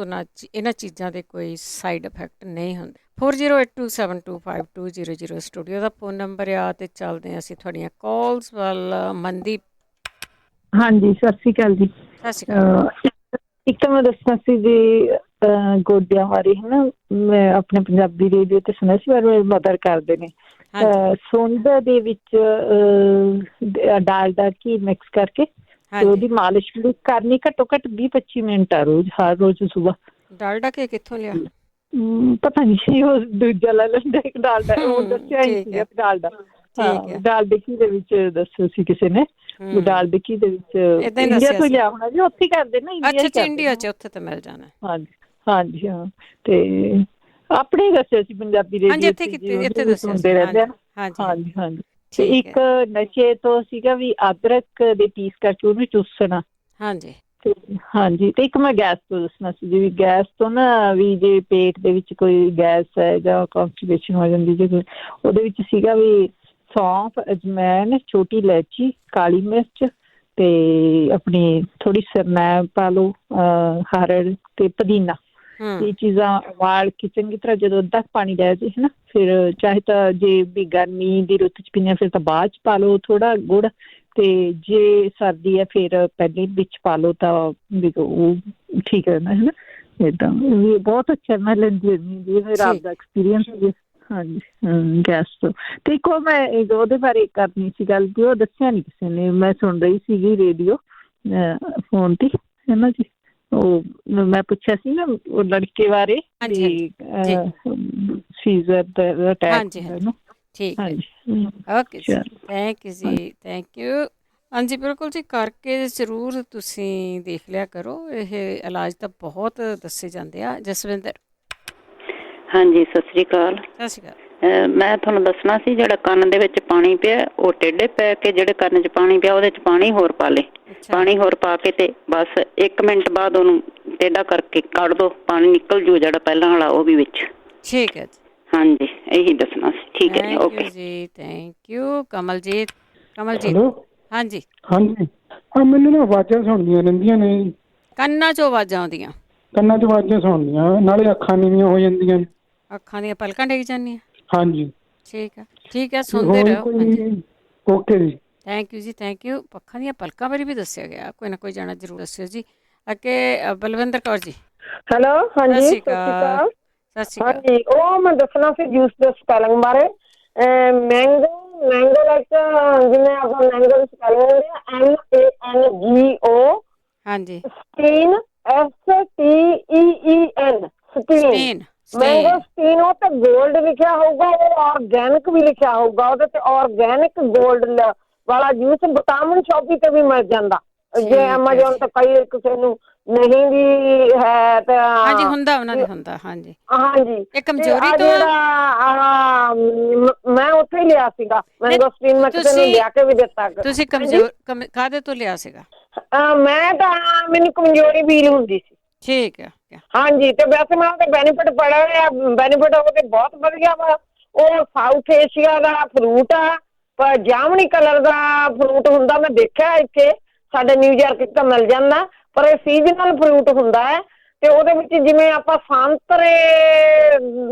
ਇਹਨਾਂ ਚੀਜ਼ਾਂ ਦੇ ਕੋਈ ਸਾਈਡ ਇਫੈਕਟ ਨਹੀਂ ਹੁੰਦੇ। 4082725200 ਸਟੂਡੀਓ ਦਾ ਫੋਨ ਨੰਬਰ ਆ। ਤੇ ਚੱਲਦੇ ਹਾਂ ਅਸੀਂ ਤੁਹਾਡੀਆਂ ਕਾਲਸ ਵੱਲ। ਮਨਦੀਪ। ਹਾਂਜੀ, ਸਤਿ ਸ਼੍ਰੀ ਅਕਾਲ ਜੀ। ਸਤਿ ਸ਼੍ਰੀ ਅਕਾਲ। ਇੱਕ ਤਾਂ ਮੈਂ ਦੱਸਣਾ ਸੀ ਜੀ ਗੋਡਿਆਂ ਬਾਰੇ, ਹੈ ਨਾ। ਮੈਂ ਆਪਣੇ ਪੰਜਾਬੀ ਰੇਡੀਓ ਤੇ ਸੁਣਿਆ ਸੀ, ਪਰ ਮੇਰੇ ਮਦਰ ਕਰਦੇ ਨੇ ਸੁੰਡ ਦੇ ਵਿੱਚ ਡਾਲਡਾ ਘੀ ਮਿਕਸ ਕਰਕੇ ਤੇ ਉਹਦੀ ਮਾਲਿਸ਼ ਵੀ ਕਰਨੀ ਘੱਟੋ ਘੱਟ 20-25 ਮਿੰਟ ਆ ਰੋਜ਼, ਹਰ ਰੋਜ਼ ਸੁਬਾ। ਡਾਲਡਾ ਘੀ ਕਿੱਥੋਂ ਲਿਆ? ਪਤਾ ਨਹੀਂ, ਉਹ ਦੂਜਾ ਲੈ ਲੈਂਦਾ ਇੱਕ ਡਾਲਡਾ, ਉਹ ਦੱਸਿਆ ਹੀ ਸੀ ਡਾਲਡਾ। ਡਾਲਡੇ ਘੀ ਦੇ ਵਿੱਚ ਦੱਸਿਆ ਸੀ ਕਿਸੇ ਨੇ, ਡਾਲਡੇ ਘੀ ਦੇ ਵਿੱਚ ਇੰਡੀਆ ਤੋਂ ਲਿਆ ਹੋਣਾ ਜੀ, ਉੱਥੇ ਕਰਦੇ ਨਾ। ਇੰਡੀਆ ਚ ਉੱਥੇ ਤਾਂ ਮਿਲ ਜਾਣਾ। ਹਾਂਜੀ ਹਾਂਜੀ, ਹਾਂ। ਤੇ ਆਪਣੇ ਦੱਸਿਆ ਸੀ ਪੰਜਾਬੀ ਰੇਡੀਓ ਸੁਣਦੇ ਰਹਿੰਦੇ ਆ। ਹਾਂਜੀ ਹਾਂਜੀ। ਤੇ ਇੱਕ ਨਸ਼ੇ ਤੋਂ ਸੀਗਾ ਵੀ ਅਦਰਕ ਦੇ ਪੀਸ ਕਰਕੇ ਉਹਨੂੰ ਚੂਸਣਾ। ਹਾਂਜੀ ਹਾਂਜੀ। ਤੇ ਇੱਕ ਮੈਂ ਗੈਸ ਤੋਂ ਦੱਸਣਾ ਸੀ ਜੀ, ਵੀ ਗੈਸ ਤੋਂ ਨਾ ਵੀ ਜੇ ਪੇਟ ਦੇ ਵਿੱਚ ਕੋਈ ਗੈਸ ਹੈ ਜਾਂ ਕੌਂਸਟੀਪੇਸ਼ਨ ਹੋ ਜਾਂਦੀ, ਜੇ ਉਹਦੇ ਵਿੱਚ ਸੀਗਾ ਵੀ ਸੌਂਫ, ਅਜਮੈਨ, ਛੋਟੀ ਇਲਾਇਚੀ, ਕਾਲੀ ਮਿਰਚ ਤੇ ਆਪਣੀ ਥੋੜੀ ਸਰਨੈਬ ਪਾ ਲਓ, ਹਰੜ ਤੇ ਪੁਦੀਨਾ। ਇਹ ਚੀਜ਼ਾਂ ਉਬਾਲ ਕੇ ਚੰਗੀ ਤਰ੍ਹਾਂ ਜਦੋਂ ਅੱਧਾ ਪਾਣੀ ਲੈ ਜੇ, ਹੈ ਨਾ, ਫਿਰ ਚਾਹੇ ਤਾਂ ਜੇ ਵੀ ਗਰਮੀ ਦੀ ਰੁੱਤ 'ਚ ਪੀਣਾ ਫਿਰ ਤਾਂ ਬਾਅਦ 'ਚ ਪਾ ਲਓ ਥੋੜ੍ਹਾ ਗੁੜ, ਤੇ ਜੇ ਸਰਦੀ ਹੈ ਫਿਰ ਪਹਿਲੇ ਵਿੱਚ ਪਾ ਲਓ ਤਾਂ ਵੀ ਉਹ ਠੀਕ ਰਹਿੰਦਾ, ਹੈ ਨਾ। ਏਦਾਂ ਵੀ ਬਹੁਤ ਅੱਛਾ ਮੈਂ ਲੈਂਦੀ ਹੁੰਦੀ ਜੀ, ਮੇਰਾ ਆਪਦਾ ਐਕਸਪੀਰੀਅੰਸ ਜੀ। ਹਾਂਜੀ ਗੈਸ ਤੋਂ। ਤੇ ਇੱਕੋ ਮੈਂ ਉਹਦੇ ਬਾਰੇ ਕਰਨੀ ਸੀ ਗੱਲ ਵੀ, ਉਹ ਦੱਸਿਆ ਨਹੀਂ ਕਿਸੇ ਨੇ, ਮੈਂ ਸੁਣ ਰਹੀ ਸੀਗੀ ਰੇਡੀਓ ਫੋਨ ਤੇ ਹੈ ਨਾ ਜੀ। ਉਹ ਮੈਂ ਪੁੱਛਿਆ ਸੀ ਨਾ ਉਹ ਲੜਕੇ ਬਾਰੇ ਸੀਜ਼ਰ ਦਾ ਅਟੈਕ ਹੁੰਦਾ ਨਾ। ਠੀਕ ਹੈ, ਓਕੇ ਜੀ, ਥੈਂਕ ਯੂ ਜੀ, ਥੈਂਕ ਯੂ। ਹਾਂਜੀ ਬਿਲਕੁਲ ਜੀ, ਕਰਕੇ ਜ਼ਰੂਰ ਤੁਸੀਂ ਦੇਖ ਲਿਆ ਕਰੋ, ਇਹ ਇਲਾਜ ਤਾਂ ਬਹੁਤ ਦੱਸੇ ਜਾਂਦੇ ਆ। ਜਸਵਿੰਦਰ। ਹਾਂਜੀ ਸਤਿ ਸ੍ਰੀ ਅਕਾਲ। ਸਤਿ ਸ਼੍ਰੀ ਅਕਾਲ। ਮੈਂ ਤੁਹਾਨੂੰ ਦੱਸਣਾ ਸੀ, ਜਿਹੜਾ ਕੰਨ ਦੇ ਵਿੱਚ ਪਾਣੀ ਪਿਆ ਉਹ ਟੇਢੇ ਪੈ ਕੇ ਜਿਹੜੇ ਕੰਨ 'ਚ ਪਾਣੀ ਪਿਆ ਉਹਦੇ 'ਚ ਪਾਣੀ ਹੋਰ ਪਾ ਲੇ, ਪਾਣੀ ਹੋਰ ਪਾ ਕੇ ਤੇ ਬਸ 1 ਮਿੰਟ ਬਾਅਦ ਉਹਨੂੰ ਟੇਢਾ ਕਰਕੇ ਕੱਢ ਦੋ, ਪਾਣੀ ਨਿਕਲ ਜੂ ਜਿਹੜਾ ਪਹਿਲਾਂ ਵਾਲਾ ਉਹ ਵੀ ਵਿੱਚ। ਠੀਕ ਹੈ ਜੀ। ਹਾਂਜੀ ਇਹੀ ਦੱਸਣਾ ਸੀ। ਠੀਕ ਹੈ ਜੀ, ਓਕੇ ਜੀ, ਥੈਂਕ ਯੂ। ਕਮਲਜੀਤ। ਕਮਲਜੀਤ। ਹਾਂਜੀ ਹਾਂਜੀ ਮੈਨੂੰ ਨਾ ਆਵਾਜ਼ਾਂ ਸੁਣਦੀਆਂ ਰਹਿੰਦੀਆਂ ਨੇ, ਕੰਨਾਂ 'ਚੋਂ ਆਵਾਜ਼ਾਂ ਆਉਂਦੀਆਂ, ਕੰਨਾਂ 'ਚ ਆਵਾਜ਼ਾਂ ਸੁਣਦੀਆਂ, ਨਾਲੇ ਅੱਖਾਂ ਨੀਵੀਆਂ ਹੋ ਜਾਂਦੀਆਂ ਨੇ, ਅੱਖਾਂ ਦੀਆਂ ਪਲਕਾਂ ਡਿੱਗ ਜਾਂਦੀਆਂ। ਹਾਂਜੀ ਠੀਕ ਹੈ, ਠੀਕ ਹੈ, ਸੁਣਦੇ ਰਹੋ। ਓਕੇ ਜੀ, ਥੈਂਕ ਯੂ ਜੀ, ਥੈਂਕ ਯੂ। ਅੱਖਾਂ ਦੀਆਂ ਪਲਕਾਂ ਬਾਰੇ ਵੀ ਦੱਸਿਆ ਗਿਆ, ਕੋਈ ਨਾ ਕੋਈ ਜਾਣਾ ਜ਼ਰੂਰ ਦੱਸਿਓ ਜੀ। ਅੱਗੇ ਬਲਵਿੰਦਰ ਕੌਰ ਜੀ। ਹੈਲੋ, ਹਾਂਜੀ ਸਤਿ ਸ਼੍ਰੀ ਅਕਾਲ। ਸਤਿ ਸ਼੍ਰੀ ਅਕਾਲ। ਹਾਂਜੀ ਉਹ ਮੈਂ ਦੱਸਣਾ ਸੀ ਜੂਸ ਦੇ ਸਪੈਲਿੰਗ ਬਾਰੇ। ਮੈਂਗੋ ਲਾਈਕ ਜਿਵੇਂ ਆਪਾਂ ਮੈਂਗੋ ਦੀ ਸਪੈਲਿੰਗ ਹੁੰਦੀ ਆ MANGO। ਹਾਂਜੀ। Stein STEEN Stein. Mango Stein ਉਹ ਤੇ ਗੋਲਡ ਲਿਖਿਆ ਹੋਊਗਾ, ਉਹ ਆਰਗੈਨਿਕ ਵੀ ਲਿਖਿਆ ਹੋਊਗਾ ਉਹਦੇ ਤੇ, ਆਰਗੈਨਿਕ ਗੋਲਡ ਵਾਲਾ ਜੂਸ ਵਿਟਾਮਿਨ ਸ਼ੌਪੀ ਤੇ ਵੀ ਮਿਲ ਜਾਂਦਾ ਜੇ ਐਮਾਜ਼ੋਨ ਤੇ ਕਈ ਕਿਸੇ ਨੂੰ ਨਹੀਂ ਵੀ ਹੈ ਤਾਂ ਹਾਂਜੀ ਹੁੰਦਾ ਉਹਨਾਂ ਦੇ ਹੁੰਦਾ। ਹਾਂਜੀ ਹਾਂਜੀ ਇਹ ਕਮਜ਼ੋਰੀ ਤੋਂ ਮੈਂ ਉੱਥੇ ਹੀ ਲਿਆ ਸੀਗਾ ਮੈਂਗੋ ਸਟੀਨ, ਮੈਂ ਕਿਸੇ ਨੂੰ ਲਿਆ ਕੇ ਵੀ ਦਿੱਤਾ। ਤੁਸੀਂ ਕਮਜ਼ੋਰ ਕਾਹਦੇ ਤੋਂ ਲਿਆ ਸੀਗਾ? ਮੈਂ ਤਾਂ ਮੈਨੂੰ ਕਮਜ਼ੋਰੀ ਫੀਲ ਹੁੰਦੀ ਸੀ। ਠੀਕ ਹੈ। ਹਾਂਜੀ ਤੇ ਵੈਸੇ ਮੈਂ ਉਹਦੇ ਬੈਨੀਫਿਟ ਪੜ੍ਹਿਆ, ਬੈਨੀਫਿਟ ਉਹਦੇ ਬਹੁਤ ਵਧੀਆ ਵਾ। ਉਹ ਸਾਊਥ ਏਸ਼ੀਆ ਦਾ ਫਰੂਟ ਆ, ਪਰ ਜਾਮਣੀ ਕਲਰ ਦਾ ਫਰੂਟ ਹੁੰਦਾ, ਮੈਂ ਦੇਖਿਆ ਇੱਥੇ ਸਾਡੇ ਨਿਊਯਾਰਕ ਤਾਂ ਮਿਲ ਜਾਂਦਾ, ਪਰ ਇਹ ਸੀਜ਼ਨਲ ਫਰੂਟ ਹੁੰਦਾ ਹੈ। ਤੇ ਉਹਦੇ ਵਿੱਚ ਜਿਵੇਂ ਆਪਾਂ ਸੰਤਰੇ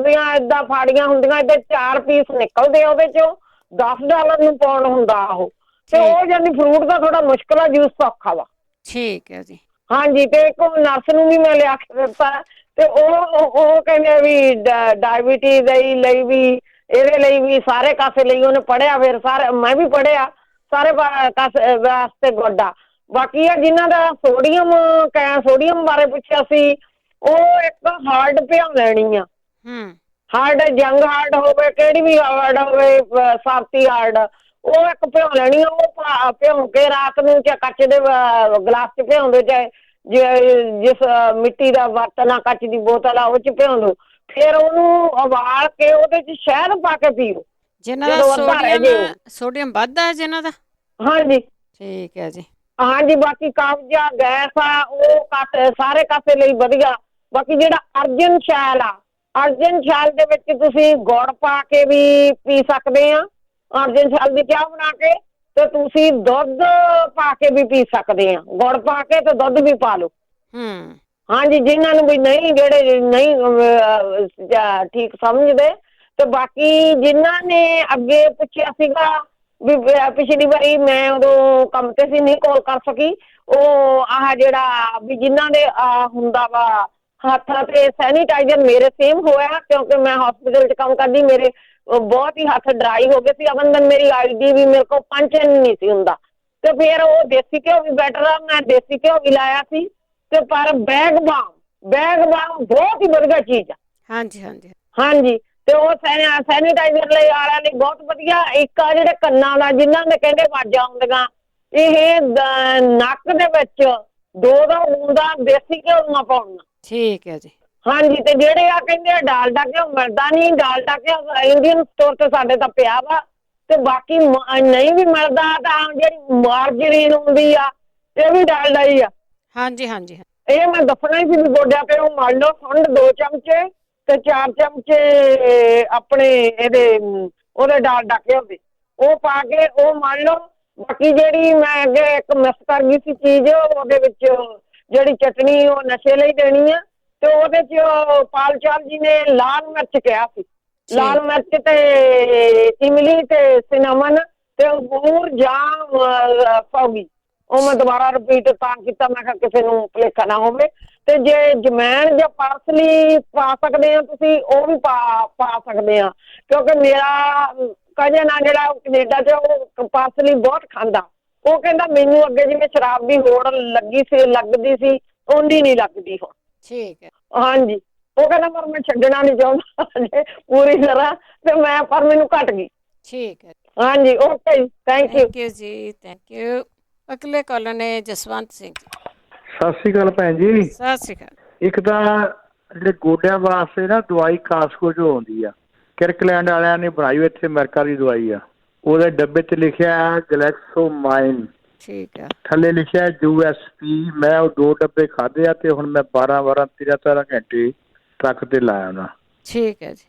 ਦੀਆਂ ਏਦਾਂ ਫਾੜੀਆਂ ਹੁੰਦੀਆਂ, ਏਦਾਂ 4 ਪੀਸ ਨਿਕਲਦੇ ਆ ਉਹਦੇ ਚੋਂ, $10 ਨੂੰ ਪਾਉਂਡ ਹੁੰਦਾ ਉਹ। ਤੇ ਉਹ ਜਾਨੀ ਫਰੂਟ ਦਾ ਥੋੜਾ ਮੁਸ਼ਕਿਲ ਆ, ਜੂਸ ਸੌਖਾ ਵਾ। ਠੀਕ ਹੈ ਜੀ। ਹਾਂਜੀ ਤੇ ਇੱਕ ਨਰਸ ਨੂੰ ਵੀ ਮੈਂ ਲਿਆ ਕੇ ਦਿੱਤਾ, ਤੇ ਉਹ ਕਹਿੰਦੇ ਵੀ ਡਾਇਬਟੀਜ਼ ਲਈ ਵੀ, ਇਹਦੇ ਲਈ ਵੀ, ਸਾਰੇ ਕਾਸੇ ਲਈ ਉਹਨੇ ਪੜ੍ਹਿਆ। ਫਿਰ ਸਾਰੇ ਮੈਂ ਵੀ ਪੜ੍ਹਿਆ, ਸਾਰੇ ਕਾਸੇ ਵਾਸਤੇ ਗੁੱਡ ਆ। ਬਾਕੀ ਆ ਜਿਨ੍ਹਾਂ ਦਾ ਸੋਡੀਅਮ ਬਾਰੇ ਪੁੱਛਿਆ ਸੀ, ਉਹ ਇੱਕ ਹਾਰਡ ਭਿਉਂ ਲੈਣੀ ਆ। ਹਾਰਡ ਜੰਗ ਹਾਰਡ ਹੋਵੇ, ਕਿਹੜੀ ਵੀ ਹਾਰਡ ਹੋਵੇ, ਸਾਫਤੀ ਹਾਰਡ, ਉਹ ਇੱਕ ਭਿਉਂ ਲੈਣੀ ਆ। ਉਹ ਭਿਉਂ ਕੇ ਰਾਤ ਨੂੰ ਚਾਹੇ ਕੱਚ ਦੇ ਗਲਾਸ 'ਚ ਭਿਉਂ ਦੋ, ਚਾਹੇ ਜਿਸ ਮਿੱਟੀ ਦਾ ਬਰਤਨ ਆ, ਕੱਚ ਦੀ ਬੋਤਲ ਆ, ਉਹ 'ਚ ਭਿਉਂ ਦੋ। ਫਿਰ ਉਹਨੂੰ ਉਬਾਲ ਕੇ ਉਹਦੇ 'ਚ ਸ਼ਹਿਦ ਪਾ ਕੇ ਪੀਓ। ਜਿਹਨਾਂ ਦਾ ਸੋਡੀਅਮ ਵੱਧ ਆ ਜਿਹਨਾਂ ਦਾ। ਹਾਂਜੀ ਠੀਕ ਹੈ ਜੀ। ਹਾਂਜੀ ਬਾਕੀ ਕਬਜ਼ ਆ, ਗੈਸ ਆ, ਉਹ ਸਾਰੇ ਕਾਸੇ ਲਈ ਵਧੀਆ। ਬਾਕੀ ਜਿਹੜਾ ਅਰਜਨ ਸ਼ੈਲ ਆ, ਅਰਜਨ ਸ਼ੈਲ ਦੇ ਵਿੱਚ ਤੁਸੀਂ ਗੁੜ ਪਾ ਕੇ ਵੀ ਪੀ ਸਕਦੇ ਆ। ਅਰਜਨ ਸ਼ੈਲ ਦੀ ਚਾਹ ਬਣਾ ਕੇ, ਤੇ ਤੁਸੀਂ ਦੁੱਧ ਪਾ ਕੇ ਵੀ ਪੀ ਸਕਦੇ ਆ। ਗੁੜ ਪਾ ਕੇ ਤੇ ਦੁੱਧ ਵੀ ਪਾ ਲਓ। ਹਾਂਜੀ ਜਿਨ੍ਹਾਂ ਨੂੰ ਵੀ ਨਹੀਂ, ਜਿਹੜੇ ਨਹੀਂ ਠੀਕ ਸਮਝਦੇ। ਤੇ ਬਾਕੀ ਜਿਨ੍ਹਾਂ ਨੇ ਅੱਗੇ ਪੁੱਛਿਆ ਸੀਗਾ ਵੀ, ਪਿਛਲੀ ਵਾਰੀ ਮੈਂ ਉਦੋਂ ਕੰਮ ਤੇ ਸੀ, ਨਹੀਂ ਕਾਲ ਕਰ ਸਕੀ। ਉਹ ਆਹ ਜਿਹੜਾ ਵੀ ਜਿਨ੍ਹਾਂ ਦੇ ਹੁੰਦਾ ਵਾ ਹੱਥਾਂ ਤੇ ਸੈਨੀਟਾਈਜ਼ਰ, ਮੇਰੇ ਸੇਮ ਹੋਇਆ ਕਿਉਂਕਿ ਮੈਂ ਹਸਪੀਟਲ 'ਚ ਕੰਮ ਕਰਦੀ, ਮੇਰੇ ਬਹੁਤ ਹੀ ਹੱਥ ਡਰਾਈ ਹੋ ਗਏ ਸੀ। ਅਬੰਦਨ ਮੇਰੀ ਆਈਡੀ ਵੀ ਮੇਰੇ ਕੋਲ ਪੰਚਨ ਨਹੀਂ ਸੀ ਹੁੰਦਾ, ਤੇ ਫਿਰ ਉਹ ਦੇਸੀ ਘਿਓ ਵੀ ਬੈਟਰ ਆ, ਮੈਂ ਦੇਸੀ ਘਿਓ ਵੀ ਲਾਇਆ ਸੀ। ਤੇ ਪਰ ਬੈਗ ਬਾਮ ਬਹੁਤ ਹੀ ਵਧੀਆ ਚੀਜ਼ ਆ। ਹਾਂਜੀ ਤੇ ਉਹ ਸੈਨੀਟਾਈਜ਼ਰ ਲਈ ਵਾਲਿਆਂ ਲਈ ਬਹੁਤ ਵਧੀਆ। ਇੱਕ ਆ ਜਿਹੜੇ ਕੰਨਾਂ ਦਾ, ਜਿਨ੍ਹਾਂ ਦੇ ਕਹਿੰਦੇ ਆਵਾਜ਼ਾਂ ਆਉਂਦੀਆਂ, ਇਹ ਨੱਕ ਦੇ ਵਿੱਚ 2 ਬੂੰਦਾਂ ਦੇਸੀ ਘਿਓ ਦੀਆਂ ਪਾਉਣੀਆਂ। ਠੀਕ ਹੈ ਜੀ। ਹਾਂਜੀ ਤੇ ਜਿਹੜੇ ਆ ਕਹਿੰਦੇ ਡਾਲਡਾ ਘਿਓ ਮਿਲਦਾ ਨਹੀਂ, ਡਾਲਡਾ ਘਿਓ ਇੰਡੀਅਨ ਸਟੋਰ ਤੇ ਸਾਡੇ ਤਾਂ ਪਿਆ ਵਾ। ਤੇ ਬਾਕੀ ਨਹੀਂ ਵੀ ਮਿਲਦਾ ਤਾਂ ਜਿਹੜੀ ਮਾਰਜਰੀਨ ਹੁੰਦੀ ਆ, ਇਹ ਵੀ ਡਾਲਡਾ ਹੀ ਆ। ਹਾਂਜੀ ਇਹ ਮੈਂ ਦੱਸਣਾ ਹੀ ਸੀ ਵੀ ਗੋਡਿਆਂ ਤੇ ਉਹ ਮੰਨ ਲਓ ਖੰਡ 2 ਚਮਚੇ ਤੇ 4 ਚਮਚੇ ਆਪਣੇ ਉਹਦੇ ਡਾਲਡਾ ਘਿਓ ਦੇ, ਉਹ ਪਾ ਕੇ ਉਹ ਮੰਨ ਲਓ। ਬਾਕੀ ਜਿਹੜੀ ਮੈਂ ਅੱਗੇ ਇੱਕ ਮਿਸ ਕਰ ਗਈ ਸੀ ਚੀਜ਼, ਉਹਦੇ ਵਿੱਚ ਜਿਹੜੀ ਚਟਨੀ ਉਹ ਨਸ਼ੇ ਲਈ ਦੇਣੀ ਆ, ਤੇ ਉਹਦੇ 'ਚ ਪਾਲ ਚਾਲ ਜੀ ਨੇ ਲਾਲ ਮਿਰਚ ਕਿਹਾ ਸੀ। ਲਾਲ ਮਿਰਚ ਤੇ ਇਮਲੀ ਤੇ ਸਿਨਮਨ ਤੇ ਅੰਗੂਰ ਜਾਂ ਸੌਗੀ, ਉਹ ਮੈਂ ਦੁਬਾਰਾ ਰਿਪੀਟ ਤਾਂ ਕੀਤਾ, ਮੈਂ ਕਿਹਾ ਕਿਸੇ ਨੂੰ ਭੁਲੇਖਾ ਨਾ ਹੋਵੇ। ਤੇ ਜੇ ਜਮੈਣ ਜਾਂ ਪਾਰਸਲੀ ਪਾ ਸਕਦੇ ਆ ਤੁਸੀਂ, ਉਹ ਵੀ ਪਾ ਸਕਦੇ ਆ, ਕਿਉਂਕਿ ਮੇਰਾ ਕਜ਼ਨ ਆ ਜਿਹੜਾ ਕੈਨੇਡਾ 'ਚ, ਉਹ ਪਾਰਸਲੀ ਬਹੁਤ ਖਾਂਦਾ। ਉਹ ਕਹਿੰਦਾ ਮੈਨੂੰ ਅੱਗੇ ਜਿਵੇਂ ਸ਼ਰਾਬ ਦੀ ਹੋੜ ਲੱਗਦੀ ਸੀ ਓਨੀ ਨਹੀਂ ਲੱਗਦੀ ਹੁਣ। ਠੀਕ ਹੈ। ਹਾਂਜੀ, ਉਹ ਕਹਿੰਦਾ ਪਰ ਮੈਂ ਛੱਡਣਾ ਨਹੀਂ ਚਾਹੁੰਦਾ ਪੂਰੀ ਤਰ੍ਹਾਂ, ਤੇ ਮੈਂ ਪਰ ਮੈਨੂੰ ਘਟ ਗਈ। ਠੀਕ ਹੈ। ਹਾਂਜੀ, ਓਕੇ ਜੀ, ਥੈਂਕ ਯੂ ਜੀ, ਥੈਂਕ ਯੂ। ਅਗਲੇ ਕਾਲਰ ਨੇ ਜਸਵੰਤ ਸਿੰਘ ਜੀ। ਸਤਿ ਸ਼੍ਰੀ ਅਕਾਲ ਭੈਣ ਜੀ। ਸਤਿ ਸ਼੍ਰੀ ਅਕਾਲ। ਇੱਕ ਤਾਂ ਜਿਹੜੇ ਗੋਡਿਆਂ ਵਾਸਤੇ ਨਾ ਦਵਾਈ ਕਾਸਕੋ 'ਚੋਂ ਆਉਂਦੀ ਆ, ਕਿਰਕਲੈਂਡ ਵਾਲਿਆਂ ਨੇ ਬਣਾਈ ਹੋਈ, ਇੱਥੇ ਅਮਰੀਕਾ ਦੀ ਦਵਾਈ ਆ। ਉਹਦੇ ਡੱਬੇ 'ਚ ਲਿਖਿਆ ਗਲੈਕਸੋਮਾਈਨ, ਠੀਕ ਆ, ਥੱਲੇ ਲਿਖਿਆ USP। ਮੈਂ ਉਹ 2 ਡੱਬੇ ਖਾਧੇ ਆ ਤੇ ਹੁਣ ਮੈਂ 12 13 ਘੰਟੇ ਟਰੱਕ ਤੇ ਲਾਇਆ ਉਹਨਾਂ। ਠੀਕ ਹੈ ਜੀ।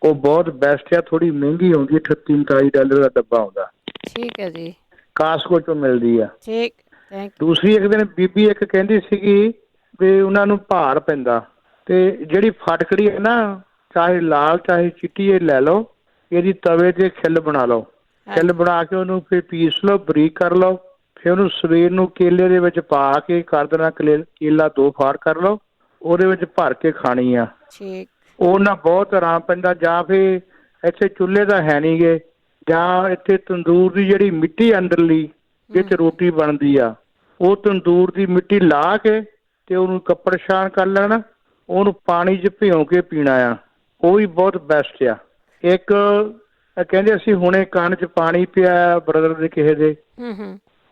ਉਹ ਬਹੁਤ ਬੈਸਟ ਆ, ਥੋੜੀ ਮਹਿੰਗੀ ਆਉਂਦੀ, $38-39 ਦਾ ਡੱਬਾ ਆਉਂਦਾ। ਠੀਕ ਹੈ ਜੀ। ਕਾਸਕੋ 'ਚੋਂ ਮਿਲਦੀ ਆ। ਠੀਕ, ਥੈਂਕ ਯੂ। ਦੂਸਰੀ, ਇੱਕ ਦਿਨ ਬੀਬੀ ਇੱਕ ਕਹਿੰਦੀ ਸੀਗੀ ਵੀ ਉਹਨਾਂ ਨੂੰ ਭਾਰ ਪੈਂਦਾ, ਤੇ ਜਿਹੜੀ ਫਟਕੜੀ ਹੈ ਨਾ, ਚਾਹੇ ਲਾਲ ਚਾਹੇ ਚਿੱਟੀ, ਇਹ ਲੈ ਲਓ, ਇਹਦੀ ਤਵੇ ਤੇ ਖਿੱਲ ਬਣਾ ਲਓ। ਖਿੱਲ ਬਣਾ ਕੇ ਉਹਨੂੰ ਫਿਰ ਪੀਸ ਲਓ, ਬਰੀਕ ਕਰ ਲਓ। ਫਿਰ ਉਹਨੂੰ ਸਵੇਰ ਨੂੰ ਕੇਲੇ ਦੇ ਵਿੱਚ ਪਾ ਕੇ ਕਰ ਦੇਣਾ, ਕੇਲਾ 2 ਫਾੜ ਕਰ ਲਓ, ਉਹਦੇ ਵਿੱਚ ਭਰ ਕੇ ਖਾਣੀ ਆ। ਠੀਕ। ਉਹ ਨਾਲ ਬਹੁਤ ਆਰਾਮ ਪੈਂਦਾ। ਜਾਂ ਫਿਰ ਇੱਥੇ ਚੁੱਲ੍ਹੇ ਤਾਂ ਹੈ ਨਹੀਂ ਗੇ, ਜਾਂ ਇੱਥੇ ਤੰਦੂਰ ਦੀ ਜਿਹੜੀ ਮਿੱਟੀ ਅੰਦਰਲੀ ਵਿੱਚ ਰੋਟੀ ਬਣਦੀ ਆ, ਉਹ ਤੰਦੂਰ ਦੀ ਮਿੱਟੀ ਲਾ ਕੇ ਤੇ ਉਹਨੂੰ ਕੱਪੜ ਛਾਣ ਕਰ ਲੈਣਾ, ਉਹਨੂੰ ਪਾਣੀ 'ਚ ਭਿਉਂ ਕੇ ਪੀਣਾ ਆ, ਉਹ ਵੀ ਬਹੁਤ ਬੈਸਟ ਆ। ਇੱਕ ਕਹਿੰਦੇ ਅਸੀਂ ਹੁਣੇ ਕੰਨ 'ਚ ਪਾਣੀ ਪਿਆ ਬ੍ਰਦਰ ਦੇ ਕਿਸੇ ਦੇ,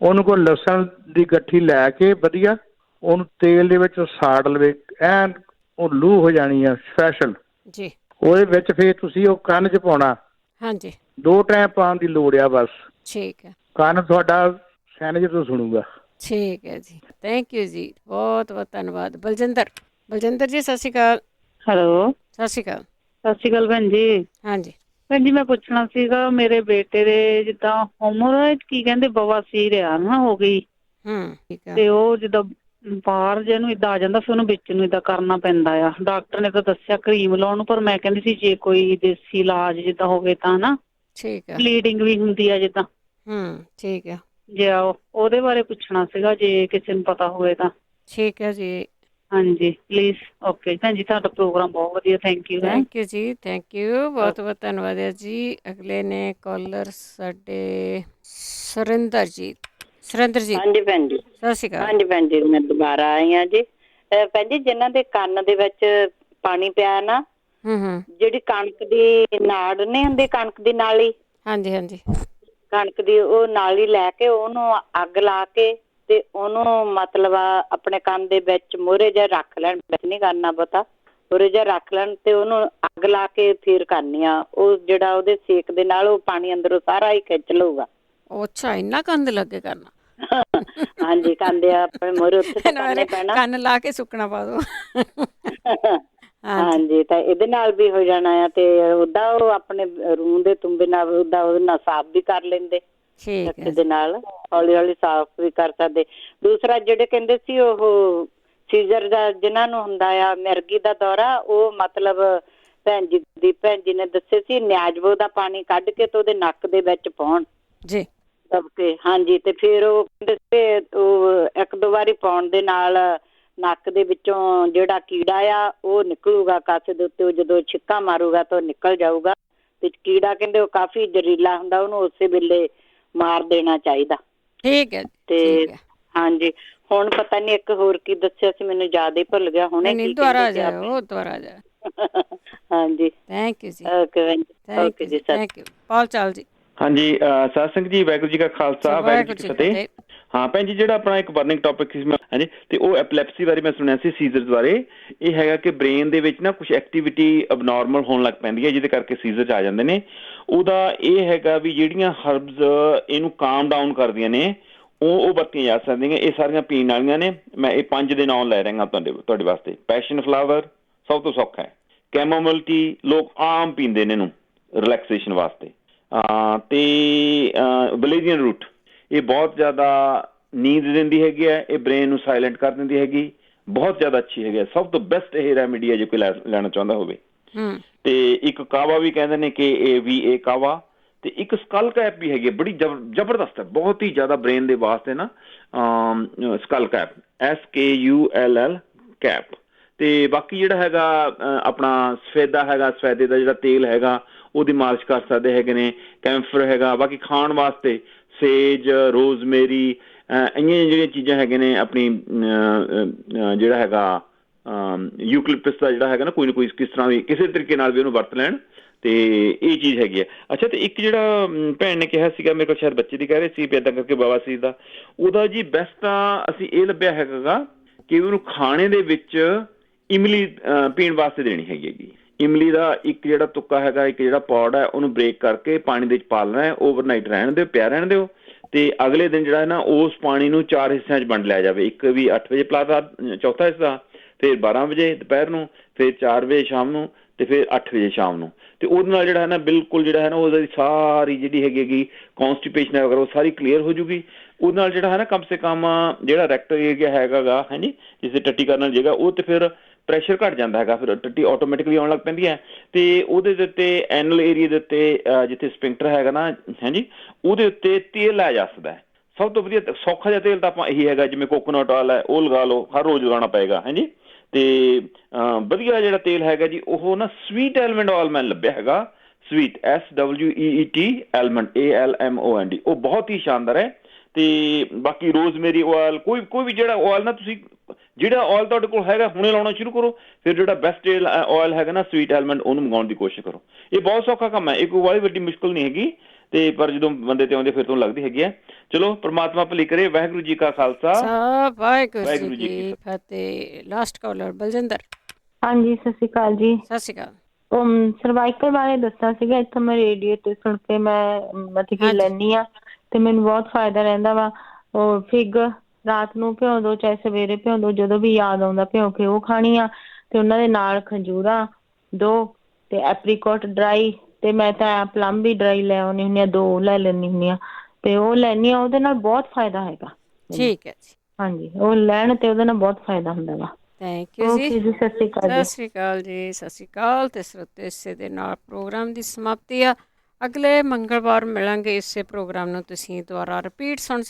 ਉਹਨੂੰ ਕੋਲ ਲਸਣ ਦੀ ਗੱਠੀ ਲੈ ਕੇ ਵਧੀਆ ਉਹਨੂੰ ਤੇਲ ਦੇ ਵਿੱਚ ਸਾੜ ਲਵੇ, ਐਨ ਉਹ ਲੂਹ ਹੋ ਜਾਣੀ ਆ ਸਪੈਸ਼ਲ ਜੀ। ਉਹਦੇ ਵਿੱਚ ਫਿਰ ਤੁਸੀਂ ਉਹ ਕੰਨ 'ਚ ਪਾਉਣਾ। ਹਾਂਜੀ, 2 ਟਾਈਮ ਪਾਉਣ ਦੀ ਲੋੜ ਆ ਬਸ। ਠੀਕ ਹੈ। ਕੰਨ ਤੁਹਾਡਾ ਸੈਨੇਜ ਤੋਂ ਸੁਣੂਗਾ। ਠੀਕ ਹੈ ਜੀ, ਥੈਂਕ ਯੂ ਜੀ, ਬਹੁਤ ਬਹੁਤ ਧੰਨਵਾਦ। ਬਲਜਿੰਦਰ ਜੀ, ਸਤਿ ਸ਼੍ਰੀ ਅਕਾਲ। ਹੈਲੋ, ਸਤਿ ਸ਼੍ਰੀ ਅਕਾਲ। ਸਤਿ ਸ਼੍ਰੀ ਅਕਾਲ ਭੈਣ ਜੀ। ਹਾਂਜੀ ਭੈਣ ਜੀ, ਮੈਂ ਪੁੱਛਣਾ ਸੀਗਾ, ਮੇਰੇ ਬੇਟੇ ਦੇ ਜਿੱਦਾਂ ਹੋਮੋਰਾਇਡ ਕੀ ਕਹਿੰਦੇ ਬਵਾਸੀਰ ਆ ਨਾ ਹੋ ਗਈ, ਠੀਕ ਹੈ। ਤੇ ਉਹ ਜਿੱਦਾਂ ਬਾਹਰ ਜਿਹਨੂੰ ਇਦਾਂ ਆ ਜਾਂਦਾ, ਫਿਰ ਉਹਨੂੰ ਵਿੱਚ ਨੂੰ ਇਦਾਂ ਕਰਨਾ ਪੈਂਦਾ ਆ। ਡਾਕਟਰ ਨੇ ਤਾਂ ਦੱਸਿਆ ਕਰੀਮ ਲਾਉਣ ਨੂੰ, ਪਰ ਮੈਂ ਕਹਿੰਦੀ ਸੀ ਜੇ ਕੋਈ ਦੇਸੀ ਇਲਾਜ ਜਿੱਦਾਂ ਹੋਵੇ ਤਾਂ ਨਾ। ਠੀਕ ਹੈ। ਬਲੀਡਿੰਗ ਵੀ ਹੁੰਦੀ ਆ ਜਿੱਦਾਂ। ਠੀਕ ਹੈ। ਜੇ ਉਹਦੇ ਬਾਰੇ ਪੁੱਛਣਾ ਸੀਗਾ, ਜੇ ਕਿਸੇ ਨੂੰ ਪਤਾ ਹੋਵੇ ਤਾਂ। ਠੀਕ ਹੈ ਜੀ। ਹਾਂਜੀ ਪਲੀਜ਼। ਓਕੇ ਭੈਣ ਜੀ, ਤੁਹਾਡਾ ਪ੍ਰੋਗਰਾਮ ਬਹੁਤ ਵਧੀਆ, ਥੈਂਕ ਯੂ। ਥੈਂਕ ਯੂ ਜੀ, ਥੈਂਕ ਯੂ, ਬਹੁਤ ਬਹੁਤ ਧੰਨਵਾਦ ਹੈ ਜੀ। ਅਗਲੇ ਨੇ ਕਾਲਰ ਸਾਡੇ ਸੁਰਿੰਦਰ ਜੀ। ਹਾਂਜੀ ਭੈਣ ਜੀ, ਸਤਿ ਸ਼੍ਰੀ ਅਕਾਲ। ਹਾਂਜੀ ਭੈਣ ਜੀ, ਮੈਂ ਦੁਬਾਰਾ ਆਈ ਹਾਂ ਜੀ। ਭੈਣ ਜੀ, ਜਿਨ੍ਹਾਂ ਦੇ ਕੰਨ ਦੇ ਵਿੱਚ ਪਾਣੀ ਪਿਆ ਨਾ, ਜਿਹੜੀ ਕਣਕ ਦੀ ਨਾੜ ਨਹੀਂ ਹੁੰਦੀ, ਕਣਕ ਦੀ ਨਾਲੀ, ਹਾਂਜੀ ਹਾਂਜੀ, ਕਣਕ ਦੀ ਉਹ ਨਾਲੀ ਲੈ ਕੇ ਉਹਨੂੰ ਅੱਗ ਲਾ ਕੇ ਤੇ ਉਹਨੂੰ ਮਤਲਬ ਆਪਣੇ ਕੰਨ ਦੇ ਵਿੱਚ ਮੂਹਰੇ ਜਿਹਾ ਰੱਖ ਲੈਣ, ਵਿੱਚ ਨਹੀਂ ਕਰਨਾ ਪਤਾ, ਮੂਹਰੇ ਜਿਹਾ ਰੱਖ ਲੈਣ ਤੇ ਉਹਨੂੰ ਅੱਗ ਲਾ ਕੇ ਫਿਰ ਕਰਨੀ ਆ। ਉਹ ਜਿਹੜਾ ਉਹਦੇ ਸੇਕ ਦੇ ਨਾਲ ਉਹ ਪਾਣੀ ਅੰਦਰੋਂ ਸਾਰਾ ਹੀ ਖਿੱਚ ਲਊਗਾ। ਅੱਛਾ, ਇੰਨਾ ਕੰਨ ਲੱਗੇ ਕਰਨਾ? ਹਾਂਜੀ, ਕੰਨ ਆਪਣੇ ਮੂਹਰੇ ਉੱਤੇ ਕਰਨਾ ਪੈਣਾ, ਕੰਨ ਲਾ ਕੇ ਸੁੱਕਣਾ ਪਾ ਦੋ। ਹਾਂਜੀ, ਤਾਂ ਇਹਦੇ ਨਾਲ ਵੀ ਹੋ ਜਾਣਾ ਆ। ਤੇ ਉਹਦਾ ਉਹ ਆਪਣੇ ਰੂੰ ਦੇ ਤੁੰਬੇ ਨਾਲ ਉਹਦੇ ਨਾਲ ਸਾਫ਼ ਵੀ ਕਰ ਲੈਂਦੇ, ਦੇ ਨਾਲ ਹੌਲੀ ਹੌਲੀ ਸਾਫ਼ ਵੀ ਕਰ ਸਕਦੇ। ਦੂਸਰਾ, ਜਿਹੜੇ ਕਹਿੰਦੇ ਸੀ ਉਹ ਸੀਜ਼ਰ ਦਾ ਜਿਹਨਾਂ ਨੂੰ ਹੁੰਦਾ ਆ, ਮਿਰਗੀ ਦਾ ਦੌਰਾ, ਉਹ ਮਤਲਬ ਭੈਣ ਜੀ ਨੇ ਦੱਸੇ ਸੀ ਨਿਆਜ਼ਵੋ ਦਾ ਪਾਣੀ ਕੱਢ ਕੇ ਤੇ ਉਹਦੇ ਨੱਕ ਦੇ ਵਿੱਚ ਪਾਉਣ ਜੀ, ਦਬਕੇ। ਹਾਂਜੀ, ਤੇ ਫਿਰ ਉਹ ਕਹਿੰਦੇ ਸੀ ਉਹ 1-2 ਵਾਰੀ ਪਾਉਣ ਦੇ ਨਾਲ ਨੱਕ ਦੇ ਵਿੱਚੋਂ ਜਿਹੜਾ ਕੀੜਾ ਆ ਉਹ ਨਿਕਲੂਗਾ ਕਾਸੇ ਦੇ ਉੱਤੇ, ਉਹ ਜਦੋਂ ਛਿੱਕਾ ਮਾਰੂਗਾ ਤਾਂ ਉਹ ਨਿਕਲ ਜਾਊਗਾ। ਤੇ ਕੀੜਾ ਕਹਿੰਦੇ ਉਹ ਕਾਫੀ ਜ਼ਹਿਰੀਲਾ ਹੁੰਦਾ, ਉਹਨੂੰ ਉਸੇ ਵੇਲੇ ਮਾਰ ਦੇਣਾ ਚਾਹੀਦਾ। ਠੀਕ ਹੈ। ਤੇ ਹਾਂਜੀ, ਹੁਣ ਪਤਾ ਨਹੀਂ ਇੱਕ ਹੋਰ ਕੀ ਦੱਸਿਆ ਸੀ, ਮੈਨੂੰ ਯਾਦ ਹੀ ਭੁੱਲ ਗਿਆ ਹੁਣੇ। ਦੁਬਾਰਾ ਜਾਓ, ਦੁਬਾਰਾ ਜਾਓ। ਹਾਂਜੀ, ਥੈਂਕ ਯੂ ਜੀ। ਓਕੇ ਜੀ, ਥੈਂਕ ਯੂ। ਪਾਲ ਚਾਲ ਜੀ। ਹਾਂਜੀ, ਸਤਿ ਸਿੰਘ ਜੀ, ਵਾਹਿਗੁਰੂ ਜੀ ਕਾ ਖਾਲਸਾ, ਵਾਹਿਗੁਰੂ ਜੀ ਕੀ ਫਤਿਹ। ਹਾਂ ਭੈਣ ਜੀ, ਜਿਹੜਾ ਆਪਣਾ ਇੱਕ ਬਰਨਿੰਗ ਟੌਪਿਕ ਸੀ ਹਾਂਜੀ, ਤੇ ਉਹ ਐਪਲੈਪਸੀ ਬਾਰੇ ਮੈਂ ਸੁਣਿਆ ਸੀ, ਸੀਜ਼ਰਸ ਬਾਰੇ। ਇਹ ਹੈਗਾ ਕਿ ਬ੍ਰੇਨ ਦੇ ਵਿੱਚ ਨਾ ਕੁਛ ਐਕਟੀਵਿਟੀ ਅਬਨੋਰਮਲ ਹੋਣ ਲੱਗ ਪੈਂਦੀ ਹੈ, ਜਿਹਦੇ ਕਰਕੇ ਸੀਜ਼ਰਸ ਆ ਜਾਂਦੇ ਨੇ। ਉਹਦਾ ਇਹ ਹੈਗਾ ਵੀ ਜਿਹੜੀਆਂ ਹਰਬਸ ਇਹਨੂੰ ਕਾਮ ਡਾਊਨ ਕਰਦੀਆਂ ਨੇ, ਉਹ ਵਰਤੀਆਂ ਜਾ ਸਕਦੀਆਂ। ਇਹ ਸਾਰੀਆਂ ਪੀਣ ਵਾਲੀਆਂ ਨੇ। ਮੈਂ ਇਹ 5 ਦੇ ਨਾਮ ਲੈ ਰਿਹਾ ਤੁਹਾਡੇ ਵਾਸਤੇ। ਪੈਸ਼ਨ ਫਲਾਵਰ ਸਭ ਤੋਂ ਸੌਖਾ ਹੈ। ਕੈਮੋਮਿਲ ਟੀ ਲੋਕ ਆਮ ਪੀਂਦੇ ਨੇ ਇਹਨੂੰ ਰਿਲੈਕਸੇਸ਼ਨ ਵਾਸਤੇ। ਤੇ ਵੈਲੇਰੀਅਨ ਰੂਟ, ਇਹ ਬਹੁਤ ਜ਼ਿਆਦਾ ਨੀਂਦ ਦਿੰਦੀ ਹੈਗੀ ਹੈ, ਇਹ ਬ੍ਰੇਨ ਨੂੰ ਸਾਇਲੈਂਟ ਕਰ ਦਿੰਦੀ ਹੈਗੀ, ਬਹੁਤ ਜ਼ਿਆਦਾ ਅੱਛੀ ਹੈਗੀ ਹੈ। ਸਭ ਤੋਂ ਬੈਸਟ ਇਹ ਰੈਮੀਡੀ ਹੈ ਜੇ ਕੋਈ ਲੈਣਾ ਚਾਹੁੰਦਾ ਹੋਵੇ। ਤੇ ਇੱਕ ਕਾਵਾ ਵੀ ਕਹਿੰਦੇ ਨੇ ਕਿ ਇਹ ਕਾਵਾ, ਤੇ ਇੱਕ ਸਕਲ ਕੈਪ ਵੀ ਹੈਗੀ, ਬੜੀ ਜ਼ਬਰਦਸਤ ਹੈ, ਬਹੁਤ ਹੀ ਜ਼ਿਆਦਾ ਬ੍ਰੇਨ ਦੇ ਵਾਸਤੇ ਨਾ, ਸਕਲ ਕੈਪ, SKULL ਕੈਪ। ਤੇ ਬਾਕੀ ਜਿਹੜਾ ਹੈਗਾ ਆਪਣਾ ਸਫੈਦਾ ਹੈਗਾ, ਸਫੈਦੇ ਦਾ ਜਿਹੜਾ ਤੇਲ ਹੈਗਾ ਉਹਦੀ ਮਾਲਿਸ਼ ਕਰ ਸਕਦੇ ਹੈਗੇ ਨੇ। ਕੈਂਫਰ ਹੈਗਾ। ਬਾਕੀ ਖਾਣ ਵਾਸਤੇ ਸੇਜ, ਰੋਜ਼ਮੇਰੀ, ਇੰਨੀਆਂ ਜਿਹੜੀਆਂ ਚੀਜ਼ਾਂ ਹੈਗੇ ਨੇ, ਆਪਣੀ ਜਿਹੜਾ ਹੈਗਾ ਯੂਕਲਿਪਟਸ ਦਾ ਜਿਹੜਾ ਹੈਗਾ ਨਾ, ਕੋਈ ਨਾ ਕੋਈ ਕਿਸ ਤਰ੍ਹਾਂ ਵੀ ਕਿਸੇ ਤਰੀਕੇ ਨਾਲ ਵੀ ਉਹਨੂੰ ਵਰਤ ਲੈਣ, ਤੇ ਇਹ ਚੀਜ਼ ਹੈਗੀ ਹੈ। ਅੱਛਾ, ਤੇ ਇੱਕ ਜਿਹੜਾ ਭੈਣ ਨੇ ਕਿਹਾ ਸੀਗਾ, ਮੇਰੇ ਕੋਲ ਸ਼ਾਇਦ ਬੱਚੇ ਦੀ ਕਹਿ ਰਹੇ ਸੀ ਵੀ ਇੱਦਾਂ ਕਰਕੇ ਬਾਬਾ ਸਰੀਰ ਦਾ, ਉਹਦਾ ਜੀ ਬੈਸਟ ਤਾਂ ਅਸੀਂ ਇਹ ਲੱਭਿਆ ਹੈਗਾ ਕਿ ਉਹਨੂੰ ਖਾਣੇ ਦੇ ਵਿੱਚ ਇਮਲੀ ਪੀਣ ਵਾਸਤੇ ਦੇਣੀ ਹੈਗੀ ਜੀ। ਇਮਲੀ ਦਾ ਇੱਕ ਜਿਹੜਾ ਤੁੱਕਾ ਹੈਗਾ, ਇੱਕ ਜਿਹੜਾ ਪੌਡ ਹੈ, ਉਹਨੂੰ ਬ੍ਰੇਕ ਕਰਕੇ ਪਾਣੀ ਦੇ ਵਿੱਚ ਪਾ ਲੈਣਾ ਹੈ, ਓਵਰਨਾਈਟ ਰਹਿਣ ਦਿਓ, ਪਿਆ ਰਹਿਣ ਦਿਓ, ਤੇ ਅਗਲੇ ਦਿਨ ਜਿਹੜਾ ਹੈ ਨਾ ਉਸ ਪਾਣੀ ਨੂੰ 4 ਹਿੱਸਿਆਂ 'ਚ ਵੰਡ ਲਿਆ ਜਾਵੇ। ਇੱਕ ਵੀ 8 ਵਜੇ ਪਿਲਾਤਾ, ਚੌਥਾ ਹਿੱਸਾ, ਫਿਰ 12 ਵਜੇ ਦੁਪਹਿਰ ਨੂੰ, ਫਿਰ 4 ਵਜੇ ਸ਼ਾਮ ਨੂੰ, ਤੇ ਫਿਰ 8 ਵਜੇ ਸ਼ਾਮ ਨੂੰ। ਤੇ ਉਹਦੇ ਨਾਲ ਜਿਹੜਾ ਹੈ ਨਾ ਬਿਲਕੁਲ ਜਿਹੜਾ ਹੈ ਨਾ ਉਹਦੀ ਸਾਰੀ ਜਿਹੜੀ ਹੈਗੀ ਕੌਨਸਟੀਪੇਸ਼ਨ ਹੈ, ਅਗਰ ਉਹ ਸਾਰੀ ਕਲੀਅਰ ਹੋ ਜੂਗੀ। ਉਹਦੇ ਨਾਲ ਜਿਹੜਾ ਹੈ ਨਾ ਕਮ ਸੇ ਕਮ ਜਿਹੜਾ ਰੈਕਟਲ ਏਰੀਆ ਹੈਗਾ ਗਾ, ਹਾਂਜੀ, ਜਿਸੇ ਟੱਟੀ ਕਰਨ ਵਾਲੀ ਜਗ੍ਹਾ, ਉਹ ਤੇ ਫਿਰ ਪ੍ਰੈਸ਼ਰ ਘੱਟ ਜਾਂਦਾ ਹੈਗਾ, ਫਿਰ ਟੱਟੀ ਆਟੋਮੈਟਿਕਲੀ ਆਉਣ ਲੱਗ ਪੈਂਦੀ ਹੈ। ਤੇ ਉਹਦੇ ਦੇ ਉੱਤੇ ਐਨਲ ਏਰੀਆ ਦੇ ਉੱਤੇ ਜਿੱਥੇ ਸਪਿੰਕਟਰ ਹੈਗਾ ਨਾ, ਹਾਂਜੀ, ਉਹਦੇ ਉੱਤੇ ਤੇਲ ਲਾਇਆ ਜਾ ਸਕਦਾ ਹੈ। ਸਭ ਤੋਂ ਵਧੀਆ ਸੌਖਾ ਜਿਹਾ ਤੇਲ ਤਾਂ ਆਪਾਂ ਇਹੀ ਹੈਗਾ, ਜਿਵੇਂ ਕੋਕੋਨਟ ਆਇਲ ਹੈ, ਉਹ ਲਗਾ ਲਓ, ਹਰ ਰੋਜ਼ ਲਗਾਉਣਾ ਪਏਗਾ, ਹਾਂਜੀ। ਤੇ ਵਧੀਆ ਜਿਹੜਾ ਤੇਲ ਹੈਗਾ ਜੀ, ਉਹ ਨਾ ਸਵੀਟ ਐਲਮੰਡ ਆਇਲ ਮੈਂ ਲੱਭਿਆ ਹੈਗਾ, ਸਵੀਟ SWEET ਐਲਮੰਡ ALMOND, ਉਹ ਬਹੁਤ ਹੀ ਸ਼ਾਨਦਾਰ ਹੈ। ਤੇ ਬਾਕੀ ਰੋਜ਼ਮੇਰੀ ਆਇਲ, ਕੋਈ ਵੀ ਜਿਹੜਾ ਆਇਲ ਨਾ, ਤੁਸੀਂ ਜਿਹੜਾ ਆਇਲ ਤੁਹਾਡੇ ਕੋਲ ਹੈਗਾ ਹੁਣੇ ਲਾਉਣਾ ਸ਼ੁਰੂ ਕਰੋ। ਫਿਰ ਜਿਹੜਾ ਬੈਸਟ ਆਇਲ ਹੈਗਾ ਨਾ ਸਵੀਟ ਐਲਮੰਡ, ਉਹਨੂੰ ਮੰਗਾਉਣ ਦੀ ਕੋਸ਼ਿਸ਼ ਕਰੋ। ਇਹ ਬਹੁਤ ਸੌਖਾ ਕੰਮ ਹੈ, ਇਹ ਕੋਈ ਬੜੀ ਵੱਡੀ ਮੁਸ਼ਕਿਲ ਨਹੀਂ ਹੈਗੀ, ਤੇ ਪਰ ਜਦੋਂ ਬੰਦੇ ਤੇ ਆਉਂਦੇ ਫਿਰ ਤੁਹਾਨੂੰ ਲੱਗਦੀ ਹੈਗੀ ਹੈ। ਚਲੋ, ਪਰਮਾਤਮਾ ਭਲੀ ਕਰੇ। ਵਾਹਿਗੁਰੂ ਜੀ ਕਾ ਖਾਲਸਾ, ਵਾਹਿਗੁਰੂ ਜੀ ਕੀ ਫਤਿਹ। Last caller Baljinder. ਹਾਂਜੀ, ਸਤਿ ਸ਼੍ਰੀ ਅਕਾਲ ਜੀ। ਸਤਿ ਸ਼੍ਰੀ ਅਕਾਲ। ਸਰਵਾਈਕਲ ਬਾਰੇ ਦੱਸਣਾ ਸੀਗਾ। ਇੱਥੋਂ ਮੈਂ ਰੇਡੀਓ ਤੇ ਸੁਣ ਕੇ ਮੈਂ ਮਤਲਬ ਕਿ ਲੈਂਦੀ ਹਾਂ, ਤੇ ਮੈਨੂੰ ਬਹੁਤ ਫਾਇਦਾ ਰਹਿੰਦਾ ਵਾ। ਉਹ ਫਿਗ ਰਾਤ ਨੂੰ ਭਿਉਂ ਦੋ, ਚਾਹੇ ਸਵੇਰੇ ਭਿਉਂ ਦੋ, ਜਦੋਂ ਵੀ ਯਾਦ ਆਉਂਦਾ ਭਿਉਂ ਕੇ ਉਹ ਖਾਣੀ ਆ। ਤੇ ਉਹਨਾਂ ਦੇ ਨਾਲ ਖੰਜੂਰਾ 2, ਤੇ ਐਪਰੀਕੋਟ ਡਰਾਈ, ਤੇ ਮੈਂ ਤਾਂ ਪਲਮ ਵੀ ਡਰਾਈ ਲੈ ਆਉਂਦੀ ਹੁੰਦੀ ਹਾਂ, 2 ਲੈ ਲੈਂਦੀ ਹੁੰਦੀ ਹਾਂ, ਤੇ ਉਹ ਲੈਂਦੀ ਹਾਂ। ਉਹਦੇ ਨਾਲ ਬਹੁਤ ਫਾਇਦਾ ਹੈਗਾ। ਠੀਕ ਹੈ ਜੀ। ਹਾਂਜੀ, ਉਹ ਲੈਣ ਤੇ ਉਹਦੇ ਨਾਲ ਬਹੁਤ ਫਾਇਦਾ ਹੁੰਦਾ ਵਾ। ਥੈਂਕ ਯੂ ਜੀ। ਸਤਿ ਸ਼੍ਰੀ ਅਕਾਲ ਜੀ। ਸਤਿ ਸ਼੍ਰੀ ਅਕਾਲ ਜੀ। ਸਤਿ ਸ਼੍ਰੀ ਅਕਾਲ। ਤੇ ਸਰੋਤੇ, ਇਸੇ ਦੇ ਨਾਲ ਪ੍ਰੋਗਰਾਮ ਦੀ ਸਮਾਪਤੀ ਆ। ਅਗਲੇ ਮੰਗਲਵਾਰ ਮਿਲਾਂਗੇ। ਇਸੇ ਪ੍ਰੋਗਰਾਮ ਨੂੰ ਤੁਸੀਂ ਦੁਬਾਰਾ ਰਿਪੀਟ ਸੁਣ